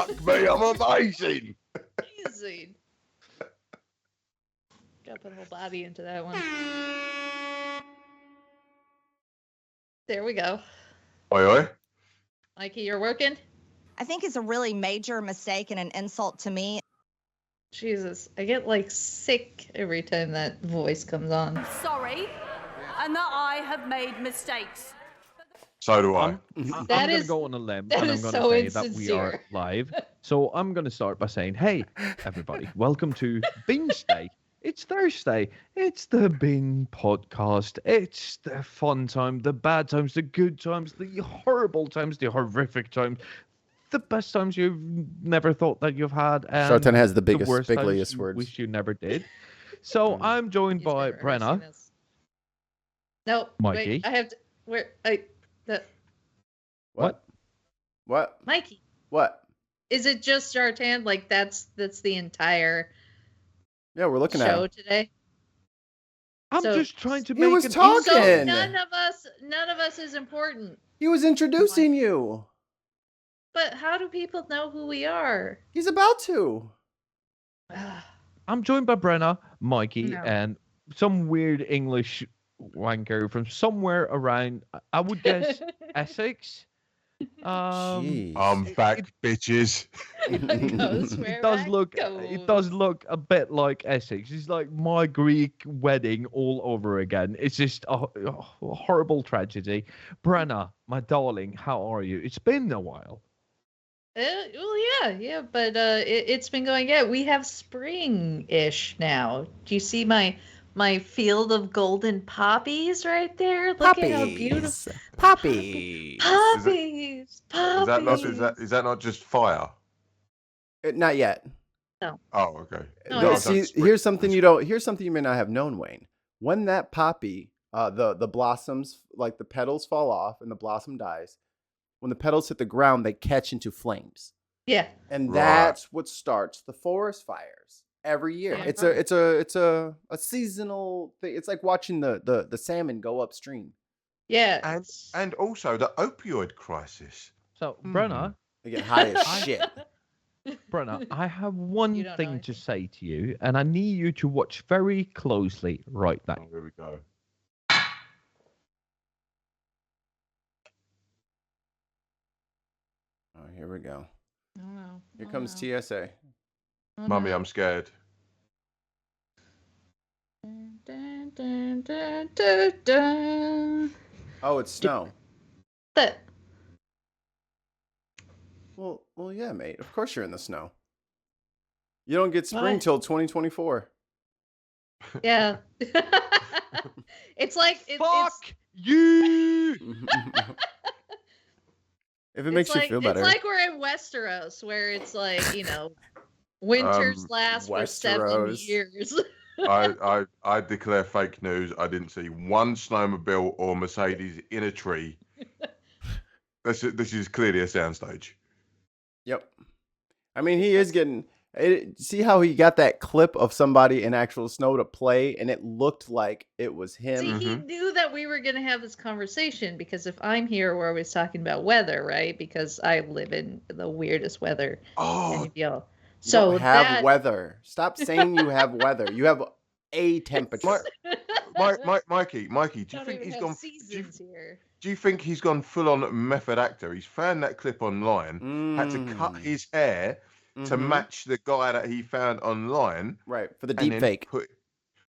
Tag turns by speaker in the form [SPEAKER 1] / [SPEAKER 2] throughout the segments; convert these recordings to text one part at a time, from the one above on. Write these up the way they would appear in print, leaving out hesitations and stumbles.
[SPEAKER 1] Fuck me, I'm amazing.
[SPEAKER 2] Amazing. Gotta put a whole body into that one. There we go.
[SPEAKER 1] Oi, oi.
[SPEAKER 2] Mikey, you're working?
[SPEAKER 3] I think it's a really major mistake and an insult to me.
[SPEAKER 2] Jesus, I get like sick every time that voice comes on.
[SPEAKER 4] Sorry, and that I have made mistakes.
[SPEAKER 1] So do I.
[SPEAKER 5] I'm
[SPEAKER 2] That
[SPEAKER 5] going
[SPEAKER 2] is-
[SPEAKER 5] to go on a limb
[SPEAKER 2] that
[SPEAKER 5] and I'm
[SPEAKER 2] is
[SPEAKER 5] going to
[SPEAKER 2] so
[SPEAKER 5] say that we are
[SPEAKER 2] insincere.
[SPEAKER 5] live. So I'm going to start by saying, hey, everybody, welcome to Wednesday. It's Thursday. It's the Bin Podcast. It's the fun time, the bad times, the good times, the horrible times, the horrific times, the best times you've never thought that you've had. And
[SPEAKER 6] Shartan has the biggest,
[SPEAKER 5] worst times
[SPEAKER 6] biggliest
[SPEAKER 5] you
[SPEAKER 6] words.
[SPEAKER 5] wish you never did. So I'm joined
[SPEAKER 2] He's
[SPEAKER 5] by
[SPEAKER 2] been rehearsing
[SPEAKER 5] Brenna.
[SPEAKER 2] this. No,
[SPEAKER 5] Mikey.
[SPEAKER 2] wait, I have to.
[SPEAKER 6] What?
[SPEAKER 2] Mikey,
[SPEAKER 6] What?
[SPEAKER 2] is it just Shartan? Like that's the entire
[SPEAKER 6] Yeah, we're looking at
[SPEAKER 2] show
[SPEAKER 6] him.
[SPEAKER 2] today.
[SPEAKER 5] I'm
[SPEAKER 2] So-
[SPEAKER 5] just trying to
[SPEAKER 6] He
[SPEAKER 5] make
[SPEAKER 6] was
[SPEAKER 5] an
[SPEAKER 6] talking.
[SPEAKER 2] So
[SPEAKER 6] Again.
[SPEAKER 2] none of us is important.
[SPEAKER 6] He was introducing you.
[SPEAKER 2] But how do people know who we are?
[SPEAKER 6] He's about to.
[SPEAKER 5] I'm joined by Brenna, Mikey,
[SPEAKER 2] No.
[SPEAKER 5] and some weird English wanker from somewhere around, I would guess, Essex.
[SPEAKER 6] Jeez.
[SPEAKER 1] I'm back, bitches.
[SPEAKER 2] Goes
[SPEAKER 5] It
[SPEAKER 2] where
[SPEAKER 5] does
[SPEAKER 2] I
[SPEAKER 5] look.
[SPEAKER 2] goes.
[SPEAKER 5] It does look a bit like Essex. It's like my Greek wedding all over again. It's just a horrible tragedy. Brenna, my darling, how are you? It's been a while.
[SPEAKER 2] Well, yeah, but it's been going. Yeah, we have spring-ish now. Do you see my field of golden poppies right there? Look at how beautiful.
[SPEAKER 6] Poppies.
[SPEAKER 2] Poppies.
[SPEAKER 1] Is that not just fire?
[SPEAKER 6] Not yet.
[SPEAKER 1] Oh, okay.
[SPEAKER 2] No,
[SPEAKER 6] No,
[SPEAKER 2] yeah.
[SPEAKER 6] see, here's something you may not have known, Wayne. When that poppy, the blossoms, like the petals fall off and the blossom dies, when the petals hit the ground, they catch into flames.
[SPEAKER 2] Yeah.
[SPEAKER 6] And
[SPEAKER 1] Right.
[SPEAKER 6] that's what starts the forest fires every year.
[SPEAKER 2] Yeah.
[SPEAKER 6] It's a seasonal thing. It's like watching the salmon go upstream.
[SPEAKER 2] Yeah.
[SPEAKER 1] And also the opioid crisis.
[SPEAKER 5] So, Brenna,
[SPEAKER 6] They get high as shit.
[SPEAKER 5] Brenna, I have
[SPEAKER 2] You
[SPEAKER 5] one
[SPEAKER 2] don't know
[SPEAKER 5] thing to
[SPEAKER 2] anything.
[SPEAKER 5] say to you, and I need you to watch very closely right now.
[SPEAKER 1] Oh, here we go.
[SPEAKER 6] Oh, here we go.
[SPEAKER 2] Oh, no.
[SPEAKER 6] Here
[SPEAKER 2] Oh,
[SPEAKER 6] comes
[SPEAKER 2] no.
[SPEAKER 6] TSA.
[SPEAKER 2] Oh,
[SPEAKER 1] Mummy,
[SPEAKER 2] no.
[SPEAKER 1] I'm scared.
[SPEAKER 2] Dun, dun, dun, dun, dun.
[SPEAKER 6] Oh, it's snow.
[SPEAKER 2] But
[SPEAKER 6] Well, yeah, mate. Of course you're in the snow. You don't get spring
[SPEAKER 2] Why?
[SPEAKER 6] till 2024.
[SPEAKER 2] yeah. It's like
[SPEAKER 5] Fuck you!
[SPEAKER 6] If it makes you feel better.
[SPEAKER 2] It's like we're in Westeros, where it's like, winters last for 7
[SPEAKER 6] Westeros.
[SPEAKER 2] years.
[SPEAKER 1] I declare fake news. I didn't see one snowmobile or Mercedes in a tree. This is clearly a soundstage.
[SPEAKER 6] Yep. I mean, he is getting. See how he got that clip of somebody in actual snow to play, and it looked like it was him.
[SPEAKER 2] See, he knew that we were going to have this conversation because if I'm here, we're always talking about weather, right? Because I live in the weirdest weather.
[SPEAKER 1] Oh,
[SPEAKER 2] And,
[SPEAKER 6] You
[SPEAKER 2] so
[SPEAKER 6] don't have
[SPEAKER 2] that,
[SPEAKER 6] weather. Stop saying you have weather. You have a temperature.
[SPEAKER 1] Mikey, do you
[SPEAKER 2] don't
[SPEAKER 1] think
[SPEAKER 2] even
[SPEAKER 1] he's
[SPEAKER 2] have
[SPEAKER 1] gone?
[SPEAKER 2] seasons here.
[SPEAKER 1] Do you think he's gone full on method actor? He's found that clip online, had to cut his hair to
[SPEAKER 6] Mhm.
[SPEAKER 1] match the guy that he found online.
[SPEAKER 6] Right, for the
[SPEAKER 1] and
[SPEAKER 6] deep
[SPEAKER 1] then
[SPEAKER 6] fake.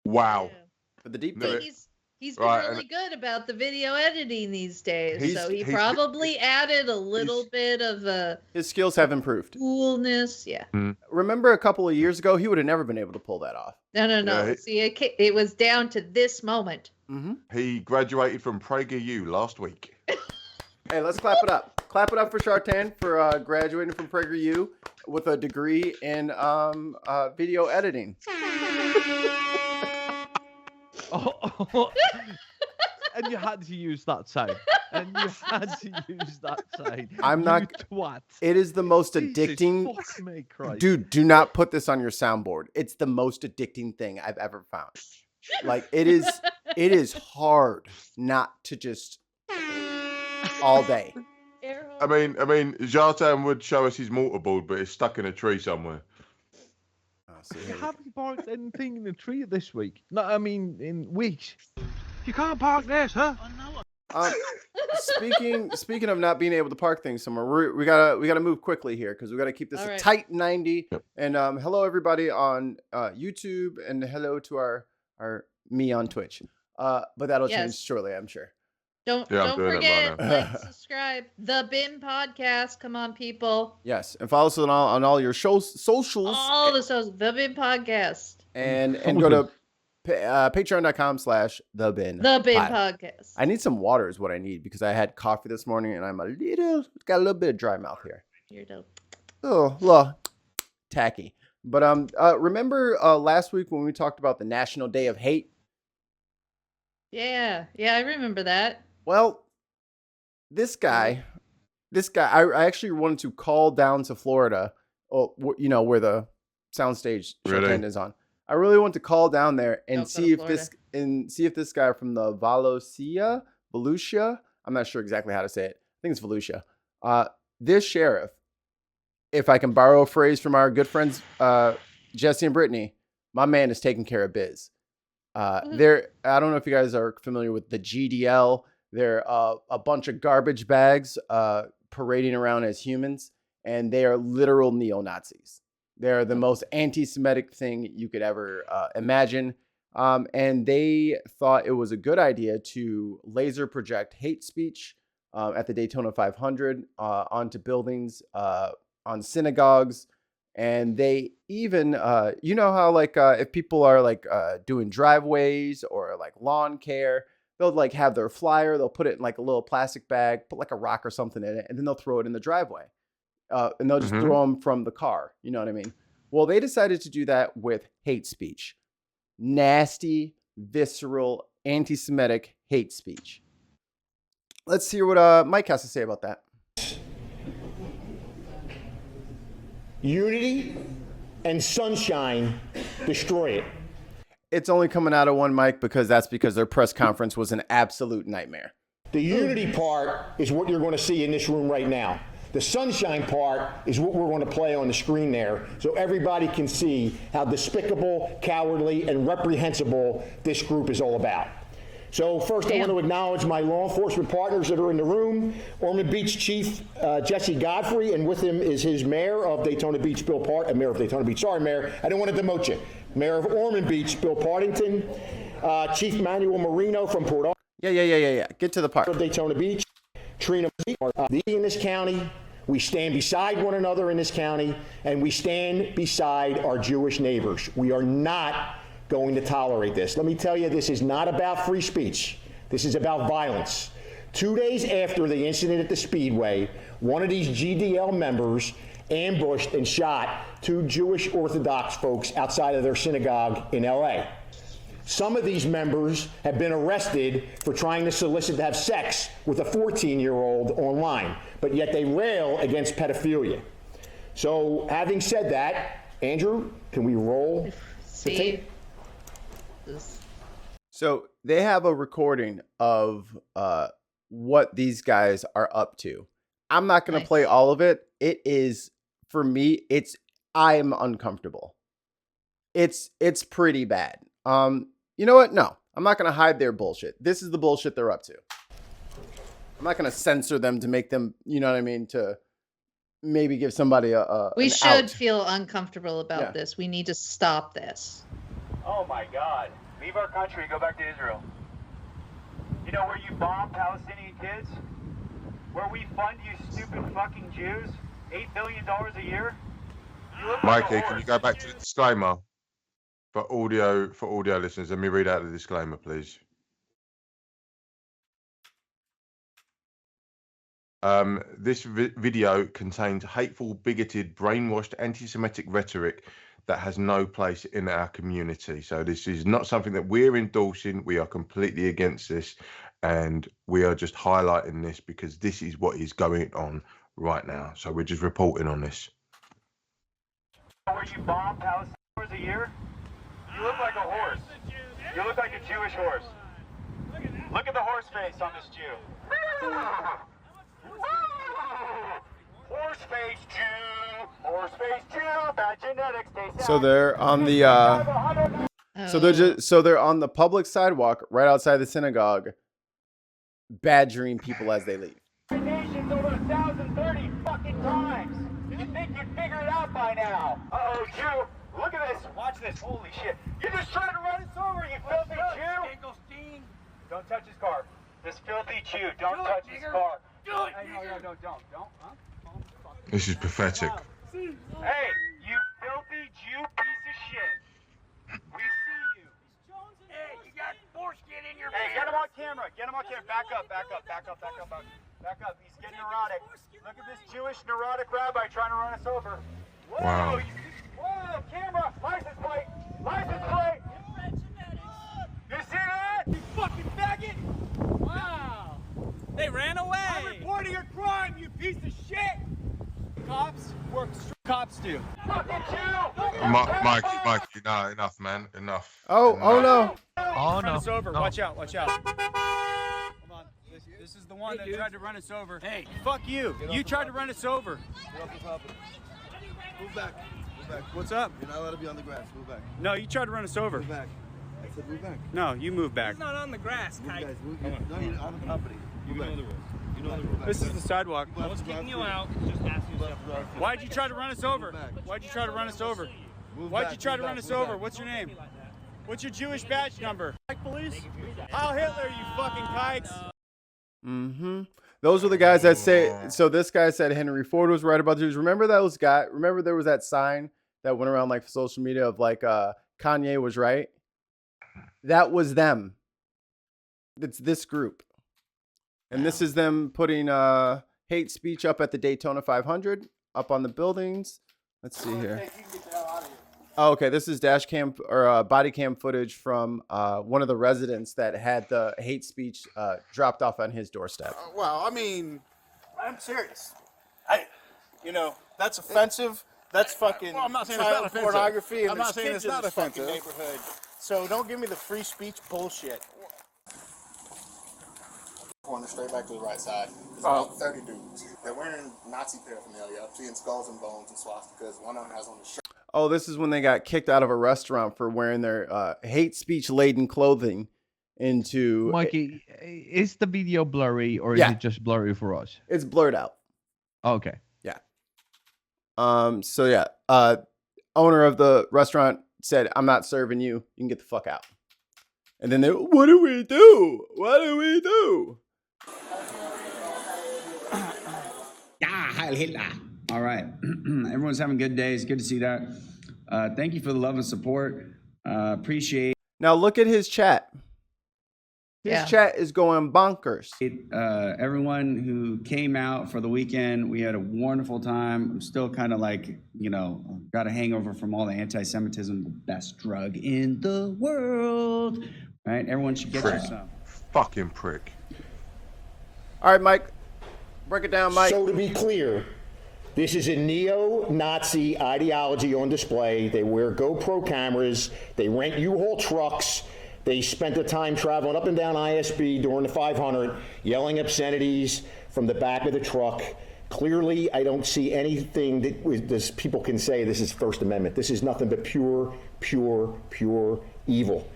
[SPEAKER 1] Wow.
[SPEAKER 2] Yeah.
[SPEAKER 6] For the deep
[SPEAKER 1] No,
[SPEAKER 6] fake.
[SPEAKER 2] He's been
[SPEAKER 1] Right, and-
[SPEAKER 2] really good about the video editing these days.
[SPEAKER 1] He's-
[SPEAKER 2] So he
[SPEAKER 1] he's-
[SPEAKER 2] probably added a little bit of a
[SPEAKER 6] His skills have improved.
[SPEAKER 2] coolness. Yeah.
[SPEAKER 6] Remember a couple of years ago, he would have never been able to pull that off.
[SPEAKER 2] No.
[SPEAKER 1] Yeah,
[SPEAKER 2] See, it was down to this moment.
[SPEAKER 6] Mm-hmm.
[SPEAKER 1] He graduated from PragerU last week.
[SPEAKER 6] Hey, let's clap it up. Clap it up for Shartan for graduating from PragerU with a degree in video editing.
[SPEAKER 5] Oh, and you had to use that sound. And you had to use that sound.
[SPEAKER 6] I'm
[SPEAKER 5] You
[SPEAKER 6] not-
[SPEAKER 5] twat.
[SPEAKER 6] It is the most
[SPEAKER 5] Jesus
[SPEAKER 6] addicting.
[SPEAKER 5] fuck me, Christ.
[SPEAKER 6] Dude, do not put this on your soundboard. It's the most addicting thing I've ever found. Like it is hard not to just all day.
[SPEAKER 1] I mean, Jartan would show us his mortarboard, but it's stuck in a tree somewhere.
[SPEAKER 5] You haven't parked anything in the tree this week. No, I mean in weeks. You can't park this, huh?
[SPEAKER 6] Speaking of not being able to park things somewhere, we gotta move quickly here because we gotta keep this a tight 90. Yep. And hello everybody on YouTube, and hello to our me on Twitch. But that'll change shortly, I'm sure.
[SPEAKER 2] Don't forget, like, subscribe. The Bin Podcast. Come on, people.
[SPEAKER 6] Yes, and follow us on all your socials.
[SPEAKER 2] All the socials. The Bin Podcast.
[SPEAKER 6] And go to patreon.com/The Bin.
[SPEAKER 2] The Bin Podcast.
[SPEAKER 6] I need some water is what I need because I had coffee this morning and I'm got a little bit of dry mouth here.
[SPEAKER 2] You're dope.
[SPEAKER 6] Oh, well, tacky. But remember last week when we talked about the National Day of Hate?
[SPEAKER 2] Yeah, I remember that.
[SPEAKER 6] Well, this guy, I actually wanted to call down to Florida, where the soundstage showtime is on. I really want to call down there and see if this guy from the Volusia, I'm not sure exactly how to say it. I think it's Volusia. This sheriff, if I can borrow a phrase from our good friends Jesse and Brittany, my man is taking care of biz. I don't know if you guys are familiar with the GDL. They're a bunch of garbage bags parading around as humans, and they are literal neo-Nazis. They're the most anti-Semitic thing you could ever imagine. And they thought it was a good idea to laser project hate speech at the Daytona 500 onto buildings, on synagogues. And they even, you know how like if people are like doing driveways or like lawn care, they'll like have their flyer, they'll put it in like a little plastic bag, put like a rock or something in it, and then they'll throw it in the driveway. And they'll just throw them from the car. You know what I mean? Well, they decided to do that with hate speech. Nasty, visceral, anti-Semitic hate speech. Let's hear what Mike has to say about that.
[SPEAKER 7] Unity and sunshine, destroy it.
[SPEAKER 6] It's only coming out of one mic because their press conference was an absolute nightmare.
[SPEAKER 7] The unity part is what you're going to see in this room right now. The sunshine part is what we're going to play on the screen there so everybody can see how despicable, cowardly, and reprehensible this group is all about. So first, I want to acknowledge my law enforcement partners that are in the room. Ormond Beach Chief Jesse Godfrey, and with him is his mayor of Daytona Beach, Bill Partington. Mayor of Daytona Beach, sorry, Mayor. I didn't want to demote you. Mayor of Ormond Beach, Bill Partington. Chief Manuel Marino from Port Arthur.
[SPEAKER 6] Yeah. Get to the part.
[SPEAKER 7] Of Daytona Beach. Trina in this county. We stand beside one another in this county, and we stand beside our Jewish neighbors. We are not going to tolerate this. Let me tell you, this is not about free speech. This is about violence. 2 days after the incident at the Speedway, one of these GDL members ambushed and shot 2 Jewish Orthodox folks outside of their synagogue in LA. Some of these members have been arrested for trying to solicit to have sex with a 14-year-old online, but yet they rail against pedophilia. So having said that, Andrew, can we roll the tape?
[SPEAKER 6] So they have a recording of what these guys are up to. I'm not going to play all of it. It is, for me, I'm uncomfortable. It's pretty bad. You know what? No, I'm not going to hide their bullshit. This is the bullshit they're up to. I'm not going to censor them to make them, you know what I mean, to maybe give somebody
[SPEAKER 2] we should feel uncomfortable about this. We need to stop this.
[SPEAKER 8] Oh my God. Leave our country and go back to Israel. You know where you bomb Palestinian kids? Where we fund you stupid fucking Jews? $8 billion a year?
[SPEAKER 1] Mikey, can you go back to the disclaimer? For audio listeners, let me read out the disclaimer, please. This video contains hateful, bigoted, brainwashed, anti-Semitic rhetoric that has no place in our community. So this is not something that we're endorsing. We are completely against this, and we are just highlighting this because this is what is going on right now. So we're just reporting on this.
[SPEAKER 8] Where you bomb Palestinians a year? You look like a horse. You look like a Jewish horse. Look at the horse face on this Jew. Horse-faced Jew. Horse-faced Jew. Bad genetics.
[SPEAKER 6] So they're on the so they're on the public sidewalk right outside the synagogue, badgering people as they leave.
[SPEAKER 8] Nations over 1,030 fucking times. You think you'd figure it out by now? Uh-oh, Jew. Look at this. Watch this. Holy shit. You're just trying to run us over, you filthy Jew. Don't touch his car. This filthy Jew. Don't touch his car. Do it. No, don't. Huh?
[SPEAKER 1] This is pathetic.
[SPEAKER 8] Hey, you filthy Jew piece of shit. We see you. Hey, you got foreskin in your Hey, get him on camera. Back up. He's getting neurotic. Look at this Jewish neurotic rabbi trying to run us over. Whoa,
[SPEAKER 1] Wow.
[SPEAKER 8] Whoa, camera. License plate. You see that? You fucking faggot. Wow. They ran away. I'm reporting a crime, you piece of shit. Cops work. Cops do. Fucking Jew.
[SPEAKER 1] Mike, no, enough, man, enough.
[SPEAKER 6] Oh no.
[SPEAKER 5] Oh, no.
[SPEAKER 8] Us over.
[SPEAKER 5] No.
[SPEAKER 8] Watch out. Hold on. This is the one that tried to run us over. Hey, fuck you. You tried to run us over.
[SPEAKER 9] Move back.
[SPEAKER 8] What's up?
[SPEAKER 9] You're not allowed to be on the grass. Move back.
[SPEAKER 8] No, you tried to run us over.
[SPEAKER 9] Move back. I said move back.
[SPEAKER 8] No, you move back.
[SPEAKER 4] He's not on the grass,
[SPEAKER 9] Move,
[SPEAKER 4] Kike.
[SPEAKER 9] guys. Move. No, you're on the property. Move back. You know the rules.
[SPEAKER 8] This is the sidewalk.
[SPEAKER 4] I was kicking you out. Just asking you stuff.
[SPEAKER 8] Why'd you try to run us over? Why'd you try to run us over? Why'd you try to run us over? What's your name? What's your Jewish badge number? Police? Heil Hitler, you fucking kikes.
[SPEAKER 6] Mm-hmm. Those were the guys that say. So this guy said Henry Ford was right about Jews. Remember those guys? Remember there was that sign that went around like social media of like Kanye was right. That was them. It's this group, and this is them putting hate speech up at the Daytona 500 up on the buildings. Let's see here. Oh, okay, this is dash cam or body cam footage from one of the residents that had the hate speech dropped off on his doorstep.
[SPEAKER 9] Well, I mean, I'm serious. That's offensive. That's fucking
[SPEAKER 10] Well, I'm not saying it's not offensive.
[SPEAKER 9] pornography. And
[SPEAKER 10] I'm not
[SPEAKER 9] there's
[SPEAKER 10] saying
[SPEAKER 9] kids
[SPEAKER 10] it's not
[SPEAKER 9] in this fucking
[SPEAKER 10] offensive.
[SPEAKER 9] neighborhood. So don't give me the free speech bullshit.
[SPEAKER 10] Going straight back to the right side. There's about 30 dudes. They're wearing Nazi paraphernalia. I'm seeing skulls and bones and swastikas. One of them has on the shirt.
[SPEAKER 6] Oh, this is when they got kicked out of a restaurant for wearing their hate speech laden clothing into.
[SPEAKER 5] Mikey, is the video blurry or is
[SPEAKER 6] Yeah.
[SPEAKER 5] it just blurry for us?
[SPEAKER 6] It's blurred out.
[SPEAKER 5] Okay.
[SPEAKER 6] Yeah. So yeah, owner of the restaurant said, "I'm not serving you. You can get the fuck out." And then they, what do we do? What do we do?
[SPEAKER 11] Heil Hitler. All right. Everyone's having good days. Good to see that. Thank you for the love and support. Appreciate
[SPEAKER 6] Now look at his chat. His chat is going bonkers.
[SPEAKER 11] everyone who came out for the weekend. We had a wonderful time. I'm still kind of like, got a hangover from all the anti-Semitism, the best drug in the world. Right? Everyone should get you some.
[SPEAKER 1] Fucking prick.
[SPEAKER 6] All right, Mike. Break it down, Mike.
[SPEAKER 7] So to be clear, this is a neo-Nazi ideology on display. They wear GoPro cameras. They rent U-Haul trucks. They spent the time traveling up and down ISB during the 500, yelling obscenities from the back of the truck. Clearly, I don't see anything that people can say this is First Amendment. This is nothing but pure evil.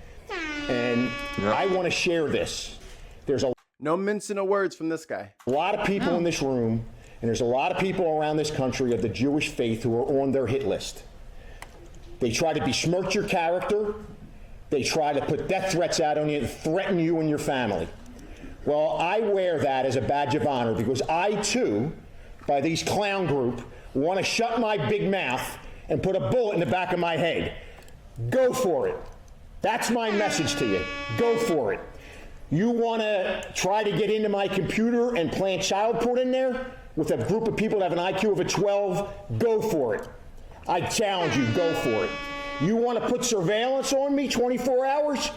[SPEAKER 7] And I want to share this. There's
[SPEAKER 6] no mincing of words from this guy.
[SPEAKER 7] A lot of people in this room, and there's a lot of people around this country of the Jewish faith who are on their hit list. They try to besmirch your character. They try to put death threats out on you and threaten you and your family. Well, I wear that as a badge of honor because I, too, by these clown group, want to shut my big mouth and put a bullet in the back of my head. Go for it. That's my message to you. Go for it. You want to try to get into my computer and plant child porn in there with a group of people that have an IQ of a 12? Go for it. I challenge you, go for it. You want to put surveillance on me 24 hours?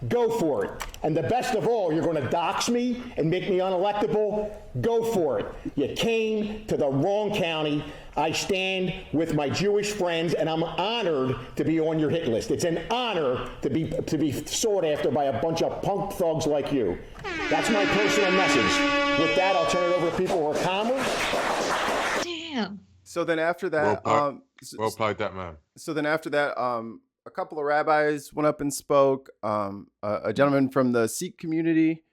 [SPEAKER 7] Go for it. And the best of all, you're going to dox me and make me unelectable? Go for it. You came to the wrong county. I stand with my Jewish friends, and I'm honored to be on your hit list. It's an honor to be sought after by a bunch of punk thugs like you. That's my personal message. With that, I'll turn it over to people who are calmer.
[SPEAKER 2] Man.
[SPEAKER 6] So then after that,
[SPEAKER 1] well played, that man.
[SPEAKER 6] So then after that, a couple of rabbis went up and spoke. A gentleman from the Sikh community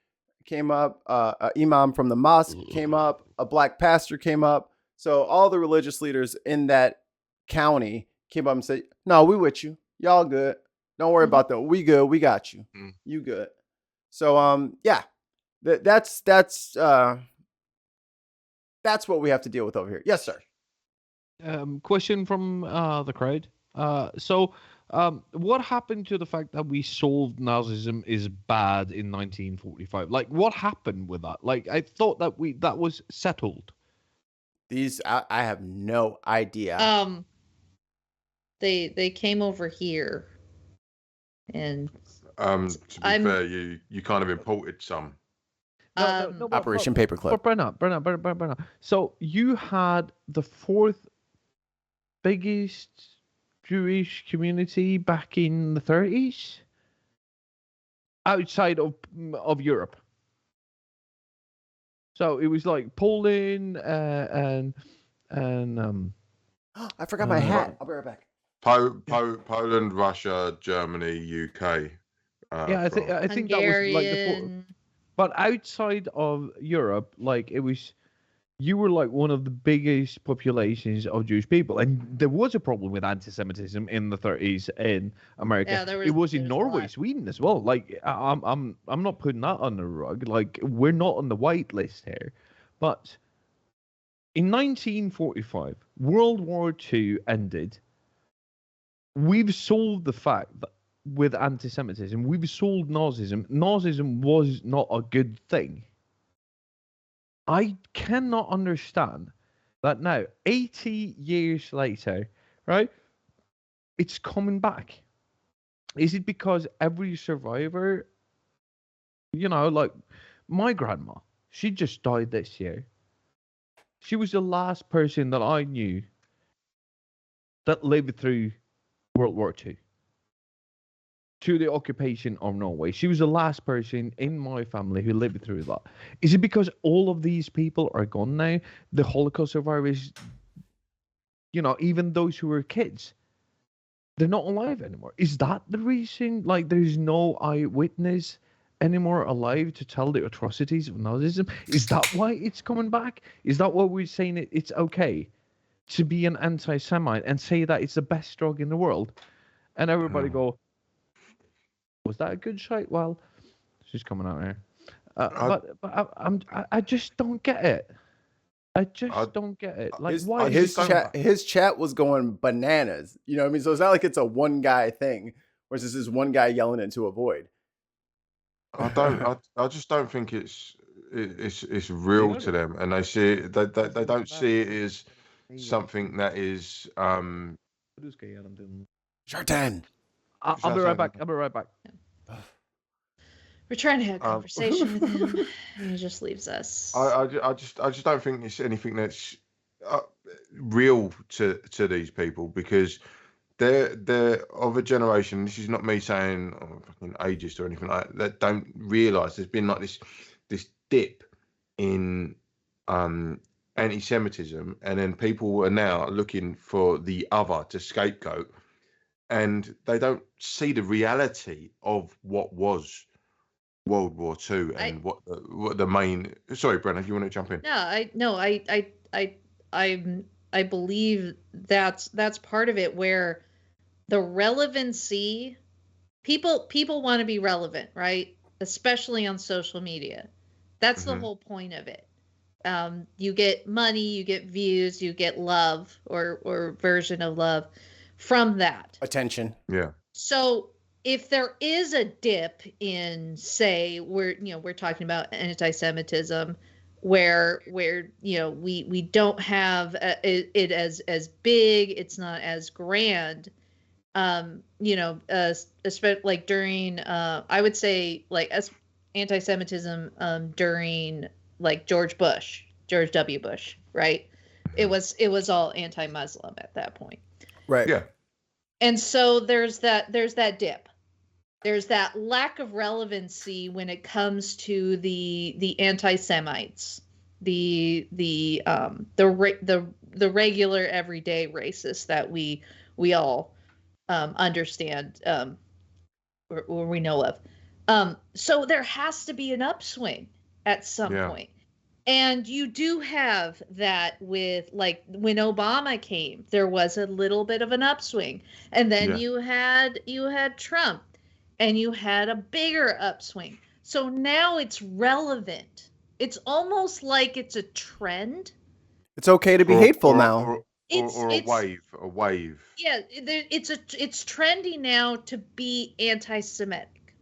[SPEAKER 6] came up. An imam from the mosque came up. A black pastor came up. So all the religious leaders in that county came up and said, "No, we with you. Y'all good. Don't worry about that. We good. We got you. You good." So yeah, that's what we have to deal with over here. Yes, sir.
[SPEAKER 5] Question from the crowd. What happened to the fact that we solved Nazism is bad in 1945? Like, what happened with that? Like, I thought that that was settled.
[SPEAKER 6] I have no idea.
[SPEAKER 2] They came over here, and
[SPEAKER 1] to be fair, you kind of imported some.
[SPEAKER 6] No, Operation Paperclip.
[SPEAKER 5] But Brenna. So you had the fourth biggest Jewish community back in the 30s outside of Europe. So it was like Poland and
[SPEAKER 6] I forgot my hat. I'll be right back.
[SPEAKER 1] Poland, Russia, Germany, UK.
[SPEAKER 5] I think that was like the but outside of Europe, like you were like one of the biggest populations of Jewish people, and there was a problem with anti-Semitism in the 30s in America.
[SPEAKER 2] Yeah,
[SPEAKER 5] it was in Norway, Sweden as well. Like I'm not putting that on the rug. Like, we're not on the white list here, but in 1945, World War II ended. We've solved the fact that with anti-Semitism, we've solved Nazism. Nazism was not a good thing. I cannot understand that now, 80 years later, right, it's coming back. Is it because every survivor, like my grandma, she just died this year. She was the last person that I knew that lived through World War II. To the occupation of Norway. She was the last person in my family who lived through that. Is it because all of these people are gone now? The Holocaust survivors, even those who were kids, they're not alive anymore. Is that the reason? Like, there's no eyewitness anymore alive to tell the atrocities of Nazism? Is that why it's coming back? Is that why we're saying it's okay to be an anti-Semite and say that it's the best drug in the world? And everybody go, was that a good shot? Well, she's coming out here. I just don't get it. I just don't get it. Like, why?
[SPEAKER 6] His chat was going bananas. You know what I mean? So it's not like it's a one guy thing, where it's just one guy yelling into a void.
[SPEAKER 1] I just don't think it's real to them, and they see it, they don't see it as something that is
[SPEAKER 6] Shartan.
[SPEAKER 5] I'll be right back.
[SPEAKER 2] We're trying to have a conversation with him, and he just leaves us.
[SPEAKER 1] I just don't think it's anything that's real to these people, because they're of a generation. This is not me saying fucking ageist or anything like that don't realise there's been like this dip in anti-Semitism, and then people are now looking for the other to scapegoat. And they don't see the reality of what was World War II and what the main. Sorry, Brenna, if you want to jump in.
[SPEAKER 2] I believe that's part of it, where the relevancy, people want to be relevant, right? Especially on social media. That's the whole point of it. You get money, you get views, you get love or version of love from that.
[SPEAKER 6] Attention.
[SPEAKER 1] Yeah.
[SPEAKER 2] So if there is a dip in, say, we're talking about anti-Semitism, where we don't have it as big, it's not as grand, especially like during I would say like as anti-Semitism during like George W. Bush, right? It was all anti-Muslim at that point.
[SPEAKER 6] Right.
[SPEAKER 1] Yeah.
[SPEAKER 2] And so there's that dip. There's that lack of relevancy when it comes to the anti-Semites, the the regular everyday racists that we all understand or we know of. So there has to be an upswing at some point. And you do have that with, like, when Obama came, there was a little bit of an upswing. And then you had Trump, and you had a bigger upswing. So now it's relevant. It's almost like it's a trend.
[SPEAKER 6] It's okay to be hateful now.
[SPEAKER 1] Or a wave.
[SPEAKER 2] Yeah, it's trendy now to be anti-Semitic.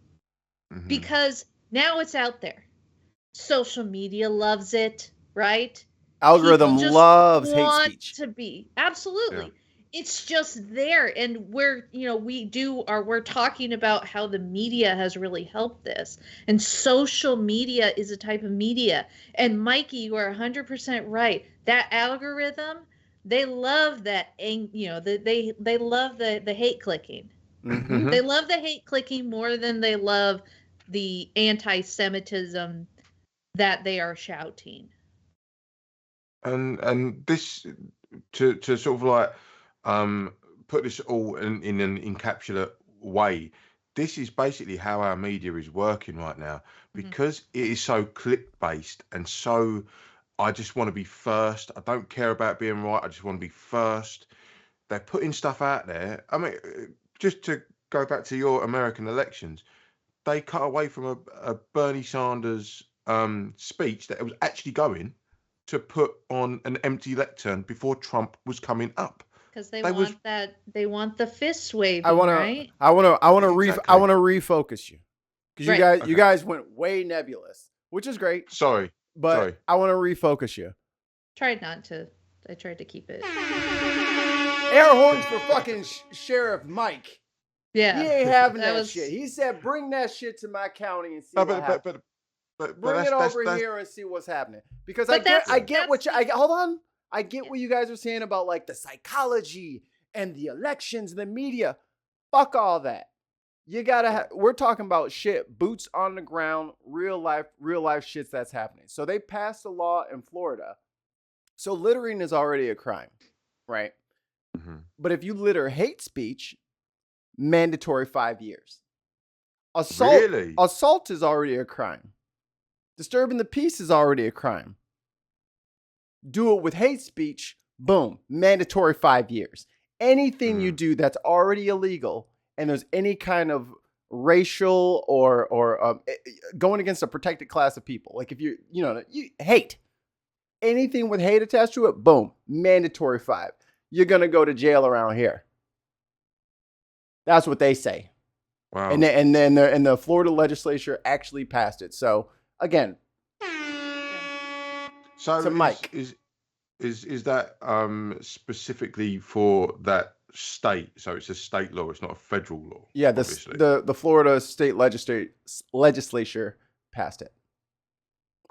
[SPEAKER 2] Because now it's out there. Social media loves it, right?
[SPEAKER 6] Algorithm loves hate speech.
[SPEAKER 2] To be absolutely. Yeah. It's just there, and we're talking about how the media has really helped this, and social media is a type of media. And Mikey, you are 100% right. That algorithm, they love that. They love the hate clicking.
[SPEAKER 6] Mm-hmm.
[SPEAKER 2] They love the hate clicking more than they love the anti-Semitism that they are shouting.
[SPEAKER 1] And this to sort of like put this all in an encapsulate way. This is basically how our media is working right now, because it is so clip based and so I just want to be first. I don't care about being right. I just want to be first. They're putting stuff out there. I mean, just to go back to your American elections, they cut away from a Bernie Sanders speech that it was actually going to put on an empty lectern before Trump was coming up.
[SPEAKER 2] Because they want the fist waving, right?
[SPEAKER 6] I want to refocus you, because you guys went way nebulous, which is great.
[SPEAKER 1] Sorry,
[SPEAKER 6] I want to refocus you.
[SPEAKER 2] I tried to keep it.
[SPEAKER 6] Air horns for fucking Sheriff Mike.
[SPEAKER 2] Yeah,
[SPEAKER 6] he ain't having that shit. He said, "Bring that shit to my county and see what happens." Bring it over here and see what's happening. Because I get what you guys are saying about, like, the psychology and the elections and the media. Fuck all that. You gotta. We're talking about shit, boots on the ground, real life shits that's happening. So they passed a law in Florida. So littering is already a crime, right?
[SPEAKER 1] Mm-hmm.
[SPEAKER 6] But if you litter hate speech, mandatory 5 years. Assault is already a crime. Disturbing the peace is already a crime. Do it with hate speech, boom, mandatory 5 years. Anything you do that's already illegal, and there's any kind of racial or going against a protected class of people, like if you hate, anything with hate attached to it, boom, mandatory 5. You're gonna go to jail around here. That's what they say.
[SPEAKER 1] Wow.
[SPEAKER 6] And then the Florida legislature actually passed it. So again,
[SPEAKER 1] so
[SPEAKER 6] Mike,
[SPEAKER 1] is that specifically for that state? So it's a state law. It's not a federal law.
[SPEAKER 6] Yeah, the Florida state legislature passed it.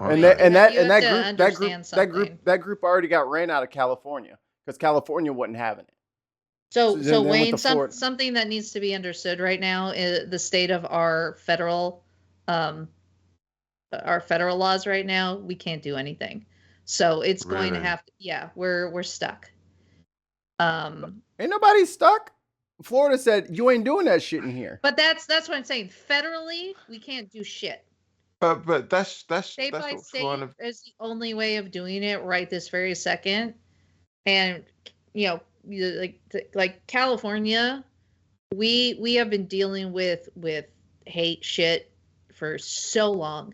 [SPEAKER 6] Okay. And that group already got ran out of California because California wasn't having it.
[SPEAKER 2] So Wayne, something that needs to be understood right now is the state of our federal laws right now. We can't do anything. So it's going to have to, we're stuck.
[SPEAKER 6] Ain't nobody stuck. Florida said you ain't doing that shit in here.
[SPEAKER 2] But that's what I'm saying. Federally, we can't do shit.
[SPEAKER 1] But that's
[SPEAKER 2] state by state is the only way of doing it right this very second. And like California, we have been dealing with hate shit for so long.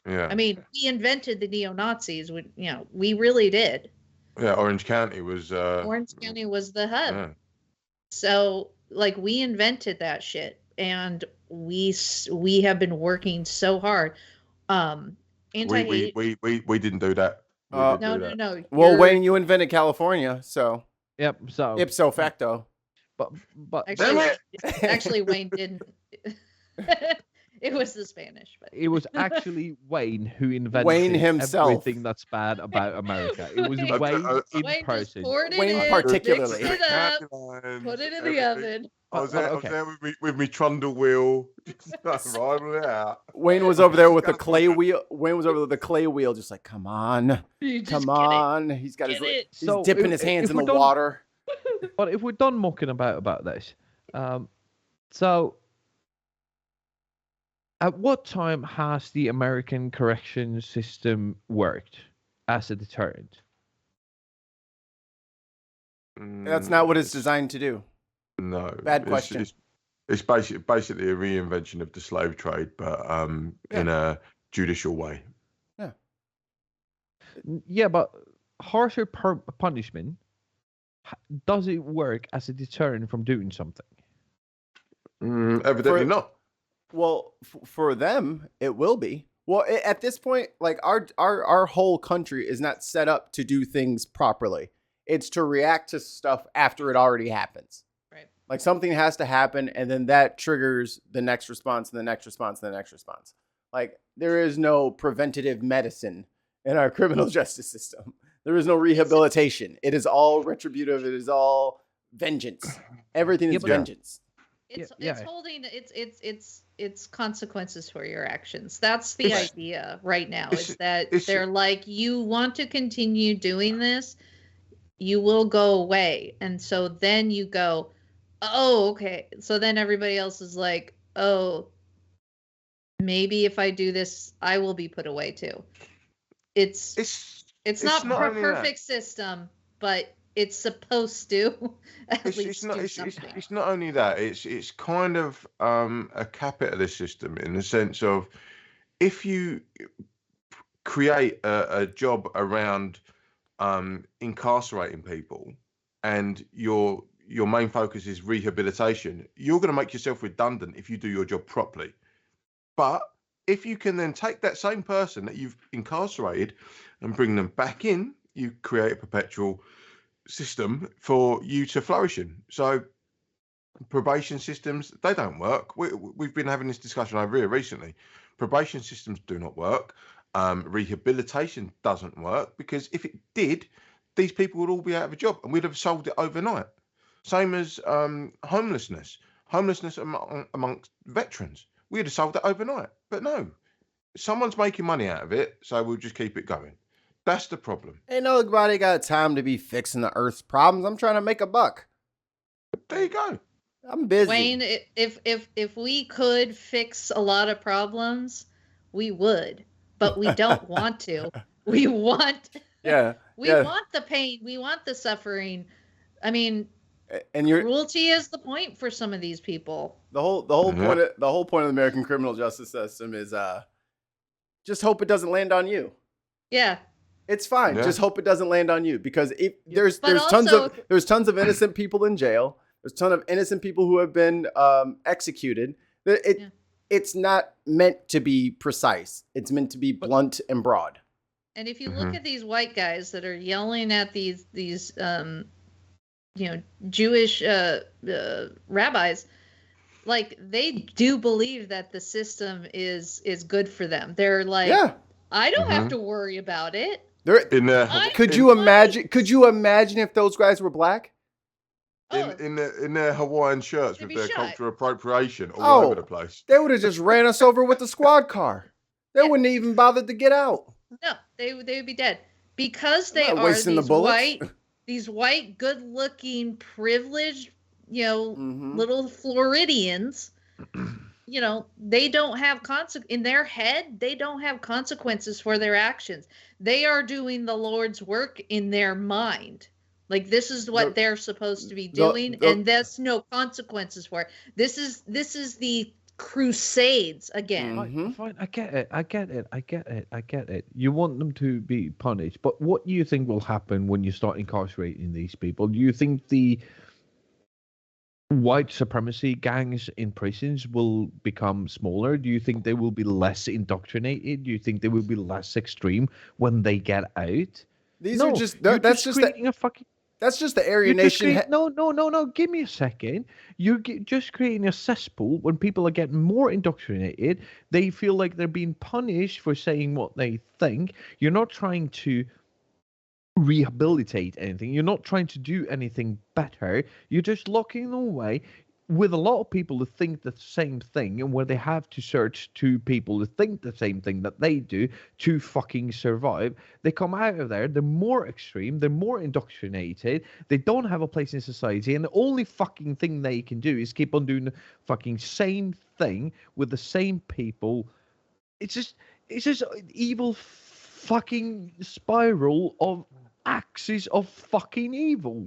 [SPEAKER 1] Yeah.
[SPEAKER 2] I mean, we invented the neo-Nazis. We really did.
[SPEAKER 1] Yeah, Orange County was
[SPEAKER 2] the hub. Yeah. So, like, we invented that shit, and we have been working so hard.
[SPEAKER 1] We didn't do that.
[SPEAKER 2] No.
[SPEAKER 6] Well, Wayne, you invented California, so
[SPEAKER 5] yep. So
[SPEAKER 6] ipso facto.
[SPEAKER 5] But
[SPEAKER 2] actually, Wayne didn't. It was the Spanish, but
[SPEAKER 5] it was actually Wayne who invented
[SPEAKER 6] himself
[SPEAKER 5] everything that's bad about America. It was Wayne in person.
[SPEAKER 6] Wayne particularly.
[SPEAKER 2] Put it in the oven.
[SPEAKER 1] I was there with me trundle wheel, just riding it out.
[SPEAKER 6] Wayne was over there with the clay wheel. Wayne was over there with the clay wheel, just like, come on, come on. He's got he's
[SPEAKER 5] So
[SPEAKER 6] dipping his hands in the water.
[SPEAKER 5] But if we're done mucking about this, so at what time has the American correction system worked as a deterrent?
[SPEAKER 6] That's not what it's designed to do.
[SPEAKER 1] No.
[SPEAKER 6] Bad question.
[SPEAKER 1] It's basically a reinvention of the slave trade, but in a judicial way.
[SPEAKER 6] Yeah.
[SPEAKER 5] Yeah, but harsher punishment, does it work as a deterrent from doing something?
[SPEAKER 1] Evidently not.
[SPEAKER 6] Well, for them, it will be. Well, at this point, like our whole country is not set up to do things properly. It's to react to stuff after it already happens.
[SPEAKER 2] Right.
[SPEAKER 6] Like something has to happen, and then that triggers the next response, and the next response, and the next response. Like there is no preventative medicine in our criminal justice system. There is no rehabilitation. It is all retributive. It is all vengeance. Everything is vengeance.
[SPEAKER 2] It's holding it's consequences for your actions. That's the idea right now. Is that they're like, you want to continue doing this, you will go away. And so then you go, oh, okay. So then everybody else is like, oh, maybe if I do this, I will be put away too. It's not a perfect system, but it's supposed to at least do something.
[SPEAKER 1] It's not only that. It's kind of a capitalist system in the sense of if you create a job around incarcerating people, and your main focus is rehabilitation, you're going to make yourself redundant if you do your job properly. But if you can then take that same person that you've incarcerated and bring them back in, you create a perpetual system for you to flourish in. So probation systems, they don't work. We've been having this discussion over here recently. Probation systems do not work. Rehabilitation doesn't work, because if it did, these people would all be out of a job and we'd have solved it overnight. Same as homelessness amongst veterans. We'd have solved it overnight. But no, someone's making money out of it, so we'll just keep it going. That's the problem.
[SPEAKER 6] Ain't nobody got time to be fixing the Earth's problems. I'm trying to make a buck.
[SPEAKER 1] There you go.
[SPEAKER 6] I'm busy.
[SPEAKER 2] Wayne, if we could fix a lot of problems, we would. But we don't want to. We want want the pain. We want the suffering. I mean,
[SPEAKER 6] and
[SPEAKER 2] cruelty is the point for some of these people.
[SPEAKER 6] The whole point of the American criminal justice system is just hope it doesn't land on you.
[SPEAKER 2] Yeah.
[SPEAKER 6] It's fine. Yeah. Just hope it doesn't land on you, because there's tons of innocent people in jail. There's a ton of innocent people who have been executed. It's not meant to be precise. It's meant to be blunt and broad.
[SPEAKER 2] And if you look at these white guys that are yelling at these Jewish rabbis, like, they do believe that the system is good for them. They're like, I don't have to worry about it.
[SPEAKER 6] Could you imagine if those guys were black?
[SPEAKER 1] In their Hawaiian shirts with their cultural appropriation all over the place.
[SPEAKER 6] They would have just ran us over with the squad car. They wouldn't even bothered to get out.
[SPEAKER 2] No, they would be dead, because they are these white, good-looking, privileged, little Floridians. They don't have in their head. They don't have consequences for their actions. They are doing the Lord's work in their mind. Like, this is what they're supposed to be doing, and there's no consequences for it. This is the crusades again.
[SPEAKER 5] Fine, I get it. You want them to be punished, but what do you think will happen when you start incarcerating these people? Do you think the white supremacy gangs in prisons will become smaller? Do you think they will be less indoctrinated? Do you think they will be less extreme when they get out?
[SPEAKER 6] That's just the Aryan Nation.
[SPEAKER 5] No. Give me a second. You're just creating a cesspool. When people are getting more indoctrinated, they feel like they're being punished for saying what they think. You're not trying to rehabilitate anything. You're not trying to do anything better. You're just locking them away. with a lot of people who think the same thing, and where they have to search to people who think the same thing that they do to fucking survive, they come out of there, they're more extreme, they're more indoctrinated, they don't have a place in society, and the only fucking thing they can do is keep on doing the fucking same thing with the same people. It's just evil fucking spiral of axis of fucking evil.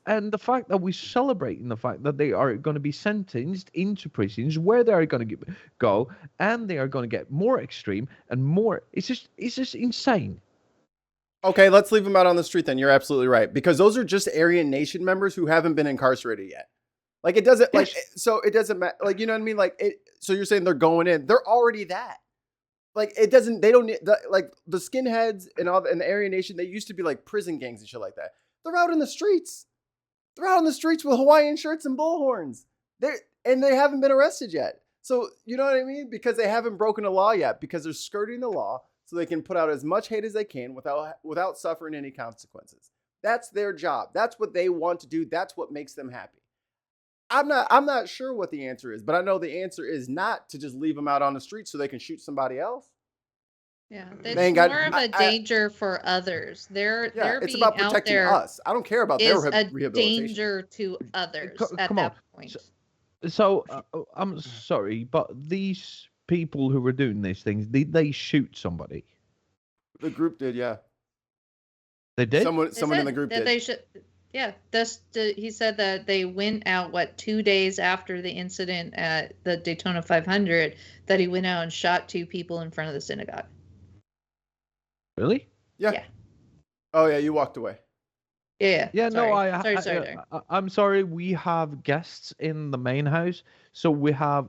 [SPEAKER 5] And the fact that we're celebrating the fact that they are going to be sentenced into prisons where they are going to go, and they are going to get more extreme and more. It's just insane.
[SPEAKER 6] Okay, let's leave them out on the street then. You're absolutely right, because those are just Aryan Nation members who haven't been incarcerated yet. Like it doesn't so it doesn't matter. Like, you know what I mean? Like so you're saying they're going in? They're already that. Like it doesn't. They don't need like the skinheads and the Aryan Nation. They used to be like prison gangs and shit like that. They're out in the streets. They're out in the streets with Hawaiian shirts and bullhorns. They haven't been arrested yet. So you know what I mean? Because they haven't broken a law yet. Because they're skirting the law so they can put out as much hate as they can without suffering any consequences. That's their job. That's what they want to do. That's what makes them happy. I'm not sure what the answer is, but I know the answer is not to just leave them out on the street so they can shoot somebody else.
[SPEAKER 2] Yeah, it's more of a danger for others. They're
[SPEAKER 6] it's
[SPEAKER 2] being
[SPEAKER 6] about
[SPEAKER 2] out
[SPEAKER 6] protecting
[SPEAKER 2] there
[SPEAKER 6] us. I don't care about their rehabilitation.
[SPEAKER 2] Danger to others at that point.
[SPEAKER 5] So I'm sorry, but these people who were doing these things, did they shoot somebody?
[SPEAKER 6] The group did, yeah.
[SPEAKER 5] They did.
[SPEAKER 6] Someone in the group did.
[SPEAKER 2] They should. Yeah, he said that they went out 2 days after the incident at the Daytona 500, that he went out and shot 2 people in front of the synagogue.
[SPEAKER 5] Really?
[SPEAKER 6] Yeah. Oh yeah, you walked away.
[SPEAKER 2] Yeah.
[SPEAKER 5] Sorry. I'm sorry. We have guests in the main house, so we have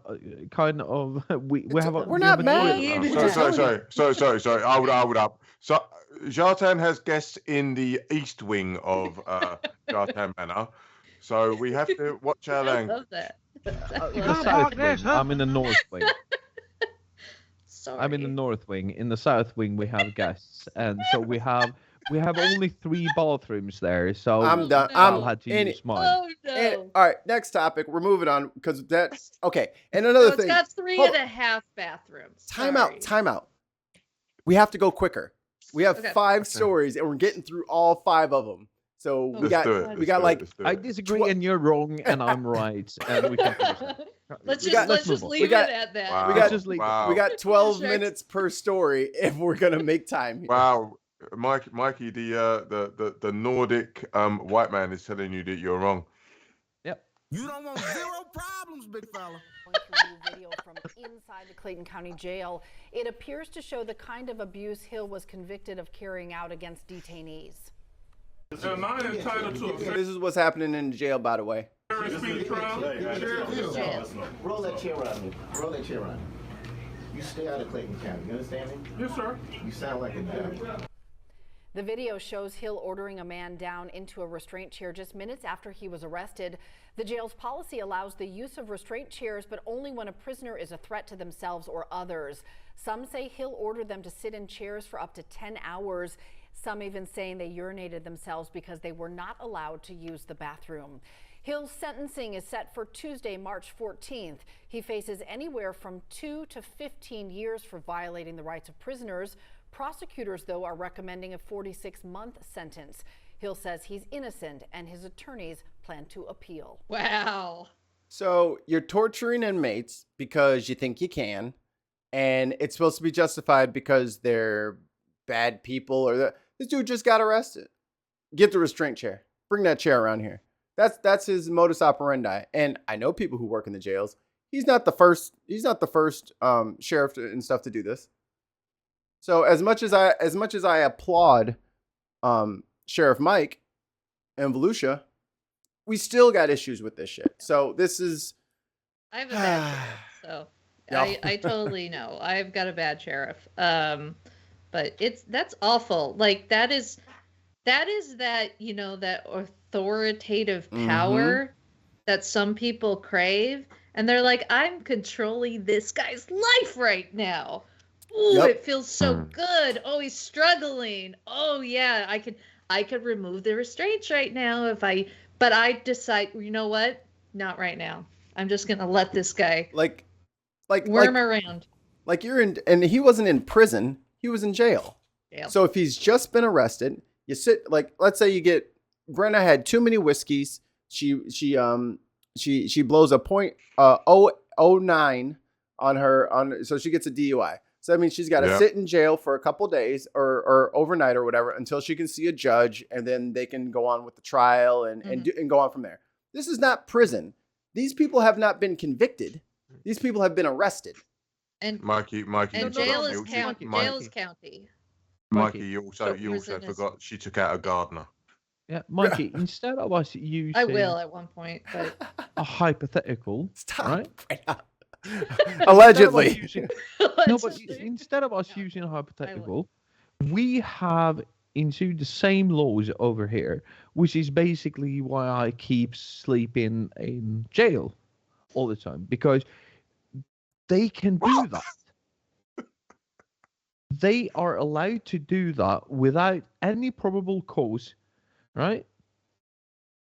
[SPEAKER 5] kind of
[SPEAKER 6] we're not mad.
[SPEAKER 1] Sorry. I would up. So Jartan has guests in the east wing of Jartan Manor, so we have to watch our language.
[SPEAKER 2] I love that.
[SPEAKER 5] The south wing. I'm in the north wing.
[SPEAKER 2] Sorry.
[SPEAKER 5] I'm in the north wing. In the south wing, we have guests, and so we have only 3 bathrooms there. So
[SPEAKER 6] I'm done.
[SPEAKER 5] I'll have to use mine.
[SPEAKER 2] Oh no!
[SPEAKER 6] All right, next topic. We're moving on because that's okay. And another thing,
[SPEAKER 2] it's got 3.5 bathrooms.
[SPEAKER 6] Time out. We have to go quicker. We have 5 stories, and we're getting through all 5 of them. So we got like.
[SPEAKER 5] I disagree, and you're wrong, and I'm right, and we can.
[SPEAKER 2] Let's just leave it at that.
[SPEAKER 1] Wow.
[SPEAKER 6] We got 12 minutes per story if we're gonna make time here.
[SPEAKER 1] Wow, Mikey, the Nordic white man is telling you that you're wrong.
[SPEAKER 5] Yep.
[SPEAKER 12] You don't want 0 problems, big fella.
[SPEAKER 13] Video from inside the Clayton County Jail. It appears to show the kind of abuse Hill was convicted of carrying out against detainees.
[SPEAKER 12] Am I entitled to
[SPEAKER 6] This is what's happening in the jail, by the way.
[SPEAKER 12] Roll
[SPEAKER 14] that chair around. You stay out of Clayton County. You understand me?
[SPEAKER 12] Yes, sir.
[SPEAKER 14] You sound like a devil.
[SPEAKER 13] The video shows Hill ordering a man down into a restraint chair just minutes after he was arrested. The jail's policy allows the use of restraint chairs, but only when a prisoner is a threat to themselves or others. Some say Hill ordered them to sit in chairs for up to 10 hours. Some even saying they urinated themselves because they were not allowed to use the bathroom. Hill's sentencing is set for Tuesday, March 14th. He faces anywhere from 2 to 15 years for violating the rights of prisoners. Prosecutors, though, are recommending a 46-month sentence. Hill says he's innocent, and his attorneys plan to appeal.
[SPEAKER 2] Wow.
[SPEAKER 6] So you're torturing inmates because you think you can, and it's supposed to be justified because they're bad people, or this dude just got arrested. Get the restraint chair. Bring that chair around here. That's his modus operandi. And I know people who work in the jails. He's not the first sheriff and stuff to do this. So as much as I applaud Sheriff Mike and Volusia, we still got issues with this shit. So this is.
[SPEAKER 2] I have a bad sheriff, so yeah. I totally know. I've got a bad sheriff. But that's awful. Like that is that authoritative power that some people crave, and they're like, I'm controlling this guy's life right now. Ooh, it feels so good. Oh, he's struggling. Oh yeah, I could remove the restraints right now but I decide, you know what? Not right now. I'm just gonna let this guy
[SPEAKER 6] like
[SPEAKER 2] worm around.
[SPEAKER 6] Like you're in, and he wasn't in prison. He was in jail. So if he's just been arrested, you sit like, let's say you get Brenna had too many whiskeys. She blows a .009 on her so she gets a DUI. So that means she's got to sit in jail for a couple days or overnight or whatever until she can see a judge, and then they can go on with the trial and go on from there. This is not prison. These people have not been convicted. These people have been arrested.
[SPEAKER 1] And Mikey,
[SPEAKER 2] and jail is county. Jail is county.
[SPEAKER 1] Mikey, you also forgot she took out a gardener.
[SPEAKER 5] Yeah, Mikey. Instead of us using,
[SPEAKER 2] I will at one point, but
[SPEAKER 5] a hypothetical, right?
[SPEAKER 6] Allegedly.
[SPEAKER 5] No, but instead of us using a hypothetical, we have into the same laws over here, which is basically why I keep sleeping in jail all the time, because they can do that. They are allowed to do that without any probable cause, right?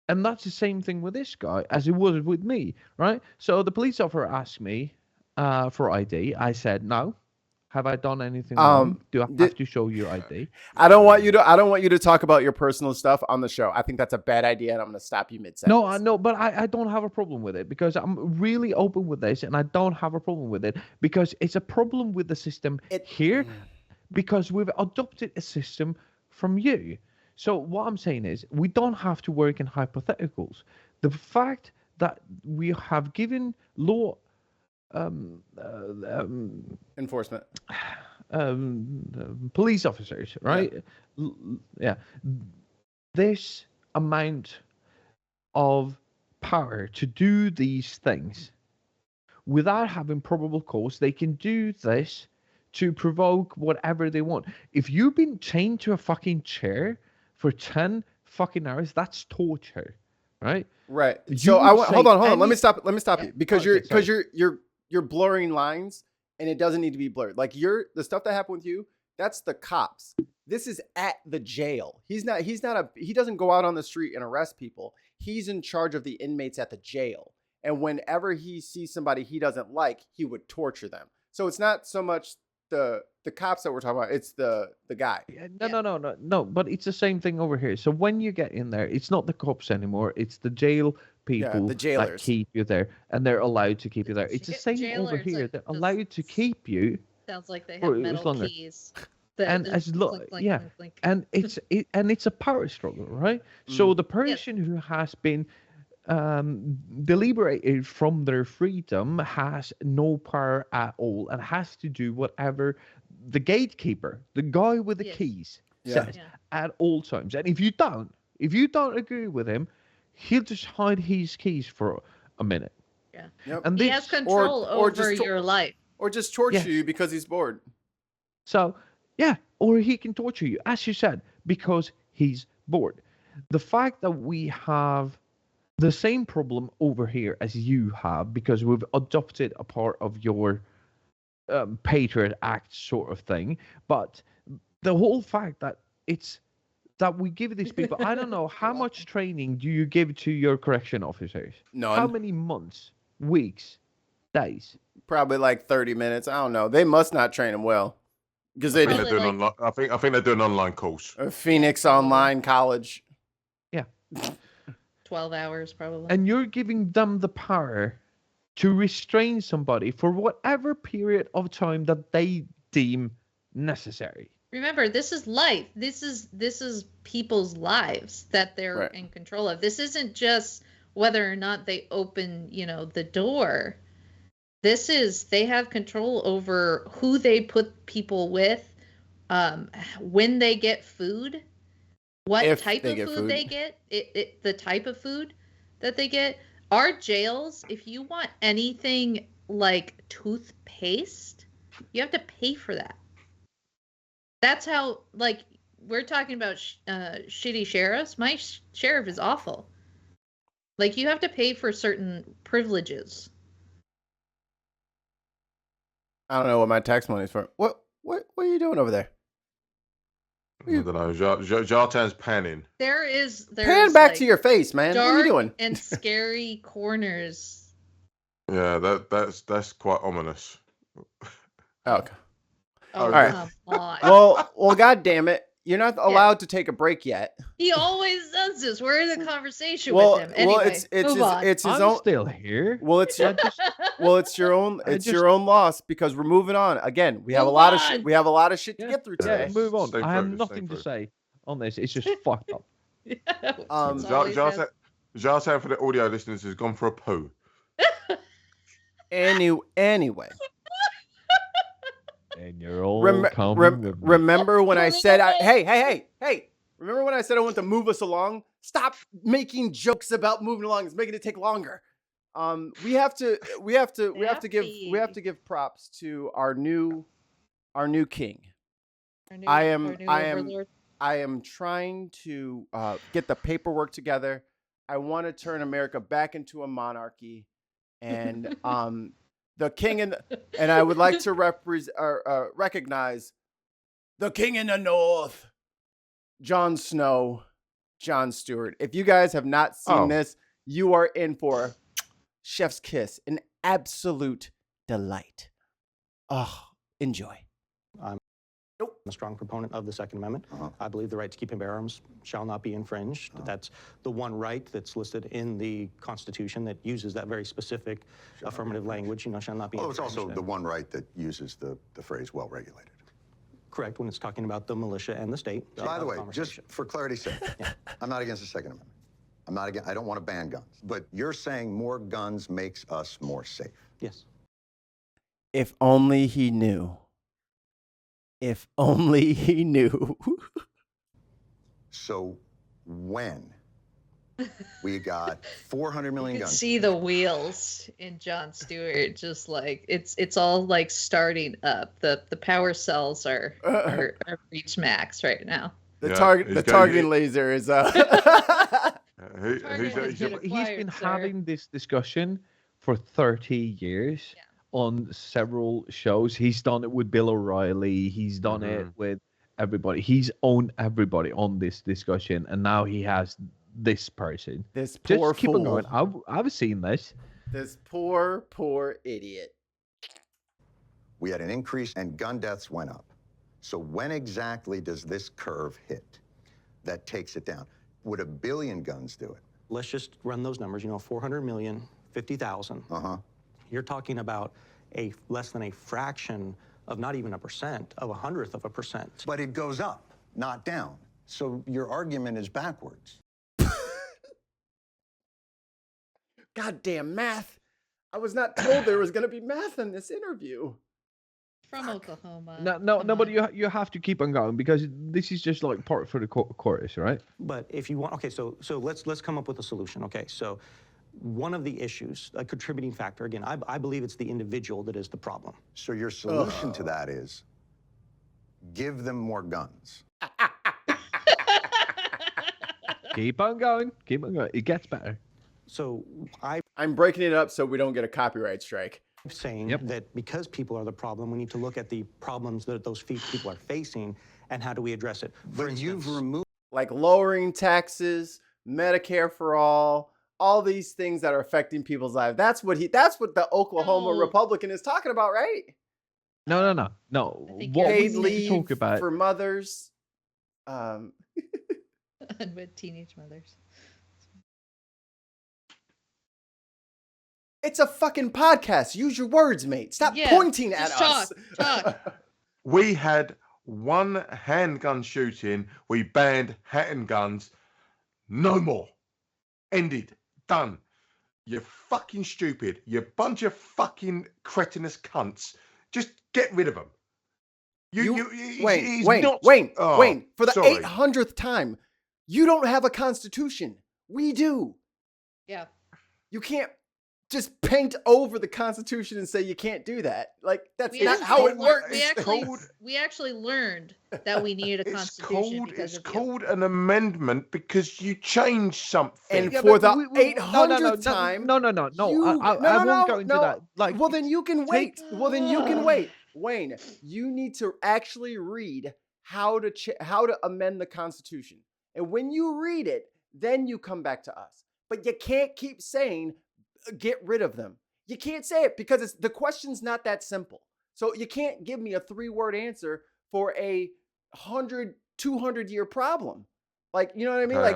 [SPEAKER 5] And that's the same thing with this guy as it was with me, right? So the police officer asked me for ID. I said no. Have I done anything wrong? Do I have to show you ID?
[SPEAKER 6] I don't want you to talk about your personal stuff on the show. I think that's a bad idea, and I'm going to stop you mid-sentence.
[SPEAKER 5] No, I know, but I don't have a problem with it because I'm really open with this, and I don't have a problem with it because it's a problem with the system here because we've adopted a system from you. So what I'm saying is we don't have to work in hypotheticals. The fact that we have given law
[SPEAKER 6] enforcement
[SPEAKER 5] police officers, right? Yeah. This amount of power to do these things without having probable cause, they can do this to provoke whatever they want. If you've been chained to a fucking chair for 10 fucking hours, that's torture, right?
[SPEAKER 6] Right. So hold on. Let me stop you because you're blurring lines, and it doesn't need to be blurred. Like the stuff that happened with you, that's the cops. This is at the jail. He doesn't go out on the street and arrest people. He's in charge of the inmates at the jail. And whenever he sees somebody he doesn't like, he would torture them. So it's not so much the cops that we're talking about, it's the guy.
[SPEAKER 5] No, but it's the same thing over here. So when you get in there, it's not the cops anymore, it's the jail people
[SPEAKER 6] the jailers
[SPEAKER 5] that keep you there, and they're allowed to keep you there. It's the same over here. They're allowed to keep you.
[SPEAKER 2] Sounds like they have metal keys.
[SPEAKER 5] And and it's a power struggle, right? So the person who has been deliberated from their freedom has no power at all and has to do whatever the gatekeeper, the guy with the keys, says at all times. And if you don't agree with him, he'll just hide his keys for a minute.
[SPEAKER 2] Yeah.
[SPEAKER 6] Yep.
[SPEAKER 2] And he has control over your life.
[SPEAKER 6] Or just torture you because he's bored.
[SPEAKER 5] So, or he can torture you, as you said, because he's bored. The fact that we have the same problem over here as you have, because we've adopted a part of your Patriot Act sort of thing, but the whole fact that that we give these people, I don't know, how much training do you give to your correction officers?
[SPEAKER 6] None.
[SPEAKER 5] How many months, weeks, days?
[SPEAKER 6] Probably like 30 minutes. I don't know. They must not train them well. Because I
[SPEAKER 1] think they do an online course.
[SPEAKER 6] A Phoenix Online College.
[SPEAKER 5] Yeah.
[SPEAKER 2] 12 hours probably.
[SPEAKER 5] And you're giving them the power to restrain somebody for whatever period of time that they deem necessary.
[SPEAKER 2] Remember, this is life. This is people's lives that they're in control of. This isn't just whether or not they open, the door. This is, they have control over who they put people with, when they get food, what type of food they get, the type of food that they get. Our jails, if you want anything like toothpaste, you have to pay for that. That's how, we're talking about shitty sheriffs. My sheriff is awful. You have to pay for certain privileges.
[SPEAKER 6] I don't know what my tax money is for. What are you doing over there?
[SPEAKER 1] I don't know. Jartan's panning.
[SPEAKER 2] There's
[SPEAKER 6] pan back to your face, man. What are you doing?
[SPEAKER 2] And scary corners
[SPEAKER 1] Yeah, that's quite ominous.
[SPEAKER 6] Okay.
[SPEAKER 2] Oh,
[SPEAKER 6] All right.
[SPEAKER 2] come on.
[SPEAKER 6] Well, God damn it. You're not allowed to take a break yet.
[SPEAKER 2] He always does this. We're in a conversation with him. Anyway,
[SPEAKER 6] it's his
[SPEAKER 5] I'm
[SPEAKER 6] own.
[SPEAKER 5] still here.
[SPEAKER 6] Well, it's your own loss because we're moving on. Again, we have a lot of shit. We have a lot of shit to get through today.
[SPEAKER 5] Yeah, move on.
[SPEAKER 1] Stay
[SPEAKER 5] I have
[SPEAKER 1] focused,
[SPEAKER 5] nothing
[SPEAKER 1] stay
[SPEAKER 5] to say on this. It's just fucked up.
[SPEAKER 1] Jarsan for the audio listeners has gone for a poo.
[SPEAKER 6] Anyway.
[SPEAKER 5] And you're all coming with me.
[SPEAKER 6] Remember when I said, hey, remember when I said I want to move us along? Stop making jokes about moving along. It's making it take longer. We have to give props to our new king. I am trying to get the paperwork together. I want to turn America back into a monarchy, and the king and I would like to recognize the king in the north, Jon Snow, Jon Stewart. If you guys have not seen this, you are in for chef's kiss, an absolute delight. Oh, enjoy.
[SPEAKER 15] I'm a strong proponent of the Second Amendment. I believe the right to keep and bear arms shall not be infringed. That's the one right that's listed in the Constitution that uses that very specific affirmative language, shall not be infringed.
[SPEAKER 16] It's also the one right that uses the phrase well-regulated.
[SPEAKER 15] Correct, when it's talking about the militia and the state.
[SPEAKER 16] By the way, just for clarity's sake, I'm not against the Second Amendment. I don't want to ban guns. But you're saying more guns makes us more safe.
[SPEAKER 15] Yes.
[SPEAKER 6] If only he knew. If only he knew.
[SPEAKER 16] So when we got 400 million
[SPEAKER 2] You can
[SPEAKER 16] guns.
[SPEAKER 2] see the wheels in Jon Stewart, just like it's all like starting up. The power cells are reached max right now.
[SPEAKER 6] The targeting laser is
[SPEAKER 5] He's been having this discussion for 30 years on several shows. He's done it with Bill O'Reilly. He's done it with everybody. He's owned everybody on this discussion, and now he has this person.
[SPEAKER 6] This poor
[SPEAKER 5] Just keep
[SPEAKER 6] fool.
[SPEAKER 5] on going. I've seen this.
[SPEAKER 6] This poor idiot.
[SPEAKER 16] We had an increase and gun deaths went up. So when exactly does this curve hit that takes it down? Would 1 billion guns do it?
[SPEAKER 15] Let's just run those numbers, 400 million, 50,000. You're talking about less than a fraction of not even 1%, of 0.01%.
[SPEAKER 16] But it goes up, not down. So your argument is backwards.
[SPEAKER 6] Goddamn math. I was not told there was going to be math in this interview.
[SPEAKER 2] From Oklahoma.
[SPEAKER 5] No, but you have to keep on going because this is just like part for the chorus, right?
[SPEAKER 15] But if you want, so let's come up with a solution. Okay, so one of the issues, a contributing factor, again, I believe it's the individual that is the problem.
[SPEAKER 16] So your solution to that is give them more guns.
[SPEAKER 5] Keep on going. Keep on going. It gets better.
[SPEAKER 15] So
[SPEAKER 6] I'm breaking it up so we don't get a copyright strike.
[SPEAKER 15] Saying that because people are the problem, we need to look at the problems that those people are facing and how do we address it.
[SPEAKER 16] But you've removed,
[SPEAKER 6] like lowering taxes, Medicare for all these things that are affecting people's lives. That's what the Oklahoma Republican is talking about, right?
[SPEAKER 5] No. What
[SPEAKER 6] paid
[SPEAKER 5] we
[SPEAKER 6] leave
[SPEAKER 5] talk about
[SPEAKER 6] for mothers.
[SPEAKER 2] And with teenage mothers.
[SPEAKER 6] It's a fucking podcast. Use your words, mate. Stop pointing at us.
[SPEAKER 2] Talk.
[SPEAKER 1] We had one handgun shooting. We banned handguns. No more. Ended. Done. You're fucking stupid. You bunch of fucking cretinous cunts. Just get rid of them.
[SPEAKER 6] Wayne. For the 800th time, you don't have a constitution. We do.
[SPEAKER 2] Yeah.
[SPEAKER 6] You can't just paint over the Constitution and say you can't do that. Like, that's not how it works.
[SPEAKER 2] We actually learned that we needed a Constitution.
[SPEAKER 1] It's called an amendment because you changed something.
[SPEAKER 6] And for the 800th time...
[SPEAKER 5] No. I won't go into that. Like,
[SPEAKER 6] well, then you can wait. Wayne, you need to actually read how to amend the Constitution. And when you read it, then you come back to us. But you can't keep saying... get rid of them. You can't say it because the question's not that simple. So you can't give me a 3-word answer for a 100, 200-year problem. Like, you know what I mean? Like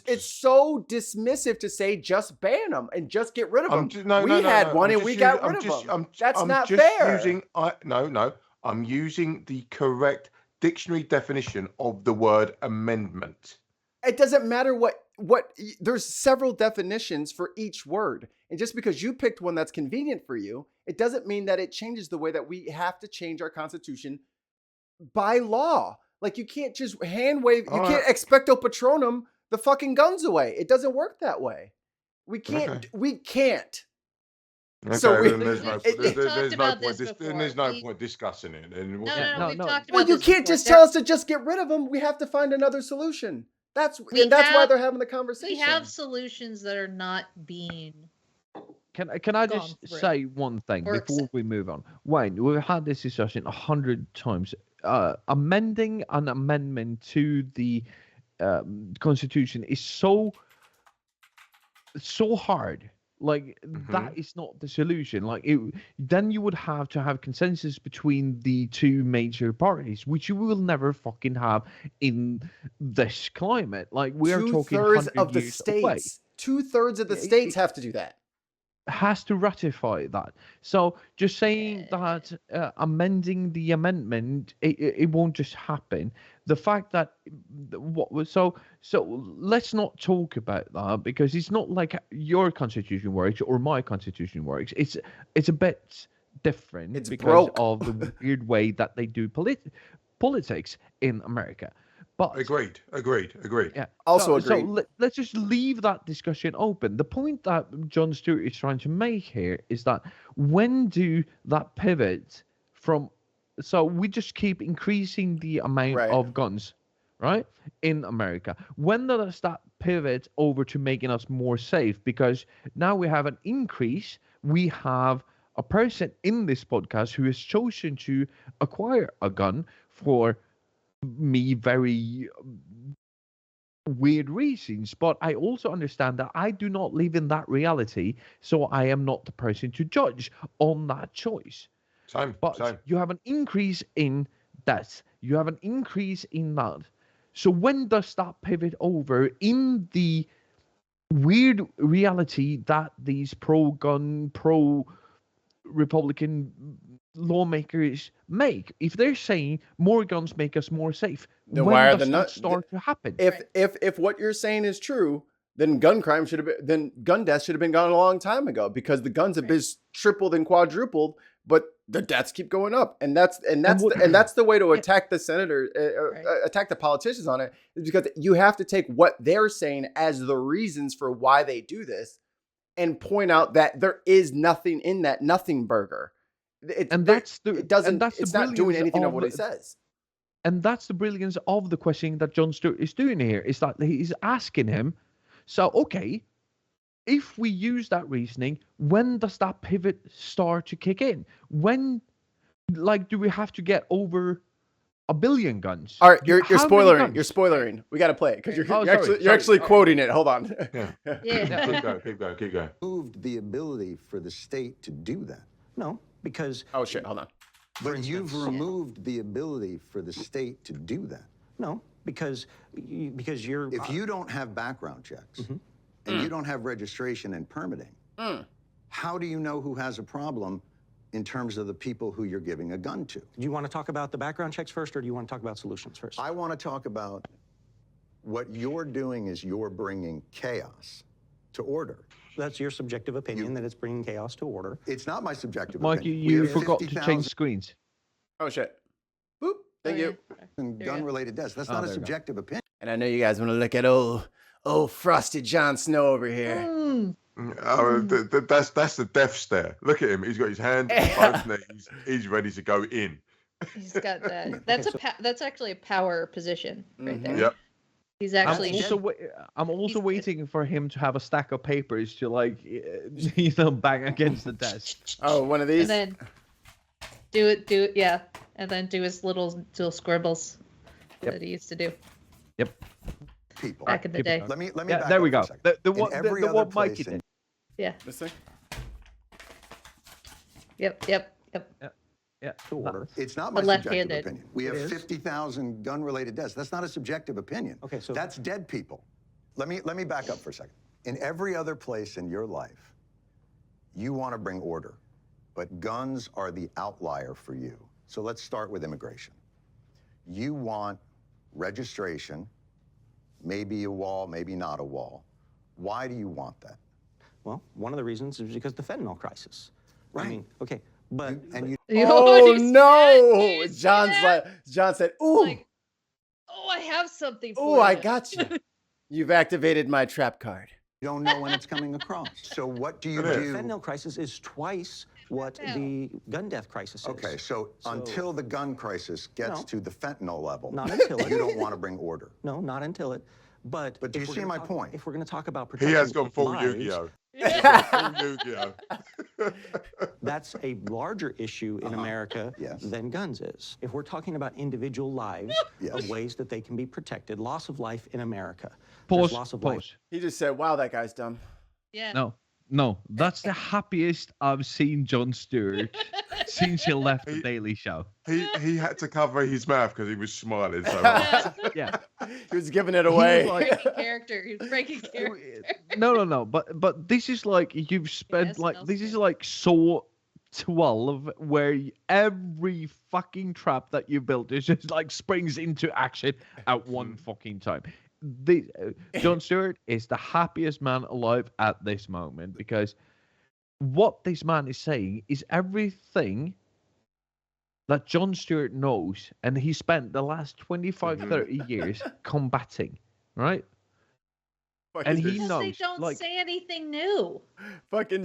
[SPEAKER 6] it's so dismissive to say just ban them and just get rid of them. We had one and we got rid of them. That's not fair.
[SPEAKER 1] I'm using the correct dictionary definition of the word amendment.
[SPEAKER 6] It doesn't matter what there's several definitions for each word. And just because you picked one that's convenient for you, it doesn't mean that it changes the way that we have to change our Constitution by law. Like, you can't just hand wave, you can't expecto patronum the fucking guns away. It doesn't work that way. We can't.
[SPEAKER 1] Okay,
[SPEAKER 6] so
[SPEAKER 1] there's no point discussing it.
[SPEAKER 2] We've talked about
[SPEAKER 6] well, you can't just tell us to just get rid of them. We have to find another solution. That's why they're having the conversation.
[SPEAKER 2] We have solutions that are not being.
[SPEAKER 5] Can I just say one thing before we move on? Wayne, we've had this discussion 100 times. Amending an amendment to the Constitution is so hard. Like, that is not the solution. Like, then you would have to have consensus between the two major parties, which you will never fucking have in this climate. Like, we are talking
[SPEAKER 6] 2/3 of the
[SPEAKER 5] years
[SPEAKER 6] states.
[SPEAKER 5] away.
[SPEAKER 6] 2/3 of the states have to do that.
[SPEAKER 5] Has to ratify that. So just saying that amending the amendment, it won't just happen. The fact that so let's not talk about that, because it's not like your constitution works or my constitution works. It's a bit different because of the weird way that they do politics in America. But
[SPEAKER 1] agreed.
[SPEAKER 5] Yeah.
[SPEAKER 6] Also
[SPEAKER 5] agreed.
[SPEAKER 6] So
[SPEAKER 5] let's just leave that discussion open. The point that Jon Stewart is trying to make here is that when do that pivot from? So we just keep increasing the amount of guns, right, in America. When does that pivot over to making us more safe? Because now we have an increase. We have a person in this podcast who has chosen to acquire a gun for me very weird reasons, but I also understand that I do not live in that reality, so I am not the person to judge on that choice.
[SPEAKER 1] Same.
[SPEAKER 5] You have an increase in deaths, you have an increase in that. So when does that pivot over in the weird reality that these pro-gun, pro-Republican lawmakers make? If they're saying more guns make us more safe,
[SPEAKER 6] then
[SPEAKER 5] when
[SPEAKER 6] why are
[SPEAKER 5] does
[SPEAKER 6] the
[SPEAKER 5] that start to happen?
[SPEAKER 6] If what you're saying is true, then gun deaths should have been gone a long time ago, because the guns have been tripled and quadrupled, but the deaths keep going up, and that's the way to attack the senator, attack the politicians on it, is because you have to take what they're saying as the reasons for why they do this, and point out that there is nothing in that nothing burger. It's not doing anything of what he says.
[SPEAKER 5] And that's the brilliance of the question that Jon Stewart is doing here, is that he's asking him, so, okay, if we use that reasoning, when does that pivot start to kick in? When, like, do we have to get over 1 billion guns?
[SPEAKER 6] All right, you're spoilering. You're spoilering. We got to play it because you're actually quoting it. Hold on.
[SPEAKER 16] Yeah. Keep going. Moved the ability for the state to do that.
[SPEAKER 15] No, because...
[SPEAKER 6] Oh, shit. Hold on.
[SPEAKER 16] But you've removed the ability for the state to do that.
[SPEAKER 15] No, because you're...
[SPEAKER 16] If you don't have background checks and you don't have registration and permitting, how do you know who has a problem in terms of the people who you're giving a gun to?
[SPEAKER 15] Do you want to talk about the background checks first, or do you want to talk about solutions first?
[SPEAKER 16] I want to talk about what you're doing is you're bringing chaos to order.
[SPEAKER 15] That's your subjective opinion, that it's bringing chaos to order.
[SPEAKER 16] It's not my subjective
[SPEAKER 5] Mike,
[SPEAKER 16] opinion.
[SPEAKER 5] you forgot to change screens.
[SPEAKER 6] Oh, shit. Boop. Thank you.
[SPEAKER 16] And gun-related deaths. That's not a subjective opinion.
[SPEAKER 6] And I know you guys want to look at old Frosty Jon Snow over here.
[SPEAKER 1] Oh, that's the death stare. Look at him. He's got his hand on both knees. He's ready to go in.
[SPEAKER 2] He's got that. That's actually a power position right there.
[SPEAKER 1] Yep.
[SPEAKER 2] He's actually.
[SPEAKER 5] I'm also waiting for him to have a stack of papers to, like, bang against the desk.
[SPEAKER 6] Oh, one of these.
[SPEAKER 2] And then do it, yeah. And then do his little scribbles that he used to do.
[SPEAKER 5] Yep.
[SPEAKER 16] People.
[SPEAKER 2] Back in the day.
[SPEAKER 16] Let me
[SPEAKER 5] Yeah,
[SPEAKER 16] back
[SPEAKER 5] there
[SPEAKER 16] up
[SPEAKER 5] we go.
[SPEAKER 16] for a second.
[SPEAKER 5] The one Mikey did.
[SPEAKER 2] Yeah.
[SPEAKER 6] This thing?
[SPEAKER 2] Yep.
[SPEAKER 5] Yeah.
[SPEAKER 15] Order.
[SPEAKER 16] It's not
[SPEAKER 2] The
[SPEAKER 16] my subjective
[SPEAKER 2] left-handed.
[SPEAKER 16] opinion. We have 50,000 gun-related deaths. That's not a subjective opinion.
[SPEAKER 15] Okay, so
[SPEAKER 16] That's dead people. Let me back up for a second. In every other place in your life, you want to bring order, but guns are the outlier for you. So let's start with immigration. You want registration, maybe a wall, maybe not a wall. Why do you want that?
[SPEAKER 15] Well, one of the reasons is because the fentanyl crisis. Right. I mean, okay, but
[SPEAKER 6] Oh no! John said, "Ooh,
[SPEAKER 2] Like, oh, I have something for
[SPEAKER 6] ooh,
[SPEAKER 2] you.
[SPEAKER 6] I got you. You've activated my trap card."
[SPEAKER 16] You don't know when it's coming across. So what do you
[SPEAKER 15] the
[SPEAKER 16] do?
[SPEAKER 15] fentanyl crisis is twice what the gun death crisis is.
[SPEAKER 16] Okay, so until the gun crisis gets
[SPEAKER 15] No.
[SPEAKER 16] to the fentanyl level,
[SPEAKER 15] Not until it.
[SPEAKER 16] you don't want to bring order.
[SPEAKER 15] No, not until it. But
[SPEAKER 16] do you
[SPEAKER 15] if we're
[SPEAKER 16] see
[SPEAKER 15] gonna
[SPEAKER 16] my
[SPEAKER 15] talk-
[SPEAKER 16] point?
[SPEAKER 15] If we're going to talk about
[SPEAKER 1] He
[SPEAKER 15] protecting
[SPEAKER 1] has gone full
[SPEAKER 15] lives,
[SPEAKER 1] Yu-Gi-Oh. He's gone full Yu-Gi-Oh.
[SPEAKER 15] that's a larger issue in America than guns is. If we're talking about individual lives of ways that they can be protected, loss of life in America. There's loss of life.
[SPEAKER 6] He just said, "Wow, that guy's dumb."
[SPEAKER 2] Yeah.
[SPEAKER 5] No, that's the happiest I've seen Jon Stewart since he left the Daily Show.
[SPEAKER 1] He had to cover his mouth because he was smiling so much.
[SPEAKER 5] Yeah,
[SPEAKER 6] he was giving it away.
[SPEAKER 2] Breaking character. He was breaking character.
[SPEAKER 5] No. But this is like you've spent this is like Saw 12, where every fucking trap that you built is just like springs into action at one fucking time. Jon Stewart is the happiest man alive at this moment because what this man is saying is everything that Jon Stewart knows, and he spent the last 25, 30 years combating, right? And he
[SPEAKER 2] Because
[SPEAKER 5] knows,
[SPEAKER 2] they don't say anything new.
[SPEAKER 6] Fucking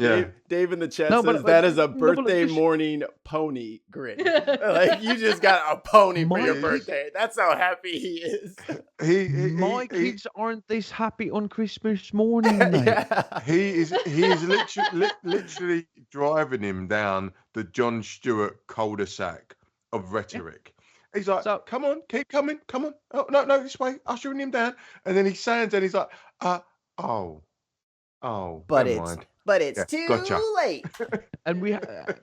[SPEAKER 6] Dave in the chat
[SPEAKER 5] No,
[SPEAKER 6] says
[SPEAKER 5] but-
[SPEAKER 6] that is a
[SPEAKER 5] no, but
[SPEAKER 6] birthday
[SPEAKER 5] just-
[SPEAKER 6] morning pony grin. Like you just got a pony for your
[SPEAKER 5] My-
[SPEAKER 6] birthday. That's how happy he is.
[SPEAKER 5] My kids aren't this happy on Christmas morning, mate.
[SPEAKER 1] He is literally driving him down the Jon Stewart cul-de-sac of rhetoric. He's like, come on, keep coming, come on. Oh, no, this way, ushering him down. And then he stands and he's like,
[SPEAKER 6] but
[SPEAKER 1] never mind.
[SPEAKER 6] it's
[SPEAKER 1] Yeah,
[SPEAKER 6] too
[SPEAKER 1] gotcha.
[SPEAKER 6] late.
[SPEAKER 5] And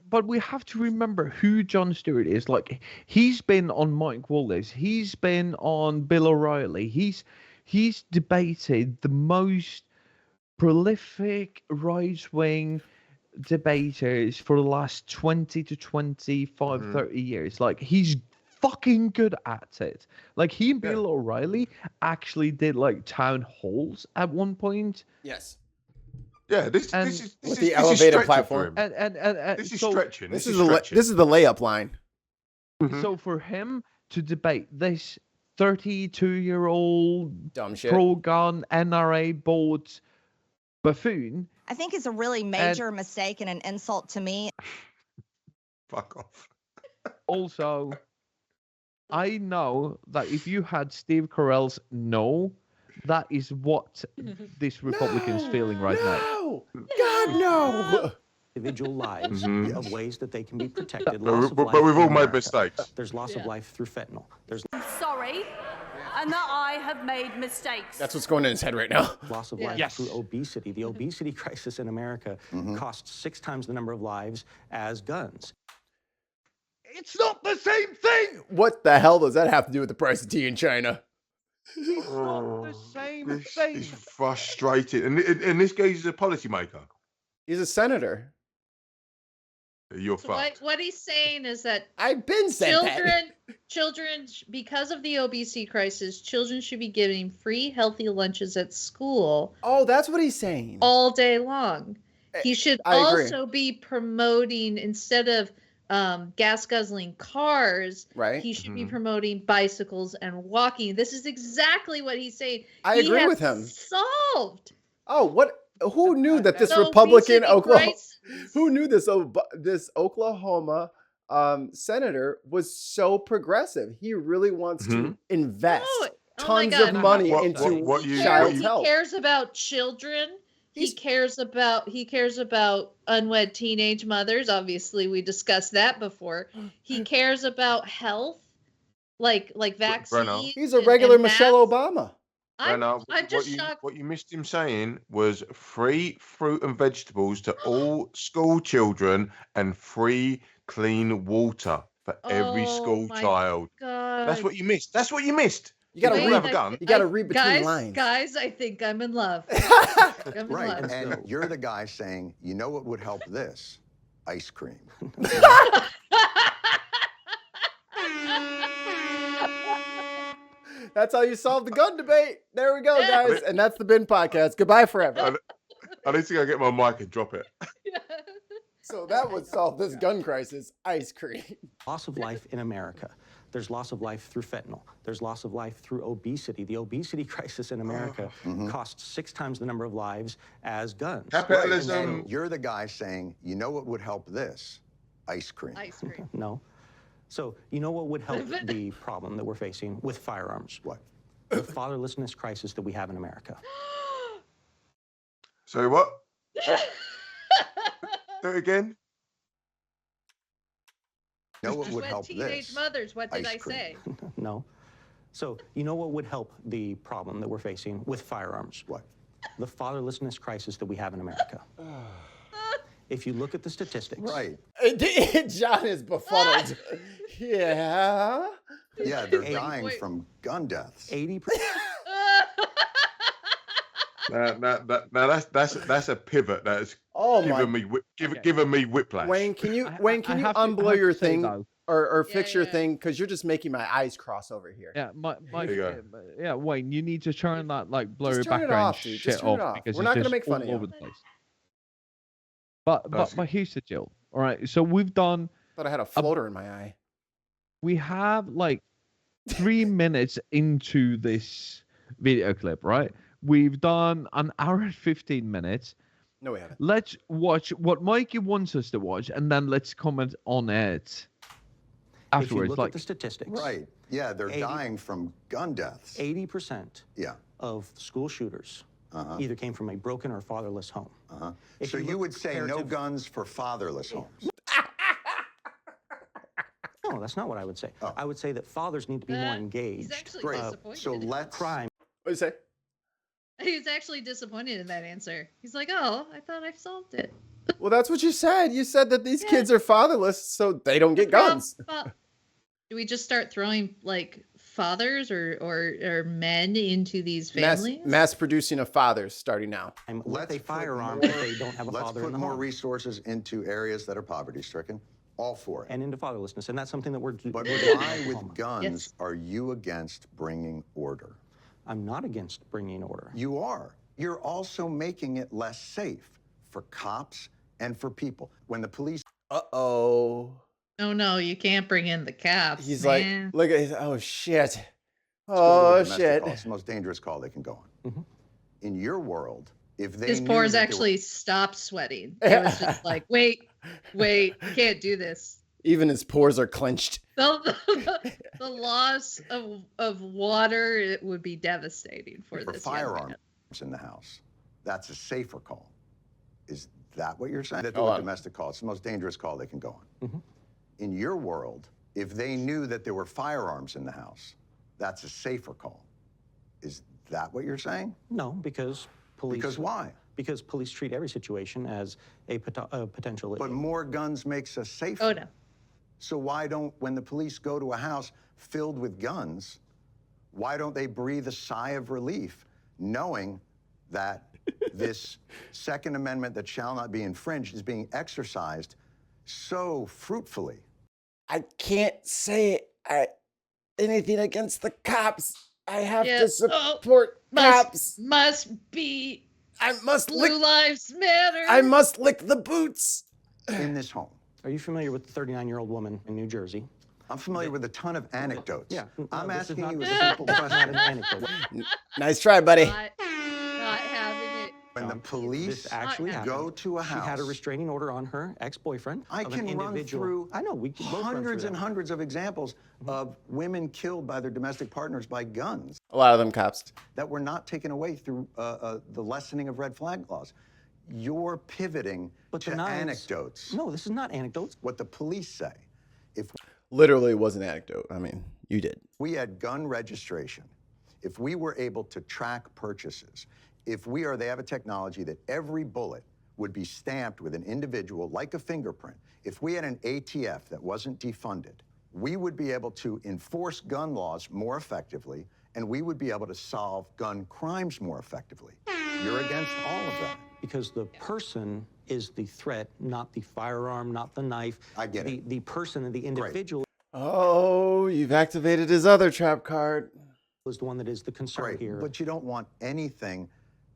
[SPEAKER 5] but we have to remember who Jon Stewart is. Like, he's been on Mike Wallace, he's been on Bill O'Reilly, he's debated the most prolific right-wing debaters for the last 20 to 25, 30 years. Like, he's fucking good at it. Like, he and Bill O'Reilly actually did like town halls at one point.
[SPEAKER 6] Yes.
[SPEAKER 1] Yeah, this
[SPEAKER 6] with
[SPEAKER 1] is
[SPEAKER 6] the elevated platform.
[SPEAKER 5] And
[SPEAKER 1] this is
[SPEAKER 5] so-
[SPEAKER 1] stretching.
[SPEAKER 6] This is the layup line.
[SPEAKER 5] So for him to debate this 32-year-old
[SPEAKER 6] dumb shit
[SPEAKER 5] pro-gun NRA board buffoon,
[SPEAKER 3] I think it's a really major mistake and an insult to me.
[SPEAKER 1] Fuck off.
[SPEAKER 5] Also, I know that if you had Steve Carell's no, that is what this Republican's feeling right now.
[SPEAKER 6] No, God, no.
[SPEAKER 15] Individual lives of ways that they can be protected.
[SPEAKER 1] But
[SPEAKER 15] Loss of life
[SPEAKER 1] we've
[SPEAKER 15] in
[SPEAKER 1] all made
[SPEAKER 15] America.
[SPEAKER 1] mistakes.
[SPEAKER 15] There's loss of life through fentanyl. There's
[SPEAKER 4] Sorry, and that I have made mistakes.
[SPEAKER 6] That's what's going in his head right now.
[SPEAKER 15] loss of life through obesity. The obesity crisis in America costs 6 times the number of lives as guns.
[SPEAKER 5] It's not the same thing.
[SPEAKER 6] What the hell does that have to do with the price of tea in China?
[SPEAKER 5] It's not the same
[SPEAKER 1] This
[SPEAKER 5] thing.
[SPEAKER 1] is frustrating. And this guy's a policymaker.
[SPEAKER 6] He's a senator.
[SPEAKER 1] You're
[SPEAKER 2] So
[SPEAKER 1] fucked.
[SPEAKER 2] what he's saying is that
[SPEAKER 6] I've been said that.
[SPEAKER 2] children, because of the obesity crisis, children should be getting free, healthy lunches at school.
[SPEAKER 6] Oh, that's what he's saying.
[SPEAKER 2] All day long. He should
[SPEAKER 6] I agree.
[SPEAKER 2] also be promoting, instead of gas guzzling cars,
[SPEAKER 6] Right.
[SPEAKER 2] he should be promoting bicycles and walking. This is exactly what he's saying.
[SPEAKER 6] I
[SPEAKER 2] He
[SPEAKER 6] agree
[SPEAKER 2] has
[SPEAKER 6] with him.
[SPEAKER 2] Solved.
[SPEAKER 6] Oh, what? Who knew that this
[SPEAKER 2] the
[SPEAKER 6] Republican
[SPEAKER 2] obesity
[SPEAKER 6] Oklahoma?
[SPEAKER 2] crisis.
[SPEAKER 6] Who knew this Oklahoma senator was so progressive? He really wants to invest
[SPEAKER 2] Oh my
[SPEAKER 6] tons
[SPEAKER 2] God.
[SPEAKER 6] of money
[SPEAKER 1] What-
[SPEAKER 6] into
[SPEAKER 1] what you-
[SPEAKER 6] child's
[SPEAKER 2] He
[SPEAKER 6] health.
[SPEAKER 2] cares about children. He cares about unwed teenage mothers. Obviously, we discussed that before. He cares about health, like vaccines.
[SPEAKER 6] He's a regular
[SPEAKER 2] and
[SPEAKER 6] Michelle
[SPEAKER 2] masks.
[SPEAKER 6] Obama.
[SPEAKER 2] I'm
[SPEAKER 1] what
[SPEAKER 2] just
[SPEAKER 1] you
[SPEAKER 2] shocked.
[SPEAKER 1] what you missed him saying was free fruit and vegetables to all school children and free clean water for every school
[SPEAKER 2] my
[SPEAKER 1] child.
[SPEAKER 2] God.
[SPEAKER 1] That's what you missed. That's what you missed.
[SPEAKER 6] You gotta
[SPEAKER 1] People
[SPEAKER 6] read.
[SPEAKER 1] have a gun.
[SPEAKER 6] You gotta read between
[SPEAKER 2] guys,
[SPEAKER 6] lines.
[SPEAKER 2] Guys, I think I'm in love. I'm in
[SPEAKER 16] Right,
[SPEAKER 2] love.
[SPEAKER 16] and you're the guy saying, you know what would help this? Ice cream.
[SPEAKER 6] That's how you solve the gun debate. There we go, guys. And that's the Bin Podcast. Goodbye forever.
[SPEAKER 1] I need to go get my mic and drop it.
[SPEAKER 6] So that would solve this gun crisis. Ice cream.
[SPEAKER 15] Loss of life in America. There's loss of life through fentanyl. There's loss of life through obesity. The obesity crisis in America costs 6 times the number of lives as guns.
[SPEAKER 1] Capitalism.
[SPEAKER 16] Right, and you're the guy saying, you know what would help this? Ice cream.
[SPEAKER 2] Ice cream.
[SPEAKER 15] No. So, you know what would help the problem that we're facing with firearms?
[SPEAKER 16] What?
[SPEAKER 15] The fatherlessness crisis that we have in America.
[SPEAKER 1] So what? Do it again.
[SPEAKER 16] You know what would help
[SPEAKER 2] teenage
[SPEAKER 16] this?
[SPEAKER 2] mothers, what did
[SPEAKER 16] Ice
[SPEAKER 2] I
[SPEAKER 16] cream.
[SPEAKER 2] say?
[SPEAKER 15] No. So, you know what would help the problem that we're facing with firearms?
[SPEAKER 16] What?
[SPEAKER 15] The fatherlessness crisis that we have in America. If you look at the statistics.
[SPEAKER 16] Right.
[SPEAKER 6] John is befuddled. Yeah.
[SPEAKER 16] Yeah, they're dying from gun deaths.
[SPEAKER 15] 80%.
[SPEAKER 1] Now that's a pivot. That's giving me whiplash.
[SPEAKER 6] Wayne, can you unblow your thing or fix your thing? Because you're just making my eyes cross over here.
[SPEAKER 5] Yeah,
[SPEAKER 1] There you go.
[SPEAKER 5] Wayne, you need to turn that like blurry
[SPEAKER 6] Just turn it
[SPEAKER 5] background
[SPEAKER 6] off, dude.
[SPEAKER 5] shit
[SPEAKER 6] Just turn it
[SPEAKER 5] off
[SPEAKER 6] off.
[SPEAKER 5] because
[SPEAKER 6] We're
[SPEAKER 5] it's
[SPEAKER 6] not gonna
[SPEAKER 5] just
[SPEAKER 6] make fun
[SPEAKER 5] all
[SPEAKER 6] of you.
[SPEAKER 5] over the place. But here's the deal. All right, so we've done.
[SPEAKER 6] Thought I had a floater in my eye.
[SPEAKER 5] We have like 3 minutes into this video clip, right? We've done an hour and 15 minutes.
[SPEAKER 6] No, we haven't.
[SPEAKER 5] Let's watch what Mikey wants us to watch, and then let's comment on it afterwards.
[SPEAKER 15] If you look
[SPEAKER 5] like
[SPEAKER 15] at the statistics.
[SPEAKER 16] Right. Yeah, they're dying from gun deaths.
[SPEAKER 15] 80% of school shooters either came from a broken or fatherless home.
[SPEAKER 16] So you would say no guns for fatherless homes?
[SPEAKER 15] No, that's not what I would say. I would say that fathers need to be more engaged.
[SPEAKER 2] He's actually disappointed.
[SPEAKER 16] So let's...
[SPEAKER 15] Crime.
[SPEAKER 6] What do you say?
[SPEAKER 2] He was actually disappointed in that answer. He's like, oh, I thought I solved it.
[SPEAKER 6] Well, that's what you said. You said that these kids are fatherless, so they don't get guns.
[SPEAKER 2] Do we just start throwing like fathers or men into these families?
[SPEAKER 6] Mass producing of fathers starting now.
[SPEAKER 15] Let a firearm if they don't have a
[SPEAKER 16] Let's
[SPEAKER 15] father
[SPEAKER 16] put
[SPEAKER 15] in the
[SPEAKER 16] more
[SPEAKER 15] home.
[SPEAKER 16] resources into areas that are poverty-stricken. All for it.
[SPEAKER 15] And into fatherlessness, and that's something that we're doing.
[SPEAKER 16] But why with guns are you against bringing order?
[SPEAKER 15] I'm not against bringing order.
[SPEAKER 16] You are. You're also making it less safe for cops and for people. When the police...
[SPEAKER 6] Uh-oh.
[SPEAKER 2] Oh, no, you can't bring in the cops,
[SPEAKER 6] He's
[SPEAKER 2] man.
[SPEAKER 6] like, look at his, oh, shit.
[SPEAKER 16] Oh,
[SPEAKER 6] shit.
[SPEAKER 16] It's the most dangerous call they can go on. In your world, if they
[SPEAKER 2] His
[SPEAKER 16] knew
[SPEAKER 2] pores
[SPEAKER 16] that they
[SPEAKER 2] actually stopped sweating. It was just like, wait, can't do this.
[SPEAKER 6] Even his pores are clenched.
[SPEAKER 2] The loss of water, it would be devastating for this young
[SPEAKER 16] firearms
[SPEAKER 2] man.
[SPEAKER 16] in the house, that's a safer call. Is that what you're saying? That's
[SPEAKER 6] Hold
[SPEAKER 16] a
[SPEAKER 6] on.
[SPEAKER 16] domestic call. It's the most dangerous call they can go on. In your world, if they knew that there were firearms in the house, that's a safer call. Is that what you're saying?
[SPEAKER 15] No, because police...
[SPEAKER 16] Because why?
[SPEAKER 15] Because police treat every situation as a potential...
[SPEAKER 16] But more guns makes us safer.
[SPEAKER 2] Oh, no.
[SPEAKER 16] So why don't, when the police go to a house filled with guns, why don't they breathe a sigh of relief knowing that this Second Amendment that shall not be infringed is being exercised so fruitfully?
[SPEAKER 6] I can't say anything against the cops. I have to support cops.
[SPEAKER 2] Must be.
[SPEAKER 6] I must
[SPEAKER 2] Blue Lives Matter.
[SPEAKER 6] I must lick the boots.
[SPEAKER 16] In this home.
[SPEAKER 15] Are you familiar with the 39-year-old woman in New Jersey?
[SPEAKER 16] I'm familiar with a ton of anecdotes.
[SPEAKER 15] Yeah.
[SPEAKER 16] I'm asking you a
[SPEAKER 15] a
[SPEAKER 16] simple
[SPEAKER 15] not
[SPEAKER 16] question.
[SPEAKER 15] an anecdote.
[SPEAKER 6] Nice try, buddy.
[SPEAKER 2] Not having it.
[SPEAKER 16] When the police
[SPEAKER 15] This actually happened.
[SPEAKER 16] go to a house,
[SPEAKER 15] She had a restraining order on her ex-boyfriend.
[SPEAKER 16] I
[SPEAKER 15] of an
[SPEAKER 16] can run
[SPEAKER 15] individual.
[SPEAKER 16] through
[SPEAKER 15] I know we can both run
[SPEAKER 16] hundreds
[SPEAKER 15] through
[SPEAKER 16] and
[SPEAKER 15] that.
[SPEAKER 16] hundreds of examples of women killed by their domestic partners by guns
[SPEAKER 6] A lot of them cops.
[SPEAKER 16] that were not taken away through the lessening of red flag laws. You're pivoting
[SPEAKER 15] But the
[SPEAKER 16] to
[SPEAKER 15] knives-
[SPEAKER 16] anecdotes.
[SPEAKER 15] No, this is not anecdotes.
[SPEAKER 16] What the police say. If
[SPEAKER 6] Literally was an anecdote. I mean, you did.
[SPEAKER 16] we had gun registration, if we were able to track purchases, they have a technology that every bullet would be stamped with an individual like a fingerprint. If we had an ATF that wasn't defunded, we would be able to enforce gun laws more effectively, and we would be able to solve gun crimes more effectively. You're against all of that.
[SPEAKER 15] Because the person is the threat, not the firearm, not the knife.
[SPEAKER 16] I get it.
[SPEAKER 15] The person and the individual.
[SPEAKER 6] Oh, you've activated his other trap card.
[SPEAKER 15] Is the one that is the concern here.
[SPEAKER 16] But you don't want anything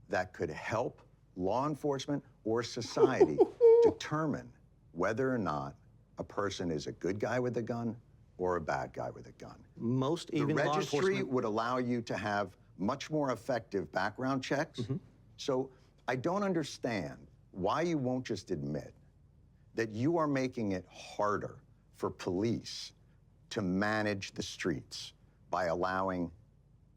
[SPEAKER 16] that could help law enforcement or society determine whether or not a person is a good guy with a gun or a bad guy with a gun.
[SPEAKER 15] Most
[SPEAKER 16] The
[SPEAKER 15] even law
[SPEAKER 16] registry
[SPEAKER 15] enforcement
[SPEAKER 16] would allow you to have much more effective background checks. So I don't understand why you won't just admit that you are making it harder for police to manage the streets by allowing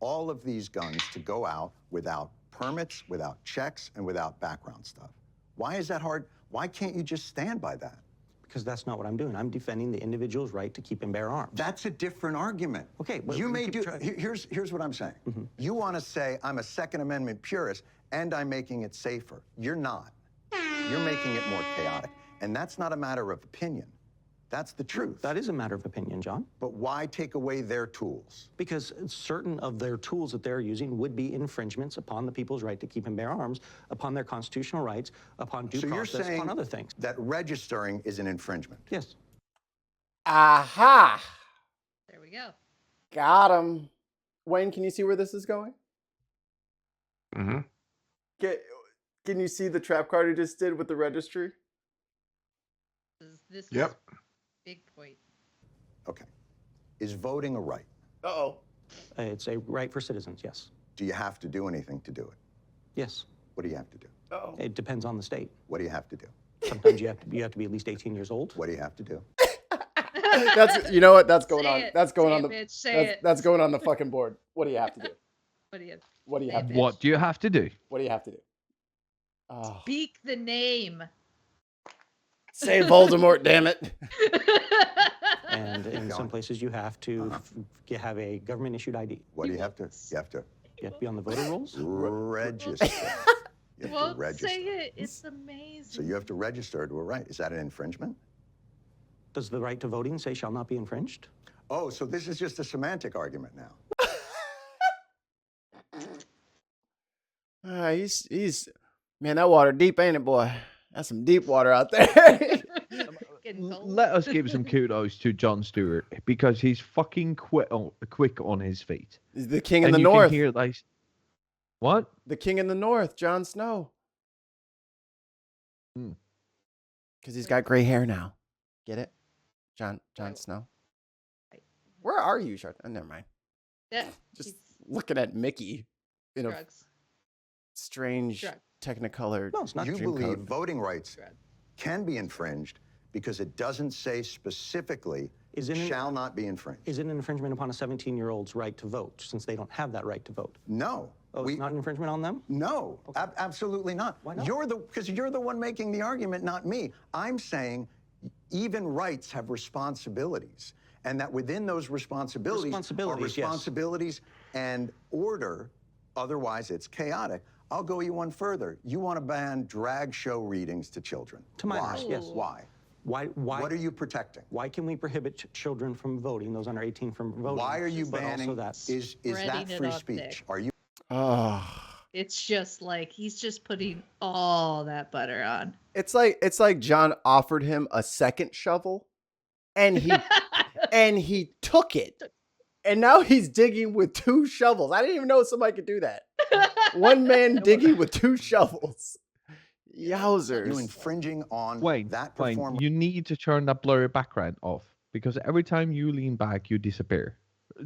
[SPEAKER 16] all of these guns to go out without permits, without checks, and without background stuff. Why is that hard? Why can't you just stand by that?
[SPEAKER 15] Because that's not what I'm doing. I'm defending the individual's right to keep and bear arms.
[SPEAKER 16] That's a different argument.
[SPEAKER 15] Okay, but
[SPEAKER 16] you may
[SPEAKER 15] keep
[SPEAKER 16] do.
[SPEAKER 15] trying.
[SPEAKER 16] Here's what I'm saying. You want to say I'm a Second Amendment purist and I'm making it safer. You're not. You're making it more chaotic, and that's not a matter of opinion. That's the truth.
[SPEAKER 15] That is a matter of opinion, John.
[SPEAKER 16] But why take away their tools?
[SPEAKER 15] Because certain of their tools that they're using would be infringements upon the people's right to keep and bear arms, upon their constitutional rights, upon due
[SPEAKER 16] So you're
[SPEAKER 15] process,
[SPEAKER 16] saying
[SPEAKER 15] upon other things.
[SPEAKER 16] that registering is an infringement?
[SPEAKER 15] Yes.
[SPEAKER 6] Aha!
[SPEAKER 2] There we go.
[SPEAKER 6] Got him. Wayne, can you see where this is going?
[SPEAKER 1] Mm-hmm.
[SPEAKER 6] Can you see the trap card he just did with the registry?
[SPEAKER 2] This
[SPEAKER 1] Yep.
[SPEAKER 2] was big point.
[SPEAKER 16] Okay. Is voting a right?
[SPEAKER 6] Uh-oh.
[SPEAKER 15] It's a right for citizens, yes.
[SPEAKER 16] Do you have to do anything to do it?
[SPEAKER 15] Yes.
[SPEAKER 16] What do you have to do?
[SPEAKER 6] Uh-oh.
[SPEAKER 15] It depends on the state.
[SPEAKER 16] What do you have to do?
[SPEAKER 15] Sometimes you have to be at least 18 years old.
[SPEAKER 16] What do you have to do?
[SPEAKER 6] That's, you know what? That's going on.
[SPEAKER 2] It.
[SPEAKER 6] That's going
[SPEAKER 2] Say
[SPEAKER 6] on
[SPEAKER 2] it,
[SPEAKER 6] the.
[SPEAKER 2] bitch. Say it.
[SPEAKER 6] That's going on the fucking board. What do you have to do?
[SPEAKER 2] What do you?
[SPEAKER 6] What do you have to do?
[SPEAKER 5] What do you have to do?
[SPEAKER 6] What do you have to do? Oh.
[SPEAKER 2] Speak the name.
[SPEAKER 6] Say Voldemort, damn it.
[SPEAKER 15] And in some places you have to have a government issued ID.
[SPEAKER 16] What do you have to? You have to
[SPEAKER 15] be on the voter rolls.
[SPEAKER 16] Register. You have
[SPEAKER 2] Well,
[SPEAKER 16] to register.
[SPEAKER 2] say it. It's amazing.
[SPEAKER 16] So you have to register to a right. Is that an infringement?
[SPEAKER 15] Does the right to voting say shall not be infringed?
[SPEAKER 16] Oh, so this is just a semantic argument now.
[SPEAKER 6] He's man, that water deep, ain't it, boy? That's some deep water out there.
[SPEAKER 5] Let us give some kudos to Jon Stewart because he's fucking quick on his feet.
[SPEAKER 6] He's the king in
[SPEAKER 5] And
[SPEAKER 6] the
[SPEAKER 5] you
[SPEAKER 6] north.
[SPEAKER 5] Can hear, like, what?
[SPEAKER 6] The king in the north, Jon Snow. Because he's got gray hair now. Get it? Jon Snow. Where are you, Shart? Oh, never mind.
[SPEAKER 2] Yeah.
[SPEAKER 6] Just looking at Mickey in
[SPEAKER 2] Drugs.
[SPEAKER 6] a strange Technicolor.
[SPEAKER 15] No, it's not
[SPEAKER 16] You
[SPEAKER 6] dream
[SPEAKER 16] believe
[SPEAKER 6] code.
[SPEAKER 16] voting rights can be infringed because it doesn't say specifically shall not be infringed.
[SPEAKER 15] Is it an infringement upon a 17-year-old's right to vote since they don't have that right to vote?
[SPEAKER 16] No.
[SPEAKER 15] Oh, it's not an infringement on them?
[SPEAKER 16] No, absolutely not.
[SPEAKER 15] Why not?
[SPEAKER 16] Because you're the one making the argument, not me. I'm saying even rights have responsibilities, and that within those responsibilities are responsibilities and order. Otherwise, it's chaotic. I'll go you one further. You want to ban drag show readings to children.
[SPEAKER 15] To my
[SPEAKER 16] Why?
[SPEAKER 15] knowledge, yes.
[SPEAKER 16] Why?
[SPEAKER 15] Why?
[SPEAKER 16] What are you protecting?
[SPEAKER 15] Why can we prohibit children from voting, those under 18 from voting?
[SPEAKER 16] Why are you
[SPEAKER 15] but
[SPEAKER 16] banning?
[SPEAKER 15] Also that.
[SPEAKER 16] Is that
[SPEAKER 2] Spreading it
[SPEAKER 16] free
[SPEAKER 2] up
[SPEAKER 16] speech?
[SPEAKER 2] there.
[SPEAKER 16] Are you?
[SPEAKER 6] Oh.
[SPEAKER 2] It's just like he's just putting all that butter on.
[SPEAKER 6] It's like John offered him a second shovel, and he took it, and now he's digging with 2 shovels. I didn't even know somebody could do that. One man digging with 2 shovels. Yowzers!
[SPEAKER 16] You infringing on
[SPEAKER 5] Wayne,
[SPEAKER 16] that
[SPEAKER 5] Wayne,
[SPEAKER 16] performance?
[SPEAKER 5] you need to turn that blurry background off because every time you lean back, you disappear.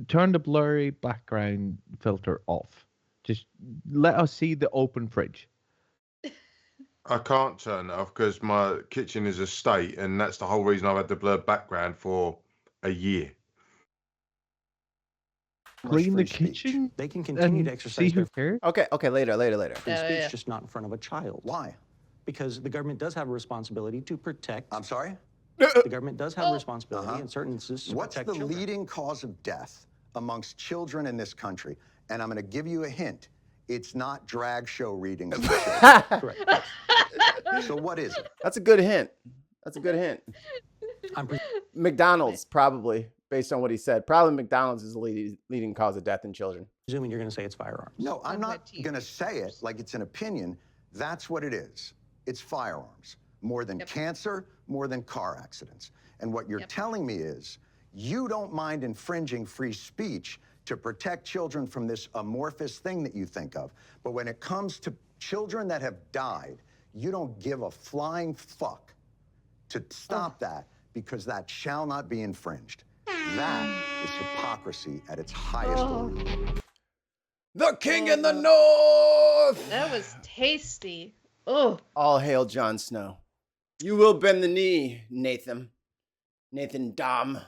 [SPEAKER 5] Turn the blurry background filter off. Just let us see the open fridge.
[SPEAKER 1] I can't turn it off because my kitchen is a state, and that's the whole reason I've had the blurred background for a year.
[SPEAKER 5] Clean the
[SPEAKER 16] free speech.
[SPEAKER 5] kitchen.
[SPEAKER 15] They can continue to
[SPEAKER 5] See
[SPEAKER 15] exercise
[SPEAKER 5] who
[SPEAKER 15] their
[SPEAKER 5] cares?
[SPEAKER 6] Okay, later.
[SPEAKER 15] free
[SPEAKER 2] Oh,
[SPEAKER 15] speech,
[SPEAKER 2] yeah.
[SPEAKER 15] just not in front of a child.
[SPEAKER 16] Why?
[SPEAKER 15] Because the government does have a responsibility to protect.
[SPEAKER 16] I'm sorry?
[SPEAKER 15] The government does have a responsibility in certain instances to
[SPEAKER 16] What's
[SPEAKER 15] protect
[SPEAKER 16] the
[SPEAKER 15] children.
[SPEAKER 16] leading cause of death amongst children in this country? And I'm going to give you a hint. It's not drag show readings. Correct. So what is it?
[SPEAKER 6] That's a good hint. That's a good hint. McDonald's, probably, based on what he said. Probably McDonald's is the leading cause of death in children.
[SPEAKER 15] Presuming you're going to say it's firearms.
[SPEAKER 16] No, I'm not going to say it like it's an opinion. That's what it is. It's firearms. More than cancer, more than car accidents. And what you're telling me is you don't mind infringing free speech to protect children from this amorphous thing that you think of. But when it comes to children that have died, you don't give a flying fuck to stop that, because that shall not be infringed. That is hypocrisy at its highest order.
[SPEAKER 6] The king in the north!
[SPEAKER 2] That was tasty. Oh.
[SPEAKER 6] All hail Jon Snow. You will bend the knee, Nathan. Nathan Dom.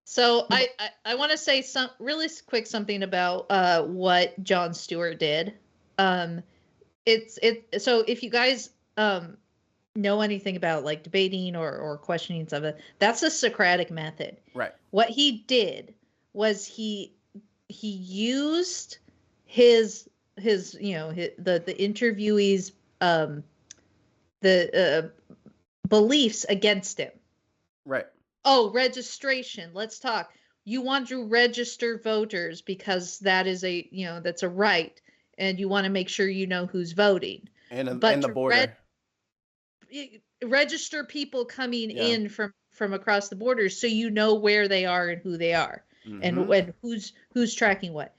[SPEAKER 2] So I want to say some really quick something about what Jon Stewart did. So if you guys know anything about like debating or questioning something, that's a Socratic method.
[SPEAKER 6] Right.
[SPEAKER 2] What he did was he used the interviewee's beliefs against him.
[SPEAKER 6] Right.
[SPEAKER 2] Oh, registration. Let's talk. You want to register voters because that is that's a right, and you want to make sure you know who's voting.
[SPEAKER 6] And the border.
[SPEAKER 2] Register people coming in from across the borders so you know where they are and who they are, and who's tracking what.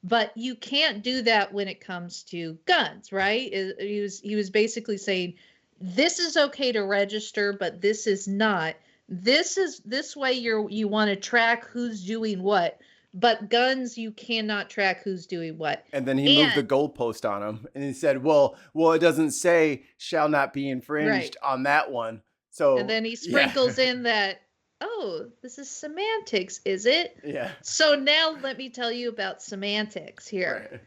[SPEAKER 2] But you can't do that when it comes to guns, right? He was basically saying this is okay to register, but this is not. This way you want to track who's doing what, but guns you cannot track who's doing what.
[SPEAKER 6] And then he moved the goalpost on him, and he said, "Well, it doesn't say shall not be infringed on that one." So
[SPEAKER 2] and then he sprinkles in that, oh, this is semantics, is it?
[SPEAKER 6] Yeah.
[SPEAKER 2] So now let me tell you about semantics here.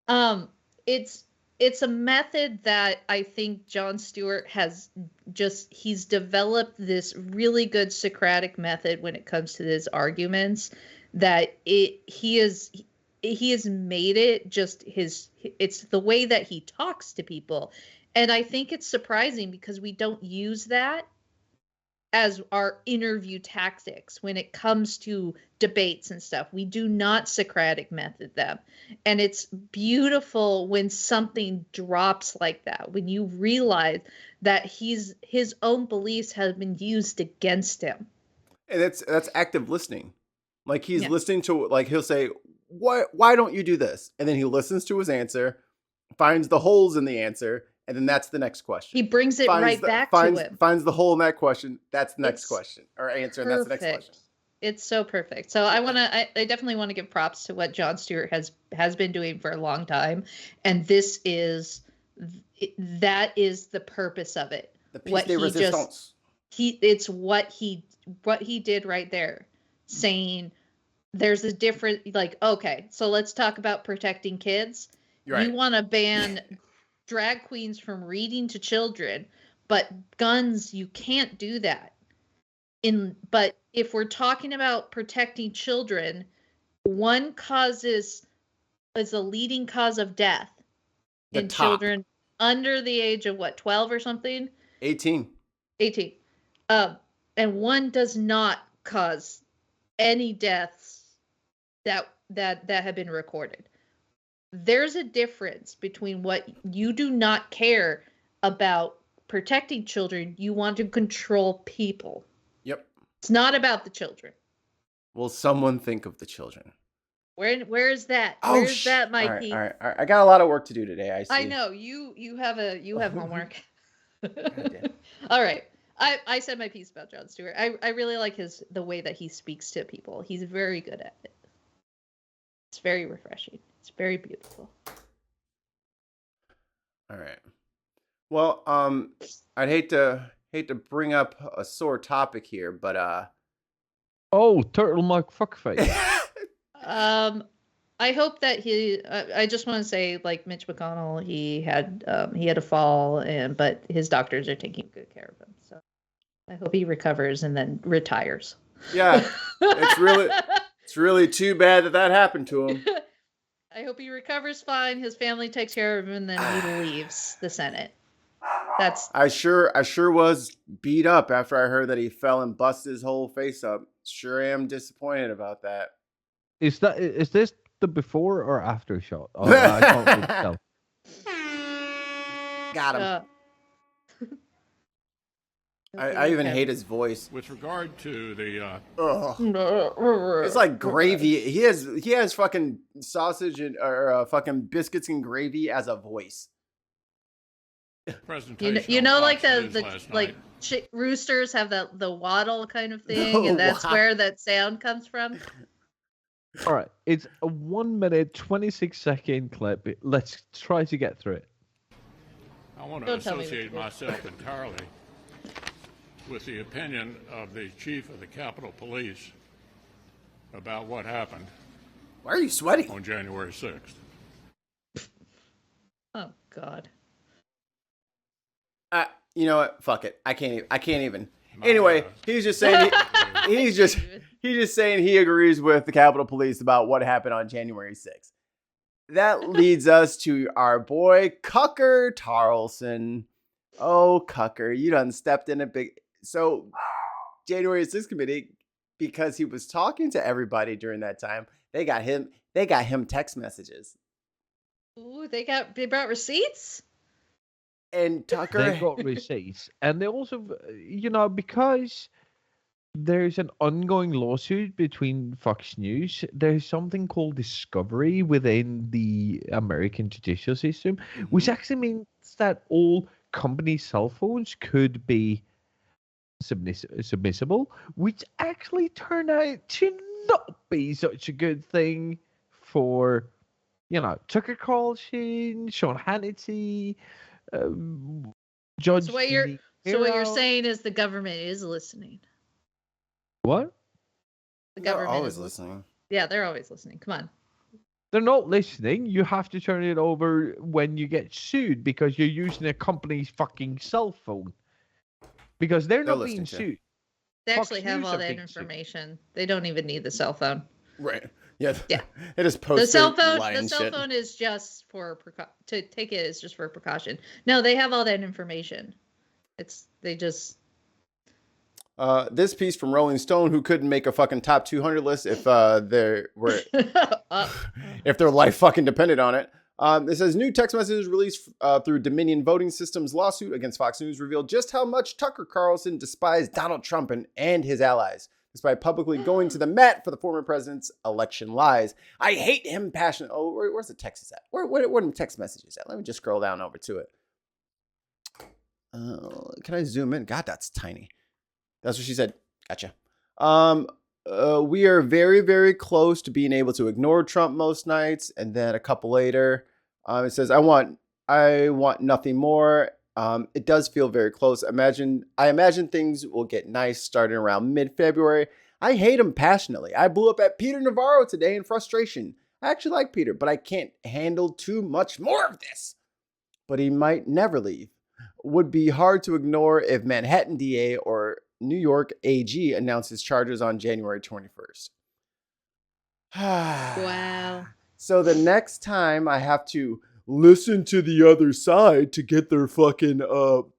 [SPEAKER 2] Right. It's a method that I think Jon Stewart he's developed this really good Socratic method when it comes to his arguments, that he has made it just it's the way that he talks to people. And I think it's surprising because we don't use that as our interview tactics when it comes to debates and stuff. We do not Socratic method them. And it's beautiful when something drops like that, when you realize that his own beliefs have been used against him.
[SPEAKER 6] And that's active listening. Like he's listening to, like he'll say, why don't you do this? And then he listens to his answer, finds the holes in the answer, and then that's the next question.
[SPEAKER 2] He brings it back to him.
[SPEAKER 6] Finds the hole in that question. That's the next question or answer. And that's the next question.
[SPEAKER 2] It's so perfect. So I definitely want to give props to what Jon Stewart has been doing for a long time. And that is the purpose of it.
[SPEAKER 6] The piece de resistance.
[SPEAKER 2] It's what he did right there, saying there's a different, like, okay, so let's talk about protecting kids. Right. You want to ban drag queens from reading to children, but guns, you can't do that. But if we're talking about protecting children, one is a leading cause of death in children under the age of 12 or something?
[SPEAKER 6] 18.
[SPEAKER 2] And one does not cause any deaths that have been recorded. There's a difference between what you do not care about protecting children. You want to control people.
[SPEAKER 6] Yep.
[SPEAKER 2] It's not about the children.
[SPEAKER 6] Will someone think of the children?
[SPEAKER 2] Where is that? Where's that, Mikey?
[SPEAKER 6] All right. I got a lot of work to do today. I see.
[SPEAKER 2] I know you have homework. All right. I said my piece about Jon Stewart. I really like the way that he speaks to people. He's very good at it. It's very refreshing. It's very beautiful.
[SPEAKER 6] All right. Well, I'd hate to bring up a sore topic here, but
[SPEAKER 5] Turtle Mike Fuckface.
[SPEAKER 2] I hope that I just want to say, like Mitch McConnell, he had a fall, but his doctors are taking good care of him. So I hope he recovers and then retires.
[SPEAKER 6] Yeah, it's really too bad that happened to him.
[SPEAKER 2] I hope he recovers fine. His family takes care of him, and then he leaves the Senate.
[SPEAKER 6] I sure was beat up after I heard that he fell and busted his whole face up. Sure am disappointed about that.
[SPEAKER 5] Is this the before or after shot? Oh, I can't really tell.
[SPEAKER 6] Got him. I even hate his voice.
[SPEAKER 17] With regard to the
[SPEAKER 6] It's like gravy. He has fucking sausage and or fucking biscuits and gravy as a voice.
[SPEAKER 17] presentation,
[SPEAKER 2] You know,
[SPEAKER 17] on
[SPEAKER 2] like
[SPEAKER 17] Fox
[SPEAKER 2] the
[SPEAKER 17] News last
[SPEAKER 2] like roosters have the waddle kind of thing, and that's where that sound comes from.
[SPEAKER 5] All right, it's a 1 minute 26-second clip. Let's try to get through it.
[SPEAKER 17] I want to associate myself entirely with the opinion of the chief of the Capitol Police about what happened.
[SPEAKER 6] Why are you sweating?
[SPEAKER 17] On January 6th.
[SPEAKER 2] Oh God.
[SPEAKER 6] You know what? Fuck it. I can't even. Anyway, he's just saying he's just saying he agrees with the Capitol Police about what happened on January 6th. That leads us to our boy Cucker Tarlson. Oh, Cucker, you done stepped in a big. So January 6th committee, because he was talking to everybody during that time, they got him text messages.
[SPEAKER 2] Ooh, they brought receipts?
[SPEAKER 6] And Tucker,
[SPEAKER 5] they got receipts, and they also, because there's an ongoing lawsuit between Fox News. There's something called discovery within the American judicial system, which actually means that all company cell phones could be submissible, which actually turned out to not be such a good thing for, Tucker Carlson, Sean Hannity. Judge.
[SPEAKER 2] So what you're saying is the government is listening.
[SPEAKER 5] What?
[SPEAKER 2] The government
[SPEAKER 6] they're always
[SPEAKER 2] is
[SPEAKER 6] listening.
[SPEAKER 2] Yeah, they're always listening. Come on.
[SPEAKER 5] They're not listening. You have to turn it over when you get sued because you're using a company's fucking cell phone. Because they're not being sued.
[SPEAKER 2] They
[SPEAKER 5] Fox
[SPEAKER 2] actually have
[SPEAKER 5] News
[SPEAKER 2] all
[SPEAKER 5] are
[SPEAKER 2] that
[SPEAKER 5] being
[SPEAKER 2] information. They don't even need the cell phone.
[SPEAKER 6] Right. Yeah.
[SPEAKER 2] Yeah.
[SPEAKER 6] It is posted.
[SPEAKER 2] The cell phone is just for to take it is just for precaution. No, they have all that information. This
[SPEAKER 6] piece from Rolling Stone, who couldn't make a fucking top 200 list if if their life fucking depended on it. It says new text messages released through Dominion Voting Systems lawsuit against Fox News revealed just how much Tucker Carlson despised Donald Trump and his allies, despite publicly going to the mat for the former president's election lies. I hate him passionately. Oh, where's the text at? Where are the text messages at? Let me just scroll down over to it. Can I zoom in? God, that's tiny. That's what she said. Gotcha. We are very, very close to being able to ignore Trump most nights. And then a couple later, it says, I want nothing more. It does feel very close. I imagine things will get nice starting around mid-February. I hate him passionately. I blew up at Peter Navarro today in frustration. I actually like Peter, but I can't handle too much more of this. But he might never leave. Would be hard to ignore if Manhattan DA or New York AG announces charges on January 21st.
[SPEAKER 2] Wow.
[SPEAKER 6] So the next time I have to listen to the other side to get their fucking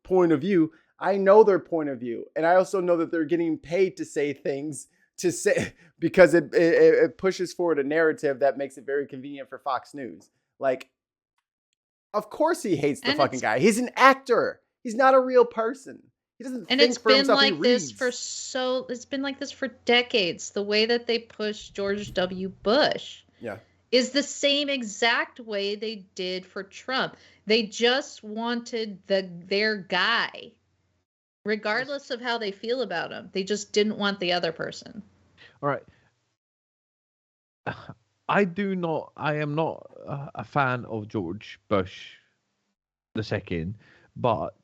[SPEAKER 6] point of view, I know their point of view. And I also know that they're getting paid to say things because it pushes forward a narrative that makes it very convenient for Fox News. Like, of course he hates the fucking guy. He's an actor. He's not a real person. He doesn't think for himself.
[SPEAKER 2] And it's been like this for decades. The way that they pushed George W. Bush is the same exact way they did for Trump. They just wanted their guy, regardless of how they feel about him. They just didn't want the other person.
[SPEAKER 5] All right. I am not a fan of George Bush II, but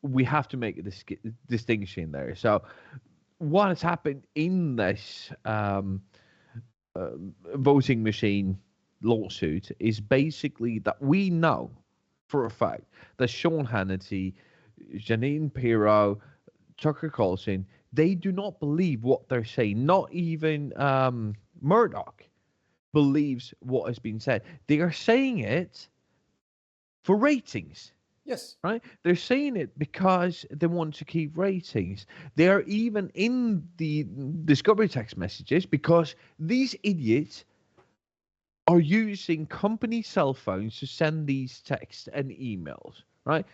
[SPEAKER 5] we have to make this distinction there. So what has happened in this voting machine lawsuit is basically that we know for a fact that Sean Hannity, Janine Pirro, Tucker Carlson, they do not believe what they're saying. Not even Murdoch. believes what has been said. They are saying it for ratings.
[SPEAKER 6] Yes.
[SPEAKER 5] Right? They're saying it because they want to keep ratings. They are even in the Discovery text messages because these idiots are using company cell phones to send these texts and emails, right?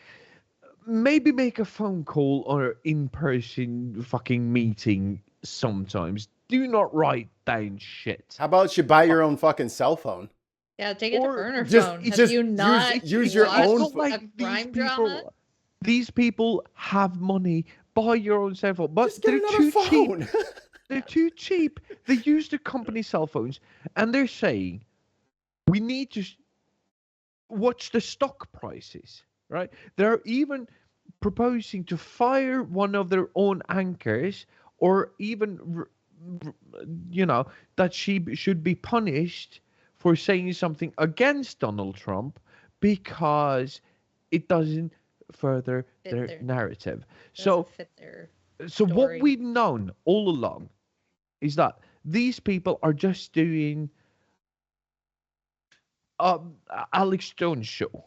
[SPEAKER 5] Maybe make a phone call or in-person fucking meeting sometimes. Do not write down shit.
[SPEAKER 6] How about you buy your own fucking cell phone?
[SPEAKER 2] Yeah, take it to burner
[SPEAKER 6] just-
[SPEAKER 2] phone.
[SPEAKER 6] just
[SPEAKER 2] Have you not
[SPEAKER 6] use your
[SPEAKER 2] watched
[SPEAKER 6] own
[SPEAKER 2] a
[SPEAKER 6] phone.
[SPEAKER 2] crime drama?
[SPEAKER 5] These people have money. Buy your own cell phone, but
[SPEAKER 6] Just get
[SPEAKER 5] they're
[SPEAKER 6] another
[SPEAKER 5] too
[SPEAKER 6] phone.
[SPEAKER 5] cheap. They're too cheap. They use the company cell phones, and they're saying we need to watch the stock prices. Right? They're even proposing to fire one of their own anchors, or even, that she should be punished for saying something against Donald Trump because it doesn't further their narrative. So what we've known all along is that these people are just doing Alex Jones show,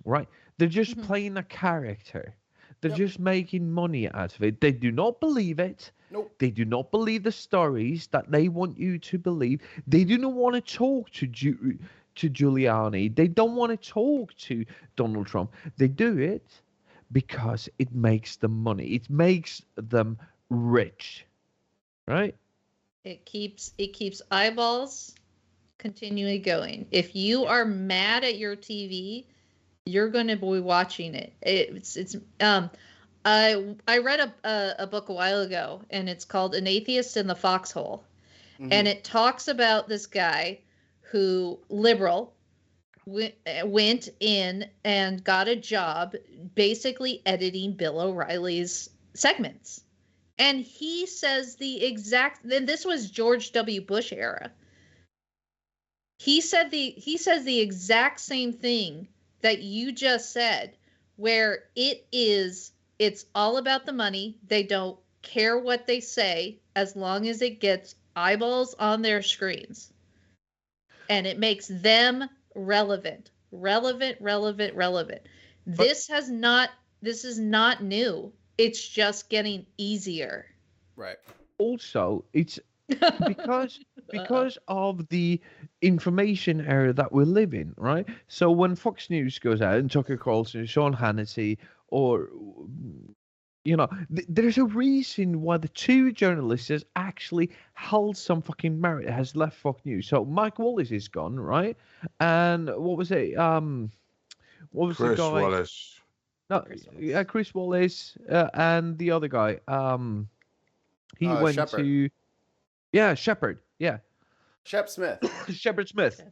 [SPEAKER 5] right? They're just playing a character. They're just making money out of it. They do not believe it.
[SPEAKER 6] Nope.
[SPEAKER 5] They do not believe the stories that they want you to believe. They do not want to talk to Giuliani. They don't want to talk to Donald Trump. They do it because it makes them money. It makes them rich, right?
[SPEAKER 2] It keeps eyeballs continually going. If you are mad at your TV, you're going to be watching it. I read a book a while ago, and it's called An Atheist in the Foxhole. Mm-hmm. And it talks about this guy who, liberal, went in and got a job basically editing Bill O'Reilly's segments. And he says and this was George W. Bush era. He says the exact same thing that you just said, where it's all about the money. They don't care what they say as long as it gets eyeballs on their screens. And it makes them relevant. This is not new. It's just getting easier.
[SPEAKER 6] Right.
[SPEAKER 5] Also, it's because of the information era that we live in, right? So when Fox News goes out and Tucker Carlson, Sean Hannity, or there's a reason why the two journalists actually held some fucking merit, has left Fox News. So Mike Wallace is gone, right? And what was it? What was
[SPEAKER 1] Chris
[SPEAKER 5] the guy?
[SPEAKER 1] Wallace.
[SPEAKER 5] No, yeah, Chris Wallace, and the other guy. He went
[SPEAKER 6] Shepard.
[SPEAKER 5] to, Shepard. Yeah,
[SPEAKER 6] Shep Smith.
[SPEAKER 5] Shepard Smith.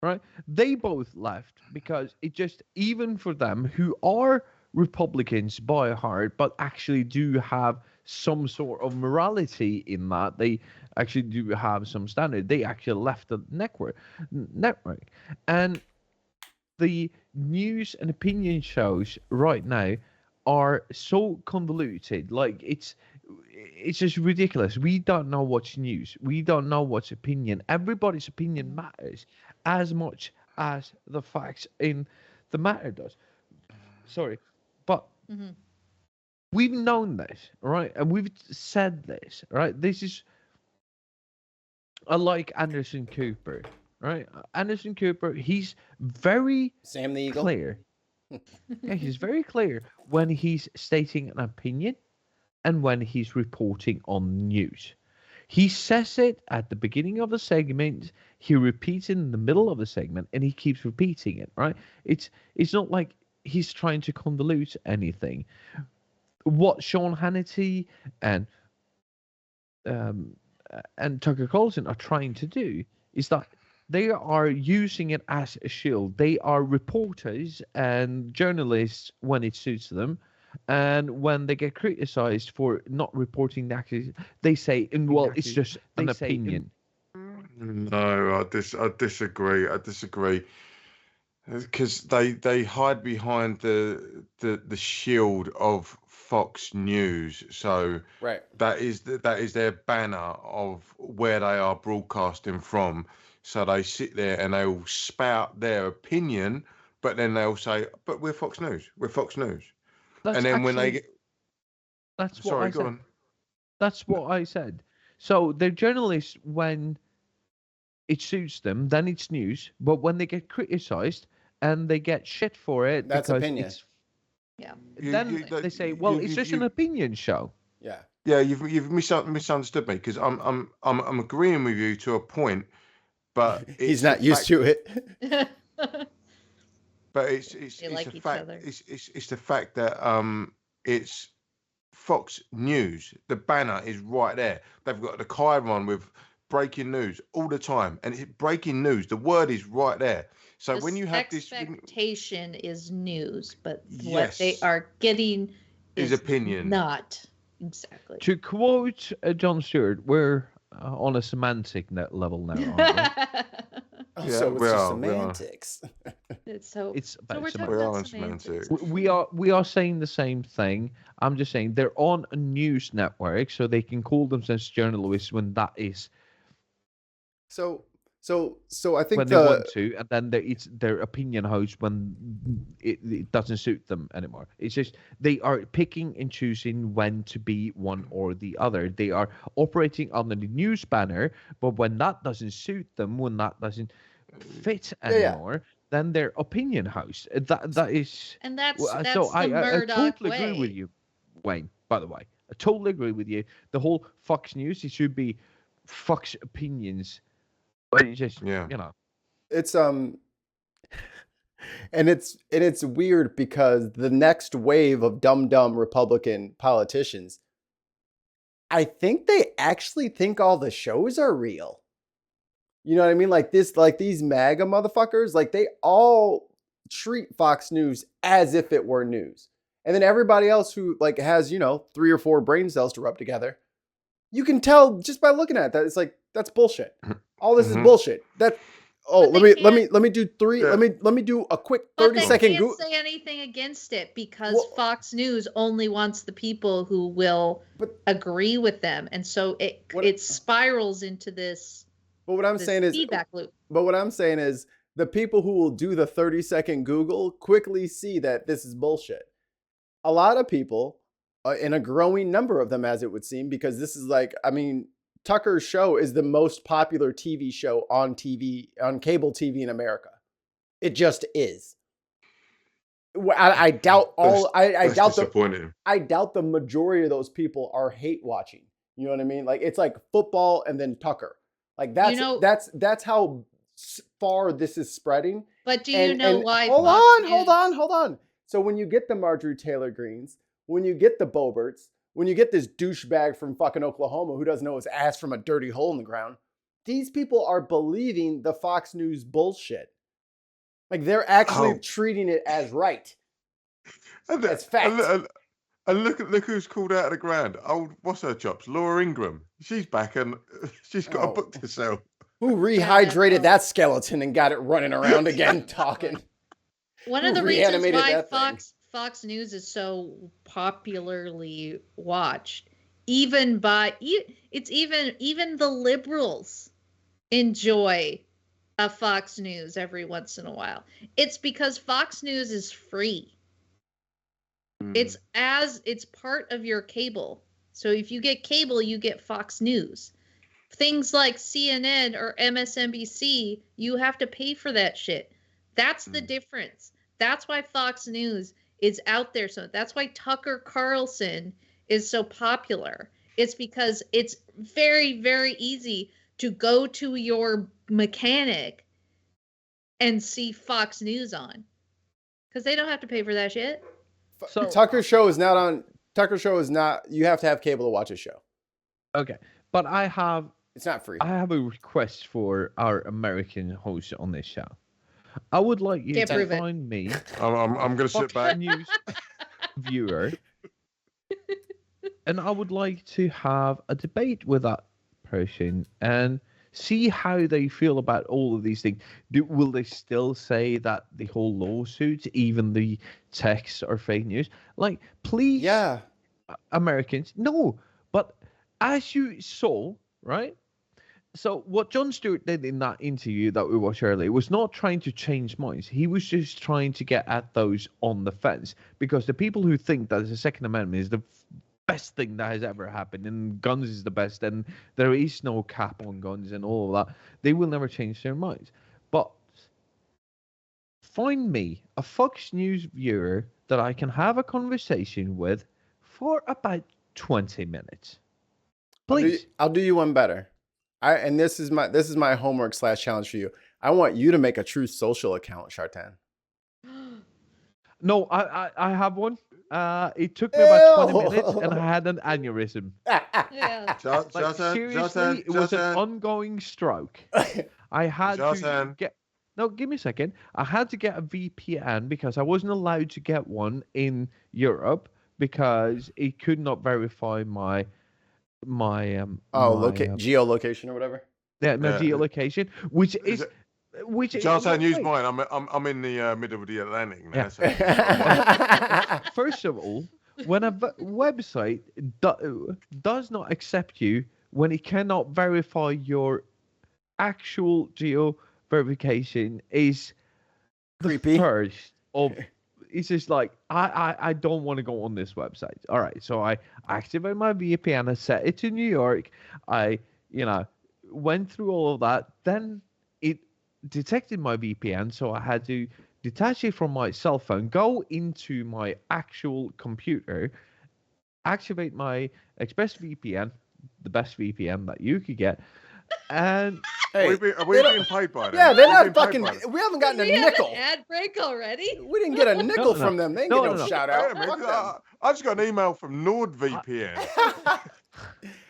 [SPEAKER 5] Right? They both left because it just, even for them who are Republicans by heart, but actually do have some sort of morality in that, they actually do have some standard. They actually left the network. And the news and opinion shows right now are so convoluted. Like, it's just ridiculous. We don't know what's news. We don't know what's opinion. Everybody's opinion matters as much as the facts in the matter does. Sorry. But we've known this, right? And we've said this, right? This is, I like Anderson Cooper, right? Anderson Cooper, he's very
[SPEAKER 6] Sam the Eagle.
[SPEAKER 5] Clear. Yeah, he's very clear when he's stating an opinion and when he's reporting on news. He says it at the beginning of the segment, he repeats it in the middle of the segment, and he keeps repeating it, right? It's not like he's trying to convolute anything. What Sean Hannity and Tucker Carlson are trying to do is that they are using it as a shield. They are reporters and journalists when it suits them. And when they get criticized for not reporting the accuracy, they say, well, it's just an opinion.
[SPEAKER 1] No, I disagree. Because they hide behind the shield of Fox News. So
[SPEAKER 6] right,
[SPEAKER 1] that is their banner of where they are broadcasting from. So they sit there and they'll spout their opinion, but then they'll say, "But we're Fox News. We're Fox News."
[SPEAKER 5] That's
[SPEAKER 1] And then when they
[SPEAKER 5] actually-
[SPEAKER 1] get,
[SPEAKER 5] That's what
[SPEAKER 1] sorry,
[SPEAKER 5] I
[SPEAKER 1] go
[SPEAKER 5] said.
[SPEAKER 1] on.
[SPEAKER 5] That's what I said. So they're journalists when it suits them, then it's news. But when they get criticized and they get shit for it,
[SPEAKER 6] That's
[SPEAKER 5] because
[SPEAKER 6] opinion.
[SPEAKER 5] it's
[SPEAKER 2] Yeah.
[SPEAKER 5] then they say, "Well, it's just an opinion show."
[SPEAKER 6] Yeah.
[SPEAKER 1] Yeah, you've misunderstood me, because I'm agreeing with you to a point, but
[SPEAKER 6] He's not used to it.
[SPEAKER 1] But it's
[SPEAKER 2] They like
[SPEAKER 1] the
[SPEAKER 2] each
[SPEAKER 1] fact
[SPEAKER 2] other.
[SPEAKER 1] it's the fact that it's Fox News. The banner is right there. They've got the chyron with breaking news all the time, and it's breaking news. The word is right there. So
[SPEAKER 2] The
[SPEAKER 1] when you have this,
[SPEAKER 2] expectation is news, but what
[SPEAKER 1] Yes.
[SPEAKER 2] they are getting
[SPEAKER 1] Is opinion.
[SPEAKER 2] Not exactly.
[SPEAKER 5] To quote John Stewart, we're on a semantic level now, aren't we?
[SPEAKER 6] So it's
[SPEAKER 1] we
[SPEAKER 6] just
[SPEAKER 1] are, we are.
[SPEAKER 6] semantics.
[SPEAKER 2] It's so.
[SPEAKER 5] It's
[SPEAKER 2] So
[SPEAKER 5] about
[SPEAKER 2] we're
[SPEAKER 5] semantics.
[SPEAKER 2] talking
[SPEAKER 1] We are
[SPEAKER 2] about
[SPEAKER 1] on
[SPEAKER 2] semantics.
[SPEAKER 1] semantics.
[SPEAKER 5] We are saying the same thing. I'm just saying they're on a news network, so they can call themselves journalists when that is
[SPEAKER 6] So I think
[SPEAKER 5] when they want to, and then it's their opinion host when it doesn't suit them anymore. It's just they are picking and choosing when to be one or the other. They are operating under the news banner, but when that doesn't suit them, when that doesn't fit
[SPEAKER 6] Yeah.
[SPEAKER 5] anymore, then they're opinion host. That is,
[SPEAKER 2] And that's
[SPEAKER 5] well,
[SPEAKER 2] that's
[SPEAKER 5] so
[SPEAKER 2] the
[SPEAKER 5] I
[SPEAKER 2] Murdoch
[SPEAKER 5] totally
[SPEAKER 2] way.
[SPEAKER 5] agree with you, Wayne. By the way, I totally agree with you. The whole Fox News, it should be Fox opinions. But it's just,
[SPEAKER 1] Yeah.
[SPEAKER 5] you know.
[SPEAKER 6] It's and it's weird because the next wave of dumb Republican politicians, I think they actually think all the shows are real. You know what I mean? Like these MAGA motherfuckers, like they all treat Fox News as if it were news. And then everybody else who like has, 3 or 4 brain cells to rub together, you can tell just by looking at that. It's like, that's bullshit. All this is bullshit. Let me do 3.
[SPEAKER 1] Yeah.
[SPEAKER 6] Let me do a quick
[SPEAKER 2] But
[SPEAKER 6] 30
[SPEAKER 2] they
[SPEAKER 6] second
[SPEAKER 2] can't say anything against it because Fox News only wants the people who will agree with them, and so it spirals into this.
[SPEAKER 6] But what I'm saying is
[SPEAKER 2] feedback loop.
[SPEAKER 6] But what I'm saying is the people who will do the 30-second Google quickly see that this is bullshit. A lot of people, and a growing number of them, as it would seem, because this is like, I mean, Tucker's show is the most popular TV show on cable TV in America. It just is. I doubt all. I doubt
[SPEAKER 1] disappointing.
[SPEAKER 6] I doubt the majority of those people are hate watching. You know what I mean? Like it's like football and then Tucker. Like that's how far this is spreading.
[SPEAKER 2] But do you know why?
[SPEAKER 6] Hold on. So when you get the Marjorie Taylor Greens, when you get the Boberts, when you get this douchebag from fucking Oklahoma who doesn't know his ass from a dirty hole in the ground, these people are believing the Fox News bullshit. Like they're actually treating it as right. As fact.
[SPEAKER 1] And look who's called out of the ground. What's her chops? Laura Ingraham. She's back and she's got a book to sell.
[SPEAKER 6] Who rehydrated that skeleton and got it running around again talking?
[SPEAKER 2] One of the reasons why Fox News is so popularly watched, even the liberals enjoy a Fox News every once in a while. It's because Fox News is free. It's part of your cable. So if you get cable, you get Fox News. Things like CNN or MSNBC, you have to pay for that shit. That's the difference. That's why Fox News is out there. So that's why Tucker Carlson is so popular. It's because it's very, very easy to go to your mechanic and see Fox News on. Because they don't have to pay for that shit.
[SPEAKER 6] So Tucker's show is not on. Tucker's show is not. You have to have cable to watch his show.
[SPEAKER 5] Okay, but
[SPEAKER 6] it's not free.
[SPEAKER 5] I have a request for our American host on this show. I would like you to find me.
[SPEAKER 1] I'm going to sit back.
[SPEAKER 5] News viewer, and I would like to have a debate with that person and see how they feel about all of these things. Will they still say that the whole lawsuit, even the texts, are fake news? Like, please.
[SPEAKER 6] Yeah.
[SPEAKER 5] Americans. No, but as you saw, right? So what Jon Stewart did in that interview that we watched earlier was not trying to change minds. He was just trying to get at those on the fence, because the people who think that the Second Amendment is the best thing that has ever happened and guns is the best and there is no cap on guns and all of that, they will never change their minds. But find me a Fox News viewer that I can have a conversation with for about 20 minutes. Please.
[SPEAKER 6] I'll do you one better. And this is my homework / challenge for you. I want you to make a Truth Social account, Shartan.
[SPEAKER 5] No, I have one. It took me about 20 minutes and I had an aneurysm. Like, seriously, it was an ongoing stroke. I had to get... No, give me a second. I had to get a VPN because I wasn't allowed to get one in Europe because it could not verify my
[SPEAKER 6] geolocation or whatever.
[SPEAKER 5] Yeah, geolocation, which is
[SPEAKER 1] Shartan, use mine. I'm in the middle of the Atlantic now.
[SPEAKER 5] Yeah. So. First of all, when a website does not accept you when it cannot verify your actual geo verification, is
[SPEAKER 6] creepy.
[SPEAKER 5] First of, it's just like I don't want to go on this website. All right, so I activate my VPN. I set it to New York. I went through all of that. Then it detected my VPN, so I had to detach it from my cell phone, go into my actual computer, activate my ExpressVPN, the best VPN that you could get, and
[SPEAKER 1] are we being paid by them?
[SPEAKER 6] Yeah, they're not fucking. We haven't gotten a nickel.
[SPEAKER 2] Ad break already?
[SPEAKER 6] We didn't get a nickel from them. They ain't get no shout out.
[SPEAKER 1] I just got an email from NordVPN.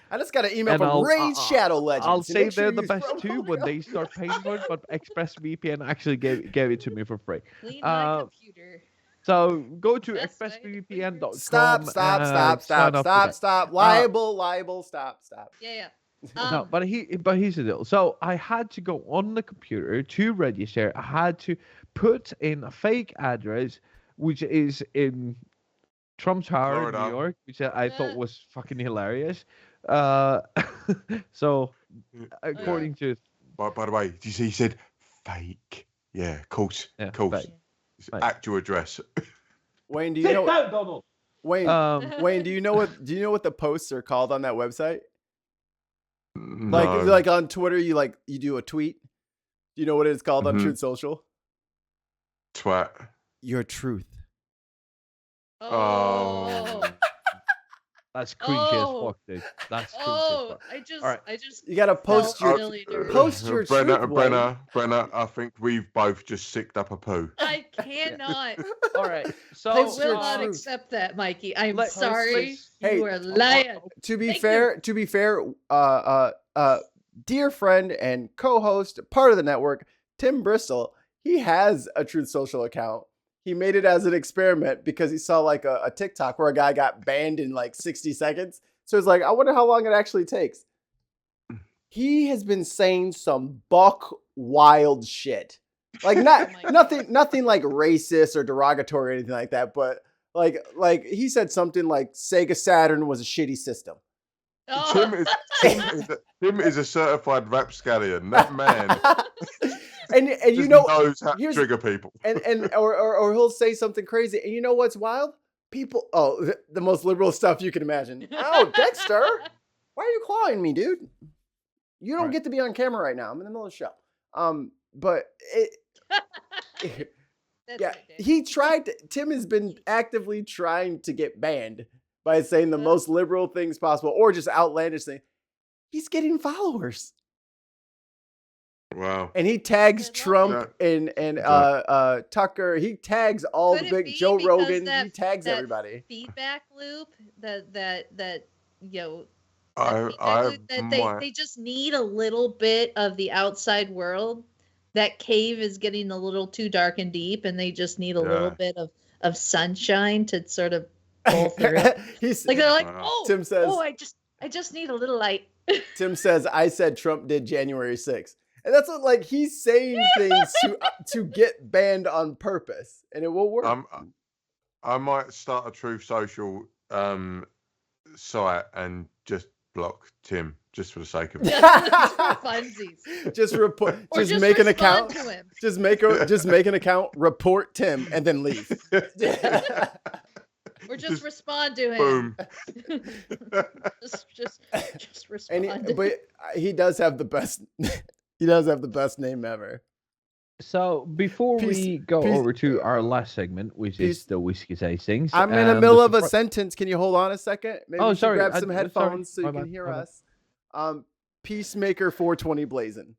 [SPEAKER 6] I just got an email from Raid Shadow Legends.
[SPEAKER 5] I'll say they're the best too when they start paying for it, but ExpressVPN actually gave it to me for free.
[SPEAKER 2] Clean my computer.
[SPEAKER 5] So go to expressvpn.com.
[SPEAKER 6] Stop. Liable. Stop.
[SPEAKER 2] Yeah.
[SPEAKER 5] No, but here's the deal. So I had to go on the computer to register. I had to put in a fake address, which is in Trump Tower, New York, which I thought was fucking hilarious. So according to...
[SPEAKER 1] By the way, did you see he said fake? Yeah, of course. It's actual address.
[SPEAKER 6] Wayne, do you know what... Donald. Wayne, do you know what the posts are called on that website?
[SPEAKER 1] No.
[SPEAKER 6] Like on Twitter, you do a tweet. Do you know what it's called on Truth Social?
[SPEAKER 1] Twat.
[SPEAKER 6] Your truth.
[SPEAKER 1] Oh.
[SPEAKER 5] That's creepy as fuck, dude. That's creepy as fuck.
[SPEAKER 2] I just.
[SPEAKER 6] You gotta post your truth.
[SPEAKER 1] Brenna, I think we've both just sicked up a poo.
[SPEAKER 2] I cannot.
[SPEAKER 5] All right, so
[SPEAKER 2] I will not accept that, Mikey. I'm sorry. You are lying.
[SPEAKER 6] To be fair, dear friend and co-host, part of the network, Tim Bristol, he has a Truth Social account. He made it as an experiment because he saw like a TikTok where a guy got banned in like 60 seconds. So he's like, I wonder how long it actually takes. He has been saying some buck wild shit. Like nothing like racist or derogatory or anything like that, but like he said something like Sega Saturn was a shitty system.
[SPEAKER 2] Oh.
[SPEAKER 1] Tim is a certified rapscallion. That man
[SPEAKER 6] and you know
[SPEAKER 1] knows how to trigger people.
[SPEAKER 6] or he'll say something crazy. And you know what's wild? People the most liberal stuff you can imagine. Oh, Dexter, why are you clawing me, dude? You don't get to be on camera right now. I'm in the middle of the show. But Tim has been actively trying to get banned by saying the most liberal things possible or just outlandish things. He's getting followers.
[SPEAKER 1] Wow.
[SPEAKER 6] And he tags Trump and Tucker. He tags all the big Joe Rogan. He tags everybody.
[SPEAKER 2] Feedback loop that they just need a little bit of the outside world. That cave is getting a little too dark and deep, and they just need a little bit of sunshine to sort of pull through. They're like,
[SPEAKER 6] Tim says,
[SPEAKER 2] I just need a little light.
[SPEAKER 6] Tim says, I said Trump did January 6th. And that's what, he's saying things to get banned on purpose, and it will work.
[SPEAKER 1] I might start a Truth Social site and just block Tim just for the sake of it.
[SPEAKER 2] Just for funsies.
[SPEAKER 6] Just report.
[SPEAKER 2] Or
[SPEAKER 6] Just
[SPEAKER 2] just
[SPEAKER 6] make an
[SPEAKER 2] respond
[SPEAKER 6] account.
[SPEAKER 2] to him.
[SPEAKER 6] Just make an account. Report Tim and then leave.
[SPEAKER 2] Or just respond to him.
[SPEAKER 1] Boom.
[SPEAKER 2] just respond.
[SPEAKER 6] But he does have the best. He does have the best name ever.
[SPEAKER 5] So before we go over to our last segment, which is the whiskey tastings,
[SPEAKER 6] I'm in the middle of a sentence. Can you hold on a second? Maybe you should grab some headphones so you can hear us. Peacemaker 420 blazing.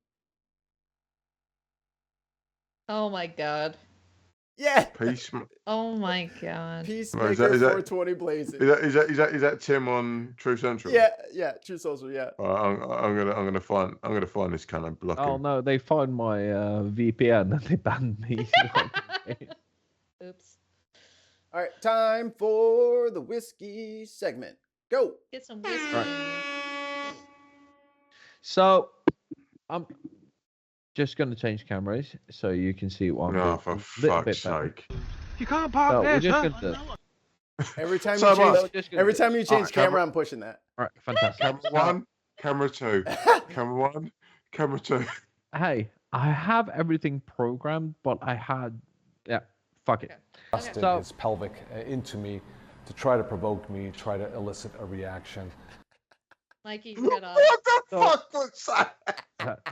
[SPEAKER 2] Oh my god.
[SPEAKER 6] Yeah.
[SPEAKER 2] Oh my god.
[SPEAKER 6] Peacemaker 420 blazing.
[SPEAKER 1] Is that Tim on True Central?
[SPEAKER 6] Yeah, True Social, yeah.
[SPEAKER 1] I'm gonna find this kind of blocking.
[SPEAKER 5] Oh no, they found my VPN and they banned me.
[SPEAKER 2] Oops.
[SPEAKER 6] All right, time for the whiskey segment. Go.
[SPEAKER 2] Get some whiskey.
[SPEAKER 5] Right. So, I'm just going to change cameras so you can see what I'm doing.
[SPEAKER 1] Oh, for fuck's sake.
[SPEAKER 9] You can't park
[SPEAKER 5] So
[SPEAKER 9] there,
[SPEAKER 5] we're
[SPEAKER 9] sir.
[SPEAKER 5] just gonna
[SPEAKER 6] Every time
[SPEAKER 1] So
[SPEAKER 6] every time you change camera, I'm pushing that.
[SPEAKER 5] All right, fantastic.
[SPEAKER 1] Camera 1, camera 2. Camera 1, camera 2.
[SPEAKER 5] Hey, I have everything programmed, but I had... Yeah, fuck it.
[SPEAKER 18] Thrusting his pelvic into me to try to provoke me, try to elicit a reaction.
[SPEAKER 2] Mikey, shut up.
[SPEAKER 1] What the fuck was that?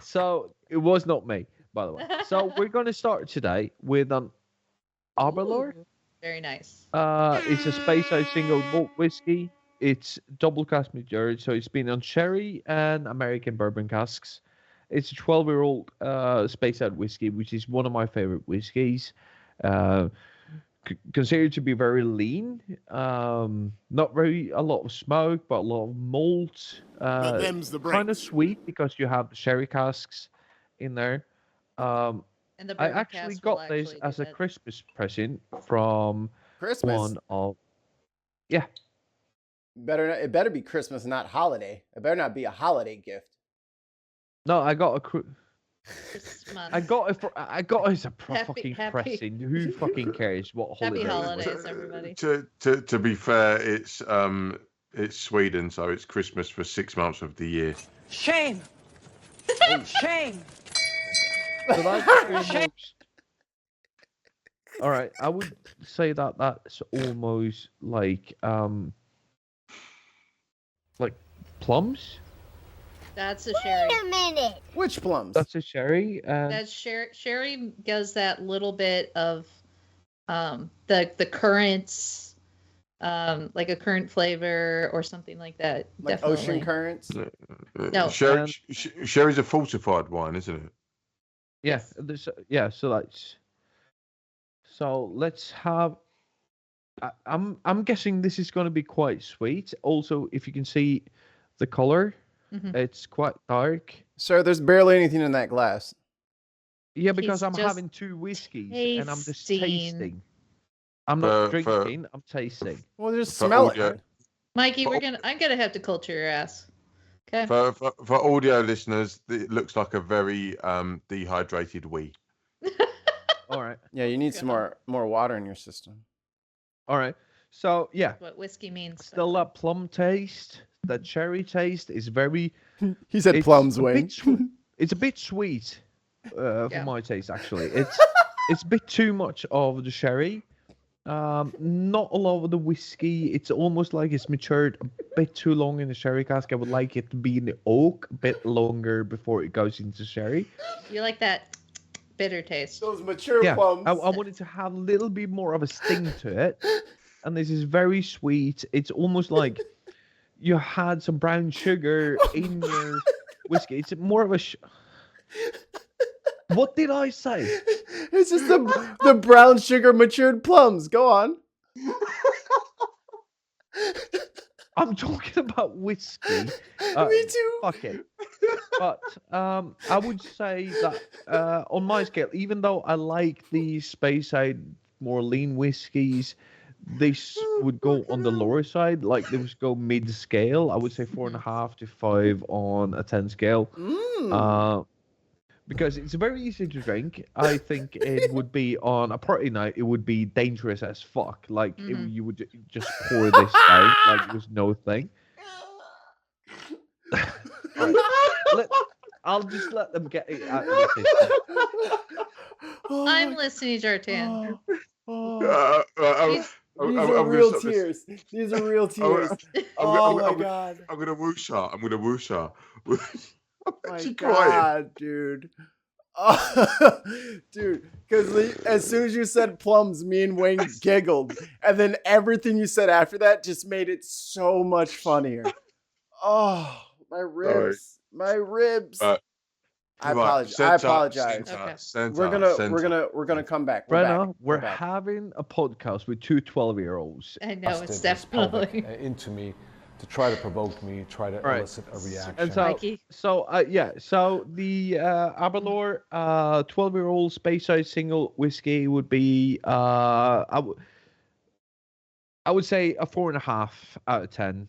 [SPEAKER 5] So, it was not me, by the way. So, we're going to start today with an Aberlour.
[SPEAKER 2] Very nice.
[SPEAKER 5] It's a Speyside single malt whiskey. It's double cask matured, so it's been on sherry and American bourbon casks. It's a 12-year-old Speyside whiskey, which is one of my favorite whiskeys. Considered to be very lean. Not very a lot of smoke, but a lot of malt.
[SPEAKER 12] them's the
[SPEAKER 5] Kind of
[SPEAKER 12] breaks.
[SPEAKER 5] sweet because you have sherry casks in there.
[SPEAKER 2] And the
[SPEAKER 5] I
[SPEAKER 2] bourbon
[SPEAKER 5] actually
[SPEAKER 2] cask will
[SPEAKER 5] got this
[SPEAKER 2] actually
[SPEAKER 5] as
[SPEAKER 2] do
[SPEAKER 5] a
[SPEAKER 2] that.
[SPEAKER 5] Christmas present from one of. Yeah.
[SPEAKER 6] It better be Christmas, not holiday. It better not be a holiday gift.
[SPEAKER 5] No, I got a.
[SPEAKER 2] Christmas.
[SPEAKER 5] I got it. I got it as a fucking
[SPEAKER 2] happy-
[SPEAKER 5] present. Who fucking cares what
[SPEAKER 2] Happy
[SPEAKER 5] holiday?
[SPEAKER 2] holidays, everybody.
[SPEAKER 1] To be fair, it's Sweden, so it's Christmas for 6 months of the year.
[SPEAKER 19] Shame. Shame.
[SPEAKER 5] So that's almost... All right, I would say that that's almost like plums.
[SPEAKER 2] That's a sherry.
[SPEAKER 3] Wait a minute.
[SPEAKER 6] Which plums?
[SPEAKER 5] That's a sherry.
[SPEAKER 2] That's sherry does that little bit of the currants, like a currant flavor or something like that.
[SPEAKER 6] Like
[SPEAKER 2] definitely.
[SPEAKER 6] ocean currents?
[SPEAKER 2] No.
[SPEAKER 1] Sherry's a fortified wine, isn't it?
[SPEAKER 5] Yeah, yeah. So let's have. I'm guessing this is going to be quite sweet. Also, if you can see the color, it's quite dark.
[SPEAKER 6] Sir, there's barely anything in that glass.
[SPEAKER 5] Yeah, because
[SPEAKER 2] He's
[SPEAKER 5] I'm
[SPEAKER 2] just
[SPEAKER 5] having two whiskeys and I'm just
[SPEAKER 2] tasting.
[SPEAKER 5] tasting. I'm not drinking. I'm tasting.
[SPEAKER 6] Well, just smell it.
[SPEAKER 2] Mikey, I'm gonna have to culture your ass. Okay.
[SPEAKER 1] For audio listeners, it looks like a very dehydrated wee.
[SPEAKER 5] All right.
[SPEAKER 6] Yeah, you need some more water in your system.
[SPEAKER 5] All right. So yeah,
[SPEAKER 2] What whiskey means.
[SPEAKER 5] still that plum taste, that cherry taste is very.
[SPEAKER 6] He said plums, Wayne.
[SPEAKER 5] It's a bit sweet for my taste, actually. It's a bit too much of the sherry. Not a lot of the whiskey. It's almost like it's matured a bit too long in the sherry cask. I would like it to be in the oak a bit longer before it goes into sherry.
[SPEAKER 2] You like that bitter taste.
[SPEAKER 6] Those mature
[SPEAKER 5] plums. I wanted to have a little bit more of a sting to it. And this is very sweet. It's almost like you had some brown sugar in your whiskey. It's more of a... What did I say?
[SPEAKER 6] It's just the brown sugar matured plums. Go on.
[SPEAKER 5] I'm talking about whiskey.
[SPEAKER 6] Me too.
[SPEAKER 5] Fuck it. But I would say that on my scale, even though I like the Speyside more lean whiskeys, this would go on the lower side. Like they would go mid scale. I would say 4.5 to 5 on a 10 scale. because it's very easy to drink. I think it would be on a party night. It would be dangerous as fuck. Like you would just pour this down like it was no thing. All right. I'll just let them get it out of the system.
[SPEAKER 2] I'm listening, Jartan.
[SPEAKER 6] These are real tears. These are real tears. Oh my god.
[SPEAKER 1] I'm gonna woosha. I'm gonna woosha.
[SPEAKER 6] My god, dude. Oh, dude, because as soon as you said plums, me and Wayne giggled, and then everything you said after that just made it so much funnier. Oh, my ribs, my ribs. I apologize. We're gonna come back.
[SPEAKER 5] Brenna, we're having a podcast with two 12-year-olds.
[SPEAKER 2] I know it's definitely
[SPEAKER 18] into me to try to provoke me, try to elicit a reaction.
[SPEAKER 5] And so the Aberlour 12-year-old space-side single whiskey would be I would say a 4.5 out of 10.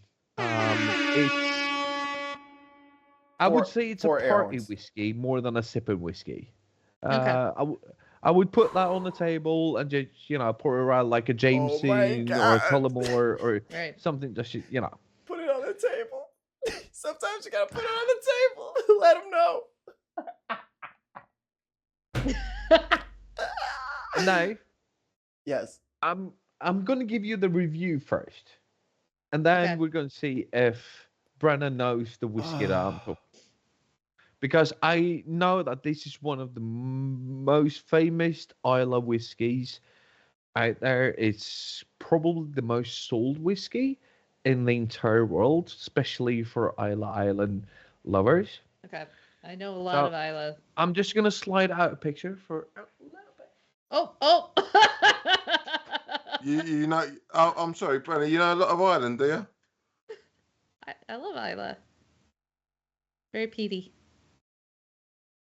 [SPEAKER 5] I would say it's a party whiskey more than a sipping whiskey. I would put that on the table and just pour it around like a Jameson or a Tullamore or something. Just
[SPEAKER 6] put it on the table. Sometimes you gotta put it on the table. Let them know.
[SPEAKER 5] No.
[SPEAKER 6] Yes.
[SPEAKER 5] I'm gonna give you the review first, and then we're gonna see if Brenna knows the whiskey that I'm talking. Because I know that this is one of the most famous Islay whiskies out there. It's probably the most sold whiskey in the entire world, especially for Islay Island lovers.
[SPEAKER 2] Okay, I know a lot of Islay.
[SPEAKER 5] I'm just gonna slide out a picture for a little bit.
[SPEAKER 2] Oh.
[SPEAKER 1] you know, I'm sorry, Brenna. You know a lot of Ireland, do you?
[SPEAKER 2] I love Islay. Very peaty.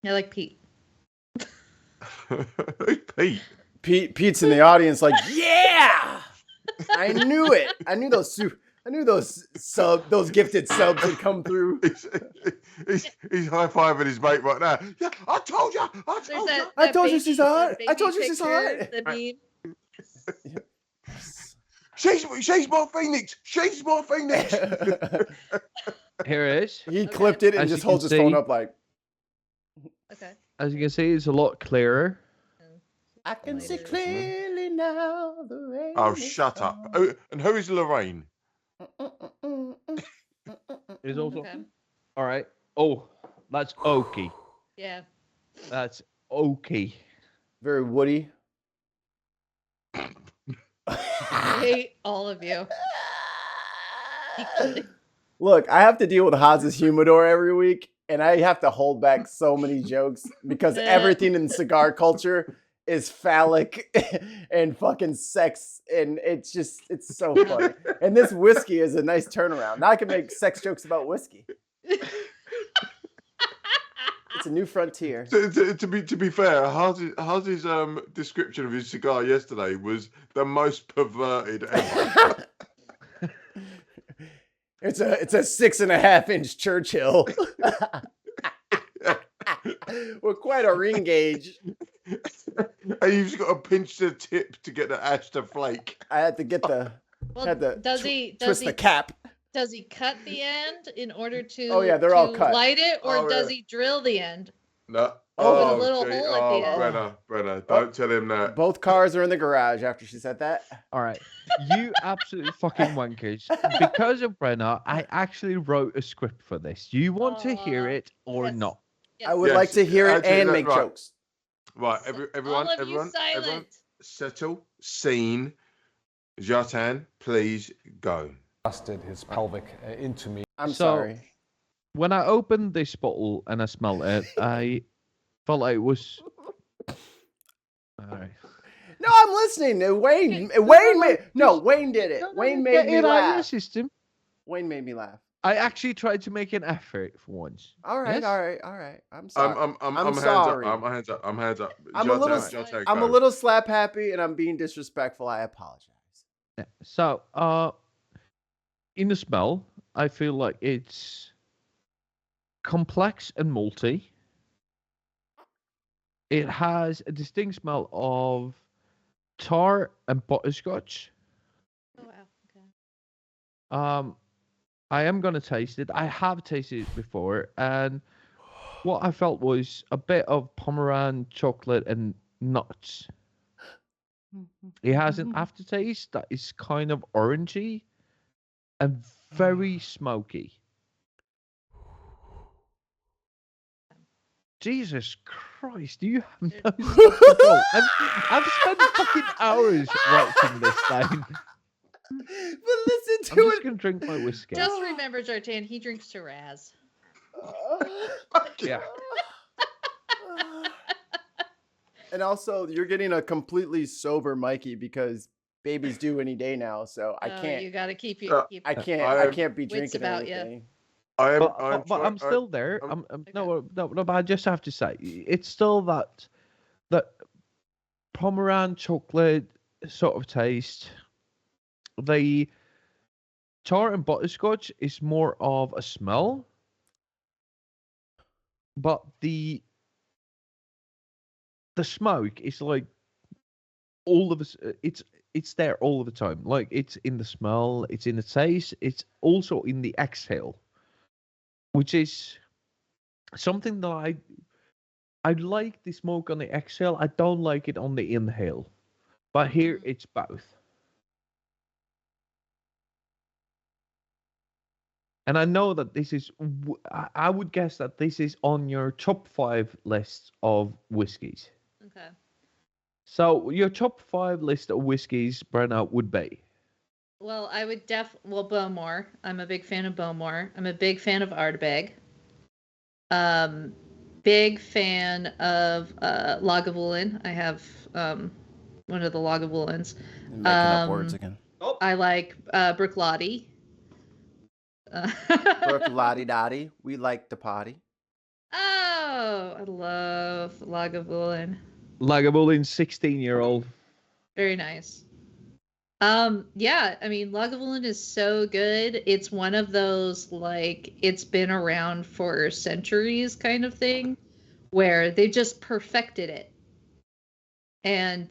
[SPEAKER 2] I like Pete.
[SPEAKER 6] Pete's in the audience, like, yeah! I knew it. I knew those gifted subs would come through.
[SPEAKER 1] He's high-fiving his mate right now. Yeah, I told you.
[SPEAKER 6] I told you she's hot. I told you she's hot.
[SPEAKER 1] She's my phoenix. She's my phoenix.
[SPEAKER 5] Here it is.
[SPEAKER 6] He clipped it and just holds his phone up like.
[SPEAKER 2] Okay.
[SPEAKER 5] As you can see, it's a lot clearer.
[SPEAKER 6] I can see clearly now the rain.
[SPEAKER 1] Oh, shut up. Oh, and who is Lorraine?
[SPEAKER 5] Is also all right. Oh, that's oaky.
[SPEAKER 2] Yeah.
[SPEAKER 5] That's oaky.
[SPEAKER 6] Very woody.
[SPEAKER 2] I hate all of you. Equally.
[SPEAKER 6] Look, I have to deal with Haz's humidor every week, and I have to hold back so many jokes because everything in cigar culture is phallic and fucking sex, and it's so funny. And this whiskey is a nice turnaround. Now I can make sex jokes about whiskey. It's a new frontier.
[SPEAKER 1] To be fair, Haz's description of his cigar yesterday was the most perverted ever.
[SPEAKER 6] It's a 6.5-inch Churchill. With quite a ring gauge.
[SPEAKER 1] And you've just got to pinch the tip to get the ash to flake.
[SPEAKER 6] I had to get the.
[SPEAKER 2] Does he
[SPEAKER 6] twist the cap?
[SPEAKER 2] Does he cut the end in order to?
[SPEAKER 6] Oh yeah, they're all cut.
[SPEAKER 2] Light it, or does he drill the end?
[SPEAKER 1] No.
[SPEAKER 2] Oh, with a little hole at the end.
[SPEAKER 1] Brenna, don't tell him that.
[SPEAKER 6] Both cars are in the garage after she said that.
[SPEAKER 5] All right. You absolutely fucking wankers. Because of Brenna, I actually wrote a script for this. Do you want to hear it or not?
[SPEAKER 6] Yes. I would like to hear it and make jokes.
[SPEAKER 1] Right, everyone, settle, scene. Jartan, please go.
[SPEAKER 18] Busted his pelvic into me.
[SPEAKER 6] I'm sorry.
[SPEAKER 5] When I opened this bottle and I smelled it, I felt like it was. All right.
[SPEAKER 6] No, I'm listening. Wayne did it. Wayne made me laugh.
[SPEAKER 5] System.
[SPEAKER 6] Wayne made me laugh.
[SPEAKER 5] I actually tried to make an effort for once.
[SPEAKER 6] All right. I'm sorry.
[SPEAKER 1] I'm sorry. Hands up.
[SPEAKER 6] I'm a little slap happy and I'm being disrespectful. I apologize.
[SPEAKER 5] Yeah. So, in the smell, I feel like it's complex and malty. It has a distinct smell of tar and butterscotch.
[SPEAKER 2] Oh wow. Okay.
[SPEAKER 5] I am gonna taste it. I have tasted it before, and what I felt was a bit of pomeranian chocolate and nuts. It has an aftertaste that is kind of orangey and very smoky. Jesus Christ, do you have no self-control? I've spent fucking hours watching this thing.
[SPEAKER 6] But listen to
[SPEAKER 5] I'm just gonna drink my whiskey.
[SPEAKER 2] Just remember, Zartan, he drinks Shiraz.
[SPEAKER 5] Yeah.
[SPEAKER 6] And also, you're getting a completely sober Mikey because baby's due any day now. So I can't.
[SPEAKER 2] You gotta keep you.
[SPEAKER 6] I can't be
[SPEAKER 2] wits
[SPEAKER 6] drinking
[SPEAKER 2] about ya.
[SPEAKER 6] anything.
[SPEAKER 5] But I'm still there. No, but I just have to say, it's still that pomeranian chocolate sort of taste. The tar and butterscotch is more of a smell, but the smoke is like all of us. It's there all of the time. Like it's in the smell, it's in the taste, it's also in the exhale, which is something that I like the smoke on the exhale. I don't like it on the inhale, but here it's both. And I know that this is, I would guess that this is on your top 5 list of whiskies.
[SPEAKER 2] Okay.
[SPEAKER 5] So your top 5 list of whiskies, Brenna, would be?
[SPEAKER 2] Well, I would Bowmore. I'm a big fan of Bowmore. I'm a big fan of Ardbeg. Big fan of Lagavulin. I have one of the Lagavulins.
[SPEAKER 6] Making up words again.
[SPEAKER 2] I like Bruichladdich.
[SPEAKER 6] Bruichladdich Dottie. We like the potty.
[SPEAKER 2] Oh, I love Lagavulin.
[SPEAKER 5] Lagavulin, 16-year-old.
[SPEAKER 2] Very nice. Yeah, I mean, Lagavulin is so good. It's one of those, like, it's been around for centuries kind of thing, where they just perfected it. And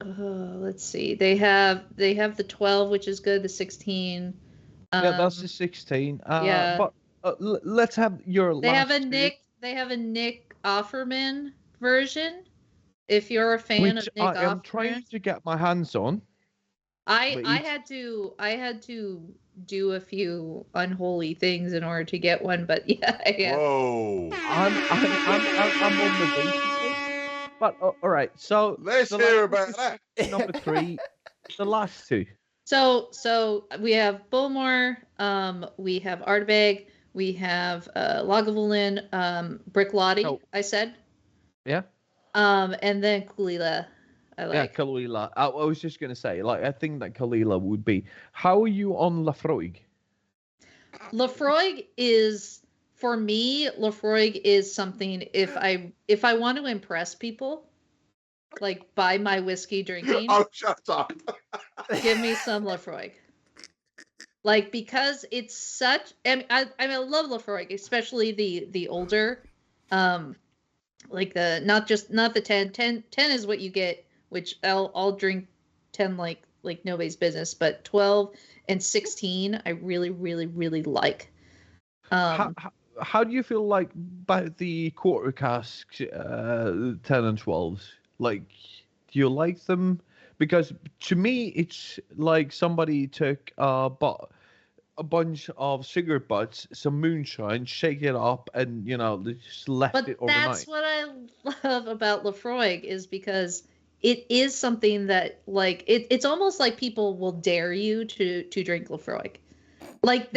[SPEAKER 2] let's see. They have the 12, which is good, the 16.
[SPEAKER 5] Yeah, that's the 16.
[SPEAKER 2] Yeah.
[SPEAKER 5] But let's have your
[SPEAKER 2] They
[SPEAKER 5] last
[SPEAKER 2] have a Nick Offerman version. If you're a fan of Nick Offerman,
[SPEAKER 5] I am trying to get my hands on.
[SPEAKER 2] I had to do a few unholy things in order to get one, but yeah.
[SPEAKER 1] Whoa!
[SPEAKER 5] I'm on the waiting list. But all right, so
[SPEAKER 1] let's hear about that.
[SPEAKER 5] Number 3, the last 2.
[SPEAKER 2] So we have Bowmore, we have Ardbeg, we have Lagavulin, Bruichladdich. I said.
[SPEAKER 5] Yeah.
[SPEAKER 2] And then Kalila. I like.
[SPEAKER 5] Yeah, Kalila. I was just gonna say, like, I think that Kalila would be. How are you on Laphroaig?
[SPEAKER 2] Laphroaig is, for me, Laphroaig is something, if I want to impress people, like by my whiskey drinking.
[SPEAKER 1] Oh, shut up.
[SPEAKER 2] Give me some Laphroaig. Like, because it's such, I love Laphroaig, especially the older, like not the 10 is what you get, which I'll drink 10 like nobody's business, but 12 and 16 I really like.
[SPEAKER 5] How do you feel like about the quarter casks, 10 and 12s? Like, do you like them? Because to me, it's like somebody took a bunch of cigarette butts, some moonshine, shake it up, and they just left it overnight.
[SPEAKER 2] That's what I love about Laphroaig, is because it is something that, like, it's almost like people will dare you to drink Laphroaig. Like,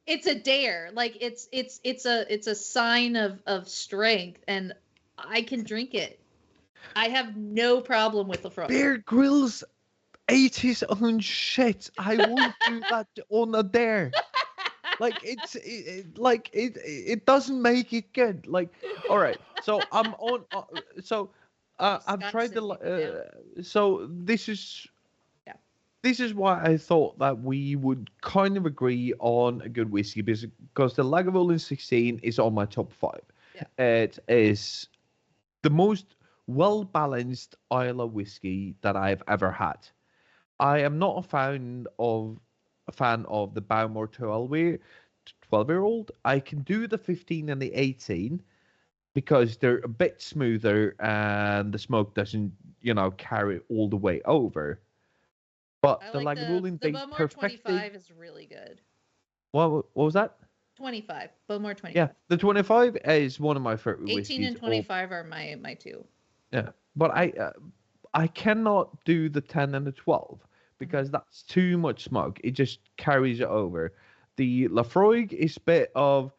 [SPEAKER 2] it's a dare. Like, it's a sign of strength, and I can drink it. I have no problem with Laphroaig.
[SPEAKER 5] Bear Grylls ate his own shit. I won't do that on a dare. Like, it doesn't make it good. Like, all right. So I'm on. I've tried the. So this is.
[SPEAKER 2] Yeah.
[SPEAKER 5] this is why I thought that we would kind of agree on a good whiskey because the Lagavulin 16 is on my top 5.
[SPEAKER 2] Yeah.
[SPEAKER 5] It is the most well-balanced Islay whiskey that I've ever had. I am not a fan of the Bowmore 12-year-old. I can do the 15 and the 18 because they're a bit smoother and the smoke doesn't, carry all the way over. But
[SPEAKER 2] I
[SPEAKER 5] the
[SPEAKER 2] like
[SPEAKER 5] Lagavulin,
[SPEAKER 2] the
[SPEAKER 5] they
[SPEAKER 2] Bowmore
[SPEAKER 5] perfectly...
[SPEAKER 2] 25 is really good.
[SPEAKER 5] What was that?
[SPEAKER 2] 25. Bowmore 25.
[SPEAKER 5] Yeah, the 25 is one of my favorite
[SPEAKER 2] 18
[SPEAKER 5] whiskeys.
[SPEAKER 2] and 25 are my two.
[SPEAKER 5] Yeah, but I cannot do the 10 and the 12 because that's too much smoke. It just carries it over. The Lafroig is a bit of,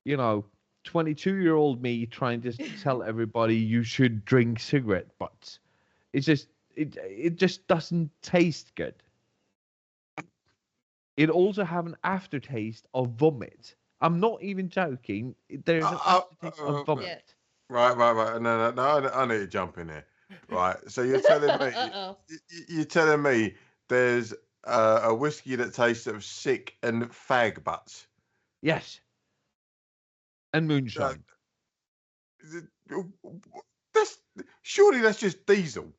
[SPEAKER 5] 22-year-old me trying to tell everybody you should drink cigarette butts. It's just it just doesn't taste good. It also have an aftertaste of vomit. I'm not even joking. There's an aftertaste of vomit.
[SPEAKER 1] Right. No, I need to jump in here. Right. So you're telling me you're telling me there's a whiskey that tastes of sick and fag butts.
[SPEAKER 5] Yes. And moonshine.
[SPEAKER 1] Surely that's just diesel.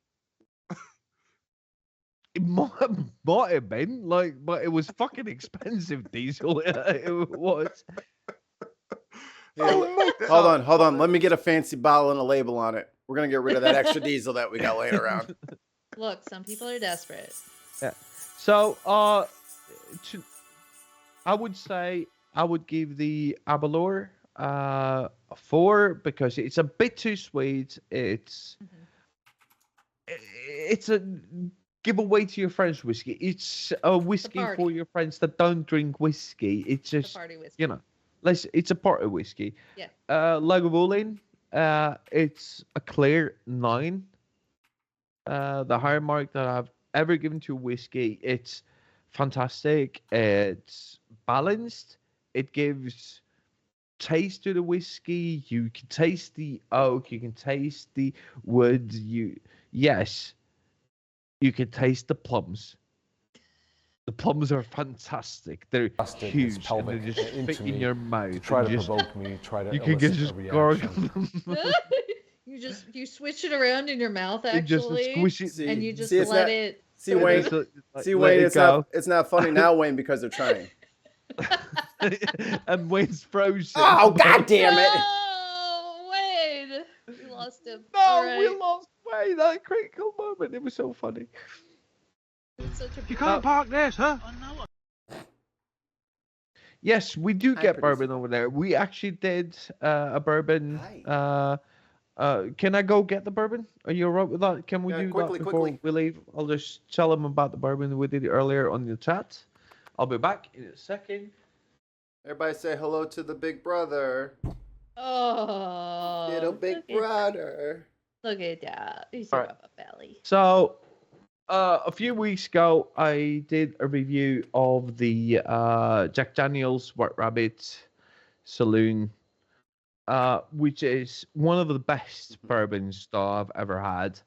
[SPEAKER 5] It might have been but it was fucking expensive diesel. It was.
[SPEAKER 6] Hold on. Let me get a fancy bottle and a label on it. We're gonna get rid of that extra diesel that we got laying around.
[SPEAKER 2] Look, some people are desperate.
[SPEAKER 5] Yeah. So, I would say I would give the Aberlour a 4 because it's a bit too sweet. It's a giveaway to your friends whiskey. It's a whiskey for your friends that don't drink whiskey. It's just
[SPEAKER 2] party whiskey.
[SPEAKER 5] It's a party whiskey.
[SPEAKER 2] Yeah.
[SPEAKER 5] Lagavulin, it's a clear 9. The higher mark that I've ever given to whiskey. It's fantastic. It's balanced. It gives taste to the whiskey. You can taste the oak. You can taste the wood. You can taste the plums. The plums are fantastic. They're huge. And they just fit in your mouth.
[SPEAKER 18] Try to provoke me. Try to
[SPEAKER 5] you can
[SPEAKER 18] elicit
[SPEAKER 5] just
[SPEAKER 18] a
[SPEAKER 5] gargle
[SPEAKER 18] reaction.
[SPEAKER 5] them.
[SPEAKER 2] You switch it around in your mouth
[SPEAKER 5] You just
[SPEAKER 2] actually,
[SPEAKER 5] squish it.
[SPEAKER 2] and you just let it.
[SPEAKER 6] See Wayne. It's not funny now, Wayne, because they're trying.
[SPEAKER 5] And Wayne's frozen.
[SPEAKER 6] Oh, God damn it!
[SPEAKER 2] Oh, Wayne, we lost him.
[SPEAKER 5] No, we lost Wayne. That critical moment. It was so funny.
[SPEAKER 12] You can't park this, huh?
[SPEAKER 5] Yes, we do get bourbon over there. We actually did a bourbon. Can I go get the bourbon? Are you alright with that? Can we do that before we leave? I'll just tell them about the bourbon we did earlier on the chat. I'll be back in a second.
[SPEAKER 6] Everybody say hello to the big brother.
[SPEAKER 2] Oh,
[SPEAKER 6] little big brother.
[SPEAKER 2] Look at that. He's a rubber belly.
[SPEAKER 5] So, a few weeks ago, I did a review of the Jack Daniel's White Rabbit Saloon, which is one of the best bourbons that I've ever had.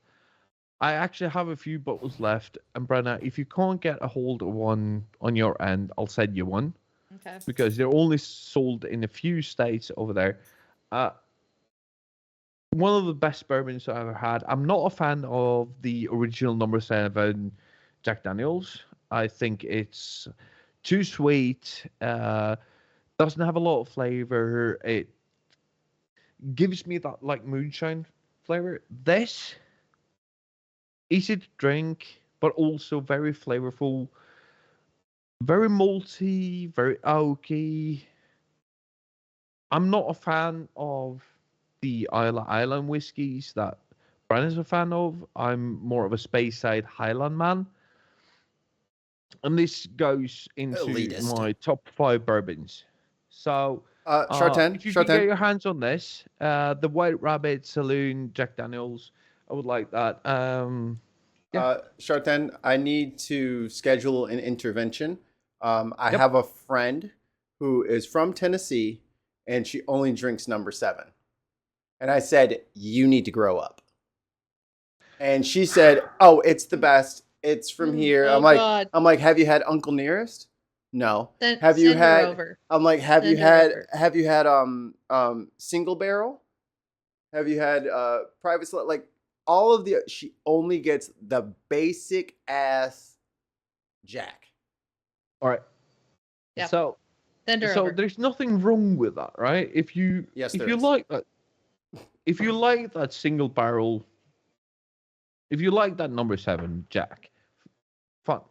[SPEAKER 5] I actually have a few bottles left, and Brenna, if you can't get a hold of one on your end, I'll send you one.
[SPEAKER 2] Okay.
[SPEAKER 5] Because they're only sold in a few states over there. One of the best bourbons I've ever had. I'm not a fan of the original number 7 Jack Daniel's. I think it's too sweet. Doesn't have a lot of flavor. It gives me that like moonshine flavor. This, easy to drink, but also very flavorful. Very malty, very oaky. I'm not a fan of the Isla Island whiskies that Brennan's a fan of. I'm more of a Speyside Highland man. And this goes into
[SPEAKER 6] Elitist.
[SPEAKER 5] my top 5 bourbons. So,
[SPEAKER 6] Shartan,
[SPEAKER 5] if you can get your hands on this, the White Rabbit Saloon Jack Daniels, I would like that.
[SPEAKER 6] Shartan, I need to schedule an intervention. I have a friend who is from Tennessee, and she only drinks number 7. And I said, you need to grow up. And she said, oh, it's the best. It's from here.
[SPEAKER 2] Oh, God.
[SPEAKER 6] I'm like, have you had Uncle Nearest? No.
[SPEAKER 2] Then
[SPEAKER 6] Have you
[SPEAKER 2] send her
[SPEAKER 6] had?
[SPEAKER 2] over.
[SPEAKER 6] I'm like, have you
[SPEAKER 2] Send her
[SPEAKER 6] had?
[SPEAKER 2] over.
[SPEAKER 6] Have you had Single Barrel? Have you had Private Select? Like all of the. She only gets the basic ass Jack.
[SPEAKER 5] All right.
[SPEAKER 2] Yeah.
[SPEAKER 5] So
[SPEAKER 2] Send her
[SPEAKER 5] so
[SPEAKER 2] over.
[SPEAKER 5] there's nothing wrong with that, right? If you
[SPEAKER 6] there is.
[SPEAKER 5] like that, if you like that single barrel, if you like that number 7 Jack, fun.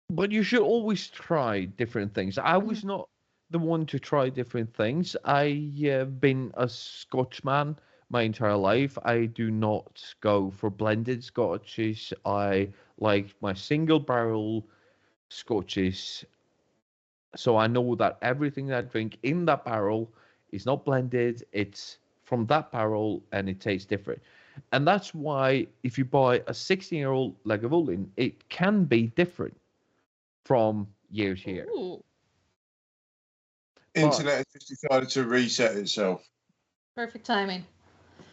[SPEAKER 5] But you should always try different things. I was not the one to try different things. I've been a Scotchman my entire life. I do not go for blended Scotches. I like my single barrel Scotches. So I know that everything that I drink in that barrel is not blended. It's from that barrel and it tastes different. And that's why if you buy a 16-year-old Lagavulin, it can be different from year to year.
[SPEAKER 2] Ooh.
[SPEAKER 1] Internet has just decided to reset itself.
[SPEAKER 2] Perfect timing.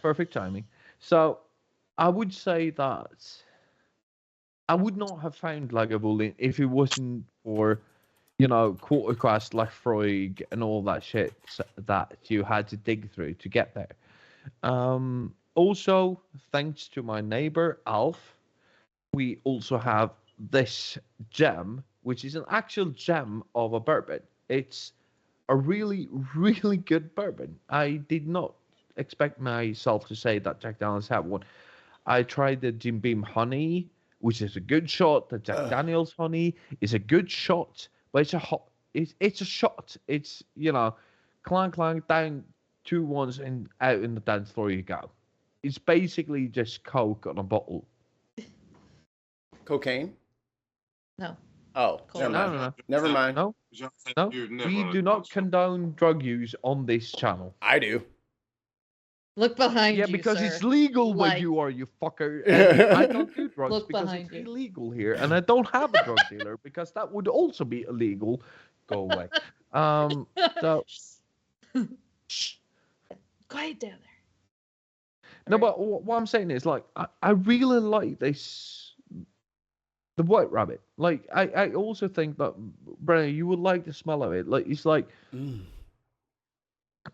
[SPEAKER 5] Perfect timing. So I would say that I would not have found Lagavulin if it wasn't for, Quartercrest, Laphroaig, and all that shit that you had to dig through to get there. Also, thanks to my neighbor, Alf, we also have this gem, which is an actual gem of a bourbon. It's a really, really good bourbon. I did not expect myself to say that Jack Daniels had one. I tried the Jim Beam Honey, which is a good shot. The Jack Daniels Honey is a good shot, but it's a shot. It's, clang, clang, down 2 ones and out in the dance floor you go. It's basically just Coke on a bottle.
[SPEAKER 6] Cocaine?
[SPEAKER 2] No.
[SPEAKER 6] Oh,
[SPEAKER 5] No.
[SPEAKER 6] Never mind.
[SPEAKER 5] No, we do not condone drug use on this channel.
[SPEAKER 6] I do.
[SPEAKER 2] Look behind you,
[SPEAKER 5] Yeah, because
[SPEAKER 2] sir.
[SPEAKER 5] it's legal where
[SPEAKER 2] Like-
[SPEAKER 5] you are, you fucker. And I don't do drugs
[SPEAKER 2] Look
[SPEAKER 5] because
[SPEAKER 2] behind
[SPEAKER 5] it's
[SPEAKER 2] you.
[SPEAKER 5] illegal here, and I don't have a drug dealer because that would also be illegal. Go away. So
[SPEAKER 2] Quiet down there.
[SPEAKER 5] no, but what I'm saying is, like, I really like this, the White Rabbit. Like, I also think that, Brennan, you would like the smell of it. Like, it's like,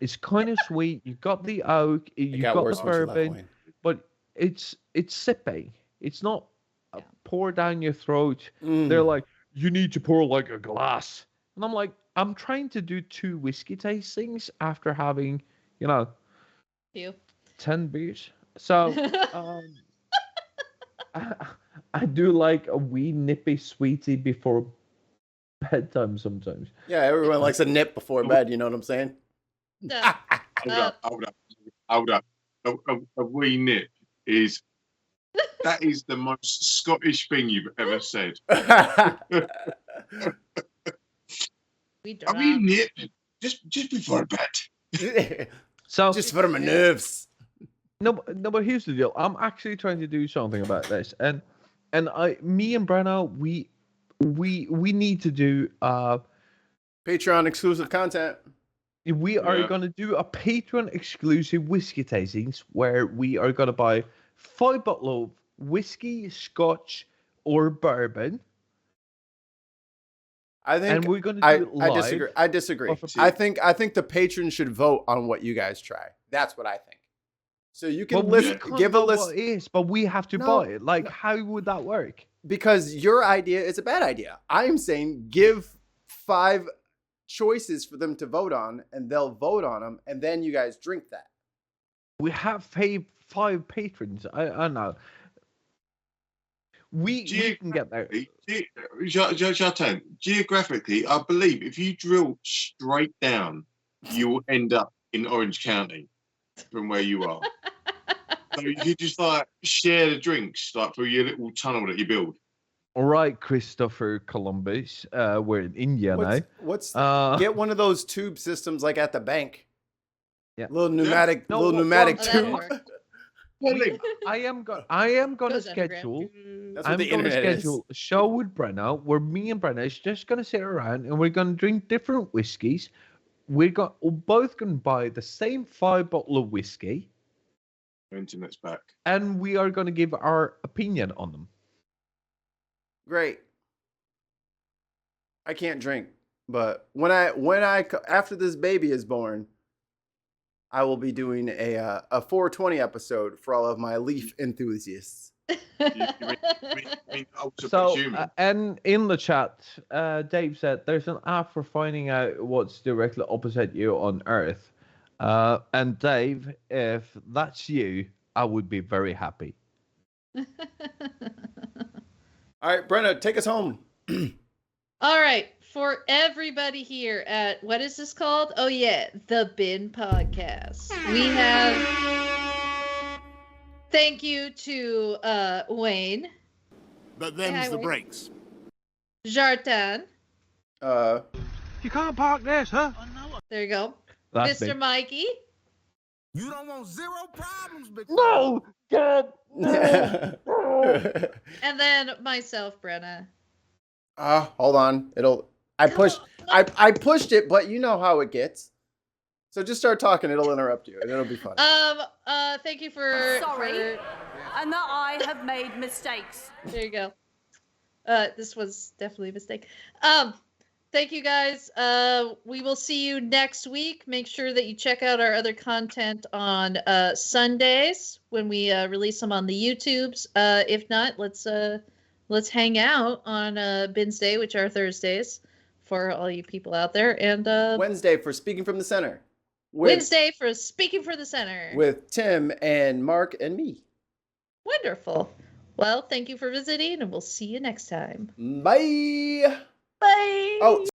[SPEAKER 5] it's kind of sweet. You got the oak, you got the bourbon, but it's sippy. It's not pour down your throat. They're like, you need to pour like a glass. And I'm like, I'm trying to do 2 whiskey tastings after having, 10 beers. So, I do like a wee nippy sweetie before bedtime sometimes.
[SPEAKER 6] Yeah, everyone likes a nip before bed. You know what I'm saying?
[SPEAKER 1] Hold up. A wee nip is the most Scottish thing you've ever said. A wee nip just before bed.
[SPEAKER 5] So
[SPEAKER 6] just for my nerves.
[SPEAKER 5] No, but here's the deal. I'm actually trying to do something about this, and me and Brenna, we need to do
[SPEAKER 6] Patreon exclusive content.
[SPEAKER 5] We are going to do a Patreon exclusive whiskey tastings where we are going to buy 5 bottles of whiskey, Scotch, or bourbon.
[SPEAKER 6] I think,
[SPEAKER 5] and we're going to do it live.
[SPEAKER 6] I disagree. I think the patrons should vote on what you guys try. That's what I think. So you can give a list.
[SPEAKER 5] What it is, but we have to buy it. Like, how would that work?
[SPEAKER 6] Because your idea is a bad idea. I'm saying give 5 choices for them to vote on, and they'll vote on them, and then you guys drink that.
[SPEAKER 5] We have 5 patrons. I know. We can get there.
[SPEAKER 1] Jatan, geographically, I believe if you drill straight down, you will end up in Orange County from where you are. So you just like share the drinks like through your little tunnel that you build.
[SPEAKER 5] All right, Christopher Columbus. We're in India now.
[SPEAKER 6] Get one of those tube systems like at the bank.
[SPEAKER 5] Yeah.
[SPEAKER 6] Little pneumatic tube.
[SPEAKER 5] I am gonna schedule. I'm gonna schedule a show with Brenna where me and Brenna is just gonna sit around and we're gonna drink different whiskeys. We're both gonna buy the same 5 bottle of whiskey.
[SPEAKER 1] Internet's back.
[SPEAKER 5] And we are going to give our opinion on them.
[SPEAKER 6] Great. I can't drink, but when I after this baby is born, I will be doing a 420 episode for all of my Leaf enthusiasts.
[SPEAKER 5] So, and in the chat, Dave said there's an app for finding out what's directly opposite you on Earth. And Dave, if that's you, I would be very happy.
[SPEAKER 6] All right, Brenna, take us home.
[SPEAKER 2] All right, for everybody here at, what is this called? Oh yeah, the Bin Podcast. We have, thank you to Wayne.
[SPEAKER 20] But them's the
[SPEAKER 2] Wayne.
[SPEAKER 20] breaks.
[SPEAKER 2] Jartan.
[SPEAKER 12] You can't park this, huh?
[SPEAKER 2] There you go.
[SPEAKER 5] That's
[SPEAKER 2] Mr.
[SPEAKER 5] me.
[SPEAKER 2] Mikey.
[SPEAKER 20] You don't want zero problems, big
[SPEAKER 5] No, God.
[SPEAKER 2] And then myself, Brenna.
[SPEAKER 6] Hold on. I pushed it, but you know how it gets. So just start talking. It'll interrupt you, and it'll be fun.
[SPEAKER 2] Thank you for.
[SPEAKER 4] Sorry, and that I have made mistakes.
[SPEAKER 2] There you go. This was definitely a mistake. Thank you guys. We will see you next week. Make sure that you check out our other content on Sundays when we release them on the YouTubes. If not, let's hang out on Bin's Day, which are Thursdays, for all you people out there. And
[SPEAKER 6] Wednesday for Speaking from the Center.
[SPEAKER 2] Wednesday for Speaking for the Center.
[SPEAKER 6] With Tim and Mark and me.
[SPEAKER 2] Wonderful. Well, thank you for visiting, and we'll see you next time.
[SPEAKER 6] Bye.
[SPEAKER 2] Bye.
[SPEAKER 6] Oh.